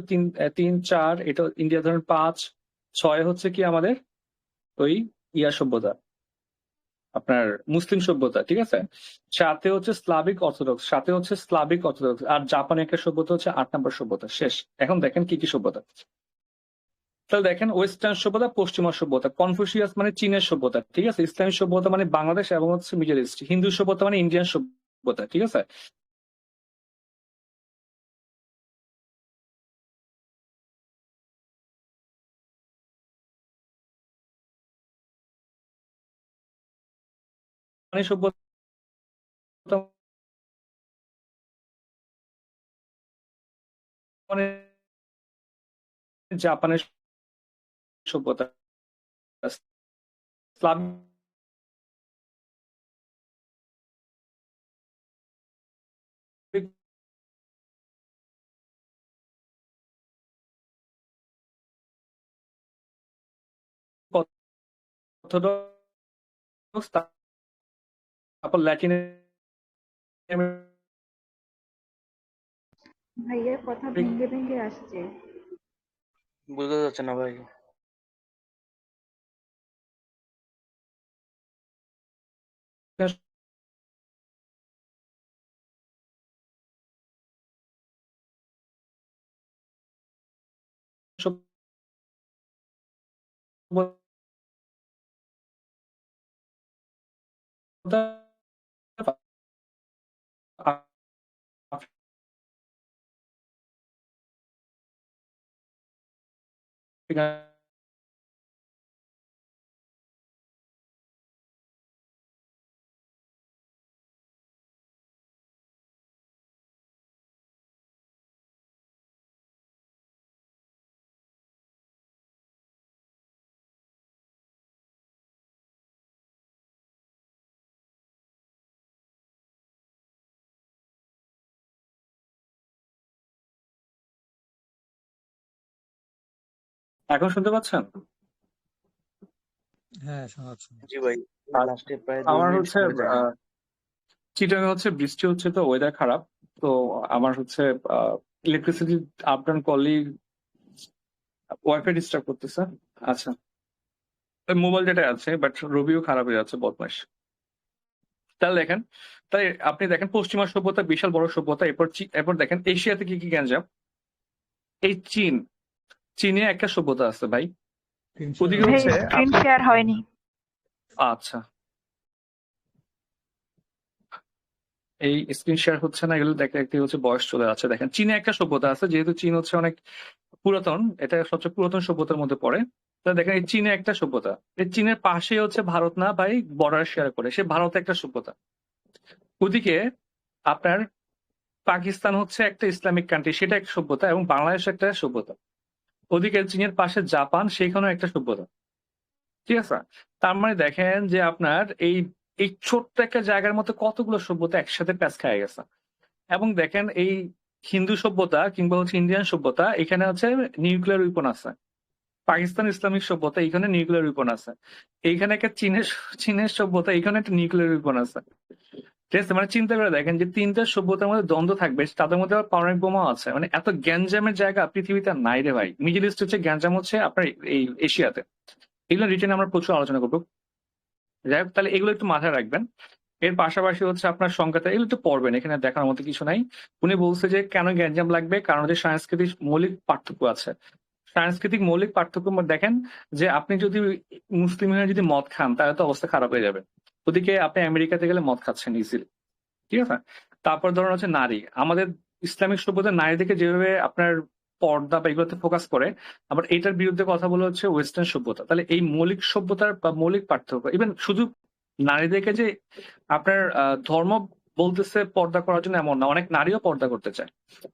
তিন চার, এটা ইন্ডিয়া ধরেন 5, 6 হচ্ছে কি আমাদের ওই ইয়া সভ্যতা, আপনার মুসলিম সভ্যতা, ঠিক আছে। সাথে হচ্ছে স্লাভিক অর্থোডক্স, আর জাপানি একটা সভ্যতা হচ্ছে 8 নম্বর সভ্যতা। শেষ। এখন দেখেন কি কি সভ্যতা। তাহলে দেখেন ওয়েস্টার্ন সভ্যতা, পশ্চিমা সভ্যতা, কনফুসিয়াস মানে চীনের সভ্যতা, ঠিক আছে। ইসলামিক সভ্যতা মানে বাংলাদেশ এবং হচ্ছে মিডল ইস্ট, হিন্দু সভ্যতা মানে ইন্ডিয়ান সভ্যতা, ঠিক আছে। মানে সভ্যতা মানে জাপানের সভ্যতা, স্লাভিক অর্থোডক্স, তারপর ল্যাটিন ভাইয়ের কথা ভেঙে ভেঙে আসছে। বোঝা যাচ্ছে না ভাই। এখন শুনতে পাচ্ছেন? হ্যাঁ, শোনাচ্ছি। জি ভাই, আর লাস্টে প্রায় 2 আমার মিনিট হচ্ছে পরে যায়। চিটাগাং হচ্ছে বৃষ্টি হচ্ছে, তো ওয়েদার খারাপ, তো আমার হচ্ছে ইলেকট্রিসিটি আপ ডাউন করলেই ওয়াইফাই ডিস্টার্ব করতেছে। আচ্ছা, মোবাইল ডেটা আছে, বাট রবিও খারাপ হয়ে যাচ্ছে, বদমাইশ। তাহলে দেখেন, তাই আপনি দেখেন পশ্চিমা সভ্যতা বিশাল বড় সভ্যতা, এরপর দেখেন এশিয়াতে কি কি গ্যাঞ্জাম। এই চীনে একটা সভ্যতা আছে ভাই, ওদিকে ভাই হচ্ছে স্ক্রিন শেয়ার হয়নি। আচ্ছা, এই স্ক্রিন শেয়ার হচ্ছে না, এগুলো দেখে একটি হচ্ছে বয়স চলে যাচ্ছে। দেখেন চীনে একটা সভ্যতা আছে, যেহেতু চীন হচ্ছে অনেক পুরাতন, এটা সবচেয়ে পুরাতন সভ্যতার মধ্যে পড়ে। তা দেখেন এই চীনে একটা সভ্যতা, এই চীনের পাশে হচ্ছে ভারত না ভাই, বর্ডার শেয়ার করে, সে ভারতে একটা সভ্যতা। ওদিকে আপনার পাকিস্তান হচ্ছে একটা ইসলামিক কান্ট্রি, সেটা একটা সভ্যতা, এবং বাংলাদেশ একটা সভ্যতা। ওদিকে চীনের পাশে জাপান, সেইখানেও একটা সভ্যতা, ঠিক আছে। তার মানে দেখেন যে আপনার এই এই ছোট্ট একটা জায়গার মধ্যে কতগুলো সভ্যতা একসাথে প্যাঁচ খেয়ে গেছে। এবং দেখেন এই হিন্দু সভ্যতা কিংবা হচ্ছে ইন্ডিয়ান সভ্যতা, এখানে হচ্ছে নিউক্লিয়ার উইপন আছে। পাকিস্তান ইসলামিক সভ্যতা, এখানে নিউক্লিয়ার উইপন আছে। এইখানে একটা চীনের সভ্যতা, এখানে একটা নিউক্লিয়ার উইপন আছে, ঠিক আছে। মানে চিন্তা করে দেখেন যে তিনটা সভ্যতার মধ্যে দ্বন্দ্ব থাকবে, তাদের মধ্যে আবার পারমাণবিক বোমাও আছে। মানে এত গ্যাঞ্জামের জায়গা পৃথিবীতে আর নাই রে ভাই। মিডল ইস্ট হচ্ছে গ্যাঞ্জাম হচ্ছে আপনার এই এশিয়াতে। এগুলো রিটেনে আমরা প্রচুর আলোচনা করবো। যাই হোক, তাহলে এগুলো একটু মাথায় রাখবেন। এর পাশাপাশি হচ্ছে আপনার সংখ্যাটা এগুলো একটু পড়বেন, এখানে দেখার মতো কিছু নাই। উনি বলছে যে কেন গ্যাঞ্জাম লাগবে, কারণ হচ্ছে সাংস্কৃতিক মৌলিক পার্থক্য আছে। সাংস্কৃতিক মৌলিক পার্থক্য দেখেন, যে আপনি যদি মুসলিম হয়ে যদি মদ খান, তাহলে তো অবস্থা খারাপ হয়ে যাবে। ওদিকে আপনি আমেরিকাতে গেলে মদ খাচ্ছেন ইজিলি, ঠিক আছে। তারপর ধরুন হচ্ছে নারী, আমাদের ইসলামিক সভ্যতা নারীদেরকে যেভাবে আপনার পর্দা বা এগুলোতে ফোকাস করে, আবার এটার বিরুদ্ধে কথা বলে হচ্ছে ওয়েস্টার্ন সভ্যতা। তাহলে এই মৌলিক সভ্যতার বা মৌলিক পার্থক্য, ইভেন শুধু নারীদেরকে যে আপনার ধর্ম বলতেছে পর্দা করার জন্য এমন না, অনেক নারীও পর্দা করতে চায়।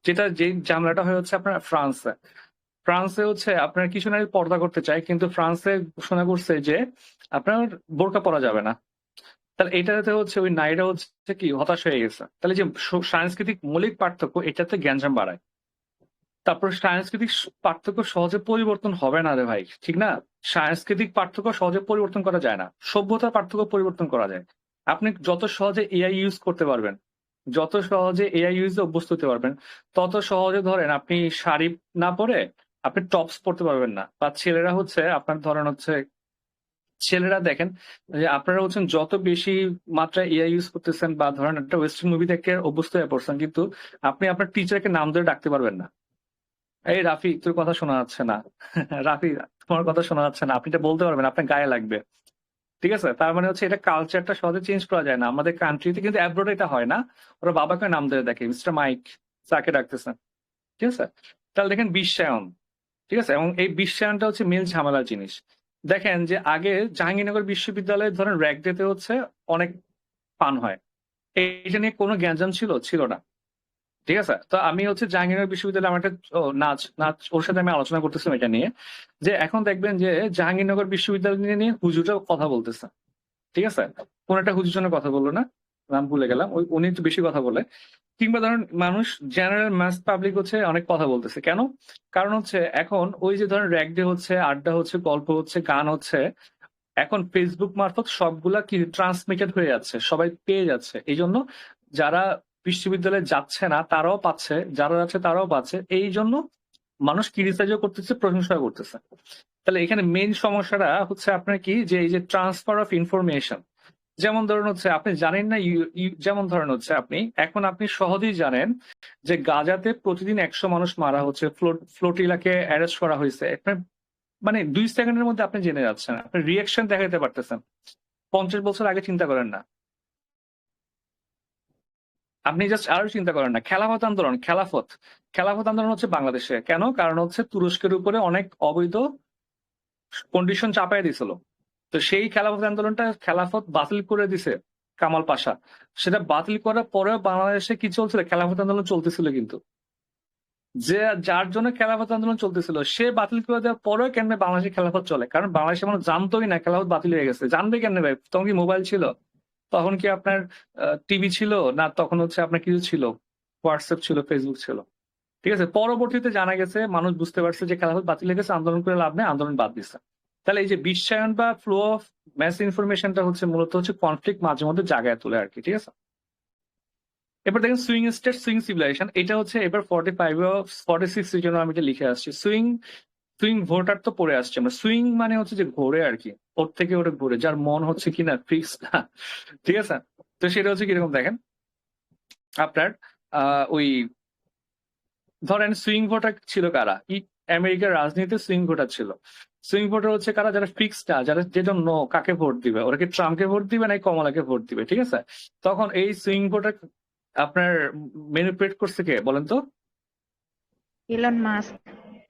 যেটা যে ঝামেলাটা হয়ে হচ্ছে আপনার ফ্রান্সে হচ্ছে আপনার কিছু নারী পর্দা করতে চায়, কিন্তু ফ্রান্সে ঘোষণা করছে যে আপনার বোরকা পরা যাবে না। তাহলে এটাতে হচ্ছে ওই নারীরা হচ্ছে কি হতাশ হয়ে গেছে। তাহলে যে সাংস্কৃতিক মৌলিক পার্থক্য, এটাতে গ্যাঞ্জাম বাড়ায়। তারপর সাংস্কৃতিক পার্থক্য সহজে পরিবর্তন হবে না রে ভাই, ঠিক না। সাংস্কৃতিক পার্থক্য সহজে পরিবর্তন করা যায় না, সভ্যতার পার্থক্য পরিবর্তন করা যায়। আপনি যত সহজে এআই ইউজ করতে পারবেন, যত সহজে এআই ইউজে অভ্যস্ত হতে পারবেন, তত সহজে ধরেন আপনি শাড়ি না পরে আপনি টপস পরতে পারবেন না। বা ছেলেরা হচ্ছে আপনার ধরেন হচ্ছে ছেলেরা দেখেন যে আপনারা হচ্ছেন যত বেশি মাত্রায় এআই ইউজ করতেছেন বা ধরেন একটা ওয়েস্টার্ন মুভি দেখে অভ্যস্ত হয়ে পড়ছেন, কিন্তু আপনি আপনার টিচারকে নাম ধরে ডাকতে পারবেন না। এই রাফি তোর কথা শোনা যাচ্ছে না, রাফি তোমার কথা শোনা যাচ্ছে না, আপনি এটা বলতে পারবেন, আপনার গায়ে লাগবে। ঠিক আছে, তার মানে হচ্ছে এটা কালচারটা সহজে চেঞ্জ করা যায় না আমাদের কান্ট্রিতে, কিন্তু অ্যাব্রোডে এটা হয় না। ওরা বাবাকে নাম ধরে দেখে, মিস্টার মাইক তাকে ডাকতেছেন। ঠিক আছে, তাহলে দেখেন বিশ্বায়ন। ঠিক আছে, এবং এই বিশ্বায়নটা হচ্ছে মেন ঝামেলার জিনিস। দেখেন যে আগে জাহাঙ্গীরনগর বিশ্ববিদ্যালয়ে ধরেন র্যাক ডেতে হচ্ছে অনেক ফান হয়, এইটা নিয়ে কোনো জ্ঞানজাম ছিল না। ঠিক আছে, তো আমি হচ্ছে জাহাঙ্গীরনগর বিশ্ববিদ্যালয়ে আমার একটা নাচ নাচ ওর সাথে আমি আলোচনা করতেছিলাম এটা নিয়ে, যে এখন দেখবেন যে জাহাঙ্গীরনগর বিশ্ববিদ্যালয় নিয়ে হুজুরটা কথা বলতেছে। ঠিক আছে, কোন একটা হুজুর জন্য কথা বললো না, নাম ভুলে গেলাম, ওই উনি একটু বেশি কথা বলে। কিংবা ধরেন মানুষ জেনারেল মাস পাবলিক হচ্ছে অনেক কথা বলতেছে কেন? কারণ হচ্ছে এখন ওই যে ধরেন র্যাক ডে হচ্ছে, আড্ডা হচ্ছে, গল্প হচ্ছে, গান হচ্ছে, এখন ফেসবুক মারফত সবগুলা কি ট্রান্সমিটেড হয়ে যাচ্ছে, সবাই পেয়ে যাচ্ছে। এই জন্য যারা বিশ্ববিদ্যালয়ে যাচ্ছে না তারাও পাচ্ছে, যারা যাচ্ছে তারাও পাচ্ছে। এই জন্য মানুষ ক্রিটিসাইজও করতেছে, প্রশংসা করতেছে। তাহলে এখানে মেইন সমস্যাটা হচ্ছে আপনার কি, যে এই যে ট্রান্সফার অফ ইনফরমেশন। যেমন ধরুন হচ্ছে আপনি জানেন না, যেমন ধরেন হচ্ছে আপনি সহজেই জানেন যে গাজাতে প্রতিদিন 100 মানুষ মারা হচ্ছে, ফ্লোটিলাকে অ্যারেস্ট করা হয়েছে। মানে 2 সেকেন্ডের মধ্যে আপনি জেনে যাচ্ছেন, আপনি রিয়েকশন দেখাতে পারতেছেন। 50 বছর আগে চিন্তা করেন না, আপনি জাস্ট আরো চিন্তা করেন না। খেলাফত আন্দোলন, খেলাফত আন্দোলন হচ্ছে বাংলাদেশে কেন? কারণ হচ্ছে তুরস্কের উপরে অনেক অবৈধ কন্ডিশন চাপাই দিছিল। তো সেই খেলাফত আন্দোলনটা খেলাফত বাতিল করে দিছে কামাল পাশা। সেটা বাতিল করার পরেও বাংলাদেশে কি চলছিল? খেলাফত আন্দোলন চলতেছিল। কিন্তু যে যার জন্য খেলাফত আন্দোলন চলতেছিল সে বাতিল করে দেওয়ার পরেও কেন বাংলাদেশে খেলাফত চলে? কারণ বাংলাদেশে মানুষ জানতোই না খেলাফত বাতিল হয়ে গেছে। জানবে কেন ভাই? তখন কি মোবাইল ছিল? তখন কি আপনার টিভি ছিল না? তখন হচ্ছে আপনার কিছু ছিল, হোয়াটসঅ্যাপ ছিল, ফেসবুক ছিল। ঠিক আছে, পরবর্তীতে জানা গেছে, মানুষ বুঝতে পারছে যে খেলাফত বাতিল হয়ে গেছে, আন্দোলন করে লাভ নেই, আন্দোলন বাদ দিচ্ছে। তাহলে এই যে বিশ্বায়ন বা ফ্লো অফ ম্যাস ইনফরমেশনটা হচ্ছে মূলত হচ্ছে কনফ্লিক্ট মাঝে মধ্যে জায়গায় তোলে আর কি। ঠিক আছে, এবার দেখেন সুইং স্টেট, সুইং সিভিলাইজেশন। এটা হচ্ছে এবার 46 এর জন্য আমি এটা লিখে আসছি। সুইং ভোটার তো পড়ে আসছে আমরা। সুইং মানে হচ্ছে যে ঘোরে আর কি, ওর থেকে ওটা ঘুরে, যার মন হচ্ছে কিনা ফিক্স না। ঠিক আছে, তো সেটা হচ্ছে কিরকম দেখেন আপনার ওই ধরেন সুইং ভোটার ছিল কারা? আমেরিকার রাজনীতিতে সুইং ভোটার ছিল। সুইং ভোটার হচ্ছে কারা? যারা ফিক্সড না, যারা যেটা নো কাকে ভোট দিবে, ওরা কি ট্রাম্পকে ভোট দিবে না কমলাকে ভোট দিবে। ঠিক আছে, তখন এই সুইং ভোটার আপনার ম্যানিপুলেট করছে কে বলেন তো? Elon Musk.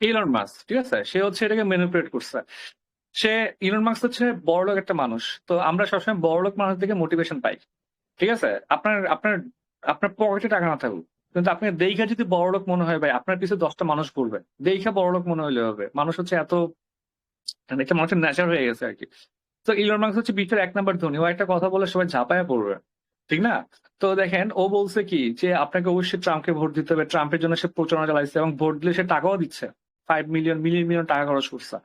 Elon Musk. ঠিক আছে, সে হচ্ছে এটাকে ম্যানিপুলেট করছে। ইলন মাস্ক হচ্ছে বড়লোক একটা মানুষ। তো আমরা সবসময় বড়লোক মানুষ থেকে মোটিভেশন পাই। ঠিক আছে, আপনার আপনার আপনার পকেটে টাকা না থাকুক, কিন্তু আপনি দেখা যদি বড়লোক মনে হয় ভাই, আপনার পিছনে 10টা মানুষ ঘুরবে। দেখা বড়লোক মনে হইলে হবে। মানুষ হচ্ছে এত একটা মানুষের নেচার হয়ে গেছে আর কি। তো ইলন মাস্ক হচ্ছে বিশ্বের 1 নম্বর ধনী। ও একটা কথা বলে সবাই ঝাঁপায়া পড়বে, ঠিক না? তো দেখেন ও বলছে কি, যে আপনাকে অবশ্যই ট্রাম্পকে ভোট দিতে হবে। ট্রাম্পের জন্য সে প্রচারণা চালাইছে এবং ভোট দিলে সে টাকাও দিচ্ছে, 5 মিলিয়ন মিলিয়ন টাকা খরচ করছে।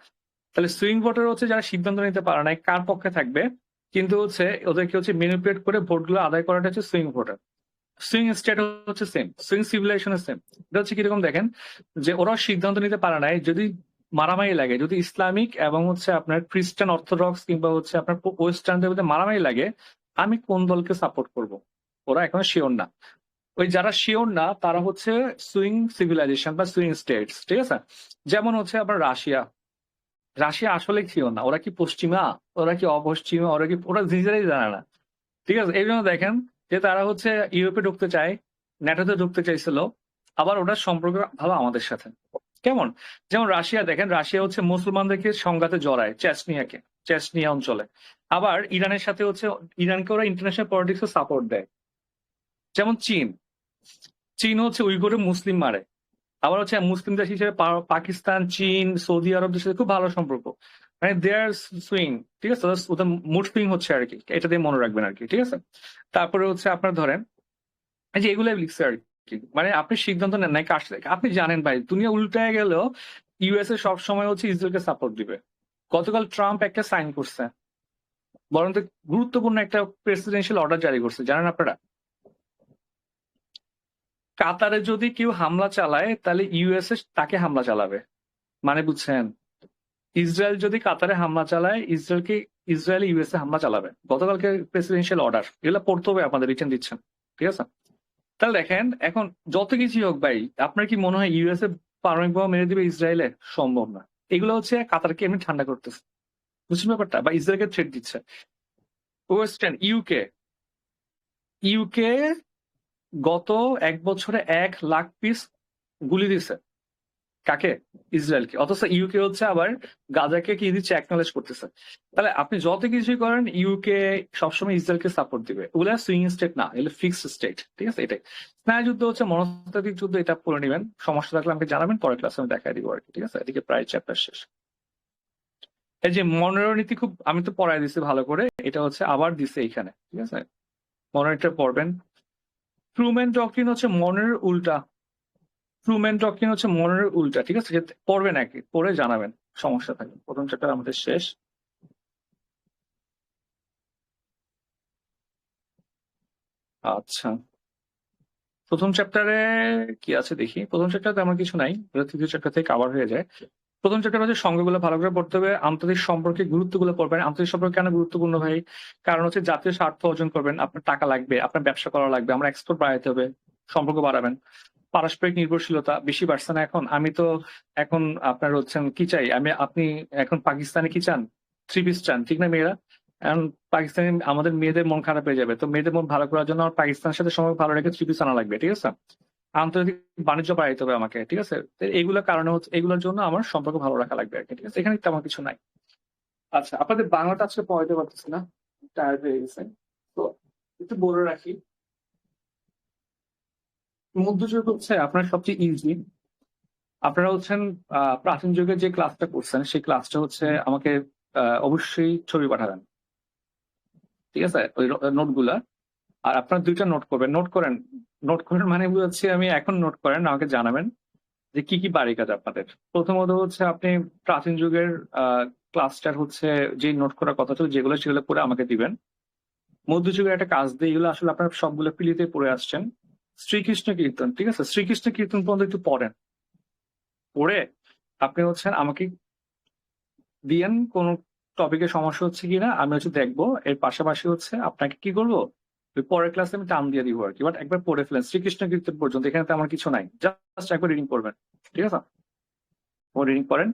তাহলে সুইং ভোটার হচ্ছে যারা সিদ্ধান্ত নিতে পারে না কার পক্ষে থাকবে, কিন্তু হচ্ছে ওদেরকে হচ্ছে ম্যানিপুলেট করে ভোটগুলো আদায় করাটা হচ্ছে সুইং ভোটার। সুইং স্টেট হচ্ছে সেম, সুইং সিভিলাইজেশন সেম। এটা হচ্ছে কিরকম দেখেন, যে ওরা সিদ্ধান্ত নিতে পারে না, যদি মারামারি লাগে, যদি ইসলামিক এবং হচ্ছে আপনার খ্রিস্টান অর্থোডক্স কিংবা হচ্ছে আপনার ওয়েস্টার্নদের মধ্যে মারামারি লাগে, আমি কোন দলকে সাপোর্ট করব, ওরা এখনো শিওর না। ওই যারা শিওর না তারা হচ্ছে সুইং সিভিলাইজেশন বা সুইং স্টেটস। ঠিক আছে, যেমন হচ্ছে আপনার রাশিয়া আসলে শিওর না, ওরা কি পশ্চিমা, ওরা কি অপশ্চিমা, ওরা নিজেরাই জানে না। ঠিক আছে, এই জন্য দেখেন যে তারা হচ্ছে ইউরোপে ঢুকতে চায়, ন্যাটোতে ঢুকতে চাইছিল, আবার ওটার সম্পর্ক ভালো আমাদের সাথে। কেমন? যেমন রাশিয়া, দেখেন রাশিয়া হচ্ছে মুসলমানদেরকে সংঘাতে জড়ায় চেচনিয়া অঞ্চলে। আবার ইরানের সাথে হচ্ছে, ইরানকে ওরা ইন্টারন্যাশনাল পলিটিক্সে সাপোর্ট দেয়। যেমন চীন হচ্ছে উইঘুরে মুসলিম মারে। আবার হচ্ছে মুসলিম দেশ হিসেবে পাকিস্তান, চীন, সৌদি আরবদের সাথে খুব ভালো সম্পর্ক। মানে দেয়ার সুইং। ঠিক আছে, ওদের মুড সুইং হচ্ছে আর কি, এটা দিয়ে মনে রাখবেন আর কি। ঠিক আছে, তারপরে হচ্ছে আপনার ধরেন এই যে এগুলাই লিখছে আর কি, মানে আপনি সিদ্ধান্ত নেন নাই কার সাথে। আপনি জানেন ভাই, দুনিয়া উল্টায় গেলেও ইউএসএ সবসময় হচ্ছে ইসরায়েলকে সাপোর্ট দিবে। গতকাল ট্রাম্প একটা সাইন করছে, বরং গুরুত্বপূর্ণ একটা প্রেসিডেন্সিয়াল অর্ডার জারি করছে, জানেন আপনারা? কাতারে যদি কেউ হামলা চালায় তাহলে ইউএসএ তাকে হামলা চালাবে, মানে বুঝছেন? ইসরায়েল যদি কাতারে হামলা চালায়, ইসরায়েল ইউএসএ হামলা চালাবে। গতকালকে প্রেসিডেন্সিয়াল অর্ডার, এগুলো পড়তে হবে, আপনাদের রিটার্ন দিচ্ছেন, ঠিক আছে? তাহলে দেখেন, এখন যত কিছুই হোক ভাই, আপনার কি মনে হয় ইউএসএ পারমাণবিক বোমা মেরে দিবে ইসরায়েলে? সম্ভব না। এগুলো হচ্ছে কাতারকে এমনি ঠান্ডা করতেছে, বুঝছেন ব্যাপারটা? বা ইসরায়েলকে থ্রেট দিচ্ছে। ওয়েস্টার্ন ইউকে গত 1 বছরে 1 লাখ পিস গুলি দিছে। কাকে? ইসরায়েলকে। অথচ ইউকে হচ্ছে আবার গাজাকে কি দিচ্ছে? অ্যাকনলেজ করতেছে। তাহলে আপনি যত কিছুই করেন, ইউকে সবসময় ইসরায়েলকে সাপোর্ট দিবে। ওগুলা সুইং স্টেট না, এগুলো ফিক্সড স্টেট, ঠিক আছে? এটাই স্নায়ুযুদ্ধ হচ্ছে মনস্তাত্ত্বিক যুদ্ধ, এটা পড়ে নেবেন। সমস্যা থাকলে আমাকে জানাবেন, পরের ক্লাসে আমি দেখাই দিব আর কি, ঠিক আছে? এদিকে প্রায় চ্যাপ্টার শেষ। এই যে মনোনীতি, খুব আমি তো পড়াই দিছি ভালো করে, এটা হচ্ছে আবার দিছে এইখানে, ঠিক আছে? মনোনীতিটা পড়বেন। ট্রুম্যান ডক্ট্রিন হচ্ছে মনের উল্টা। ট্রুম্যান ডক্ট্রিন হচ্ছে মনের উল্টা, ঠিক আছে? পড়বেন, একই পড়ে জানাবেন, সমস্যা থাকে। প্রথম চ্যাপ্টার আমাদের শেষ। আচ্ছা, প্রথম চ্যাপ্টারে কি আছে দেখি। প্রথম চ্যাপ্টারে তেমন কিছু নাই, এটা তৃতীয় চ্যাপ্টার থেকে কভার হয়ে যায়। প্রথম চ্যাপ্টার হচ্ছে সংজ্ঞাগুলো ভালো করে পড়তে হবে, আন্তর্জাতিক সম্পর্কে গুরুত্বগুলো পড়বেন। আন্তর্জাতিক সম্পর্ক কেন গুরুত্বপূর্ণ ভাই? কারণ হচ্ছে জাতীয় স্বার্থ অর্জন করবেন, আপনার টাকা লাগবে, আপনার ব্যবসা করা লাগবে, আমরা এক্সপোর্ট বাড়াইতে হবে, সম্পর্ক বাড়াবেন। পারস্পরিক নির্ভরশীলতা বেশি বাড়ছে না এখন? আমি তো এখন আপনার হচ্ছেন কি চাই, আপনি এখন পাকিস্তানে কি চান? 3 পিস চান, ঠিক না মেয়েরা? এখন পাকিস্তানি আমাদের মেয়েদের মন খারাপ হয়ে যাবে, তো মেয়েদের মন ভালো করার জন্য আমার পাকিস্তানের সাথে সম্পর্ক ভালো রেখে 3 পিস আনা লাগবে, ঠিক আছে? আন্তর্জাতিক বাণিজ্য বাড়াইতে হবে আমাকে, ঠিক আছে? তো এগুলোর কারণে হচ্ছে, এগুলোর জন্য আমার সম্পর্ক ভালো রাখা লাগবে আর কি, ঠিক আছে? এখানে তেমন কিছু নাই। আচ্ছা, আপনাদের বাংলাটা আজকে পড়াইতে পারতেছি না, টায়ার্ড হয়ে গেছে, তো একটু বলে রাখি। মধ্যযুগ হচ্ছে আপনার সবচেয়ে ইজি। আপনারা হচ্ছেন প্রাচীন যুগে যে ক্লাসটা করছেন, সেই ক্লাসটা হচ্ছে আমাকে অবশ্যই ছবি পাঠাবেন, ঠিক আছে? ওই নোটগুলা। আর আপনারা 2টা নোট করবেন, নোট করেন মানে বুঝাচ্ছি আমি, এখন নোট করেন, আমাকে জানাবেন যে কি কি বাড়ি কাজ আপনাদের। প্রথমত হচ্ছে আপনি প্রাচীন যুগের ক্লাসটার হচ্ছে যে নোট করার কথা ছিল, যেগুলো সেগুলো করে আমাকে দিবেন। মধ্যযুগের একটা কাজ দিয়ে, এগুলো আসলে আপনারা সবগুলো পিলিতে পড়ে আসছেন। শ্রীকৃষ্ণ কীর্তন, ঠিক আছে? শ্রীকৃষ্ণ কীর্তন পর্যন্ত একটু পড়েন, পড়ে আপনি হচ্ছেন আমাকে দিয়েন কোন টপিকে সমস্যা হচ্ছে কিনা, আমি হচ্ছে দেখবো। এর পাশাপাশি হচ্ছে আপনাকে কি করবো, ওই পরের ক্লাসে আমি টান দিয়ে দিব আর কি। বাট একবার পড়ে ফেলেন শ্রীকৃষ্ণ কীর্তন পর্যন্ত, এখানে তেমন কিছু নাই, জাস্ট একবার রিডিং করবেন, ঠিক আছে? ও রিডিং করেন।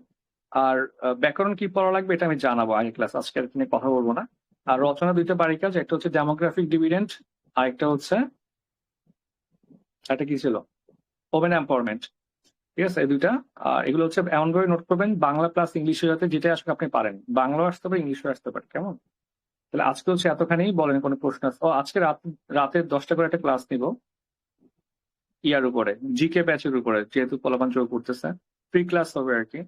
আর ব্যাকরণ কি পড়া লাগবে এটা আমি জানাবো আগে ক্লাস, আজকে আর নিয়ে কথা বলবো না। আর রচনা 2টা বাড়ি কাজ, একটা হচ্ছে ডেমোগ্রাফিক ডিভিডেন্ড, আর একটা হচ্ছে একটা কি ছিল, ওমেন এম্পাওয়ারমেন্ট, ঠিক আছে? এই 2টা। আর এগুলো হচ্ছে এমন ভাবে নোট করবেন, বাংলা প্লাস ইংলিশের সাথে, যেটা আসলে আপনি পারেন, বাংলাও আসতে পারে, ইংলিশও আসতে পারে, কেমন? তাহলে আজকে হচ্ছে এতখানি, বলেন কোনো প্রশ্ন আছে? ও, আজকে রাতে 10টা করে একটা ক্লাস নিব ইয়ার উপরে, জিকে ব্যাচের উপরে, যেহেতু পোলাপান যোগ করতেছে, ফ্রি ক্লাস হবে আর কি।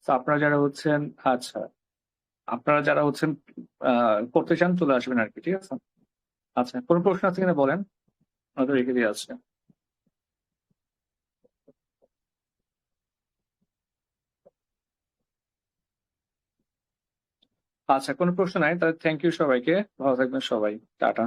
তো আপনারা যারা হচ্ছেন, আচ্ছা, আপনারা যারা হচ্ছেন করতে চান চলে আসবেন আর কি, ঠিক আছে? আচ্ছা, কোনো প্রশ্ন আছে কিনা বলেন, আমাদের রেখে দিয়ে আছে। আচ্ছা, কোনো প্রশ্ন নাই, তাহলে থ্যাংক ইউ সবাইকে, ভালো থাকবেন সবাই, টাটা।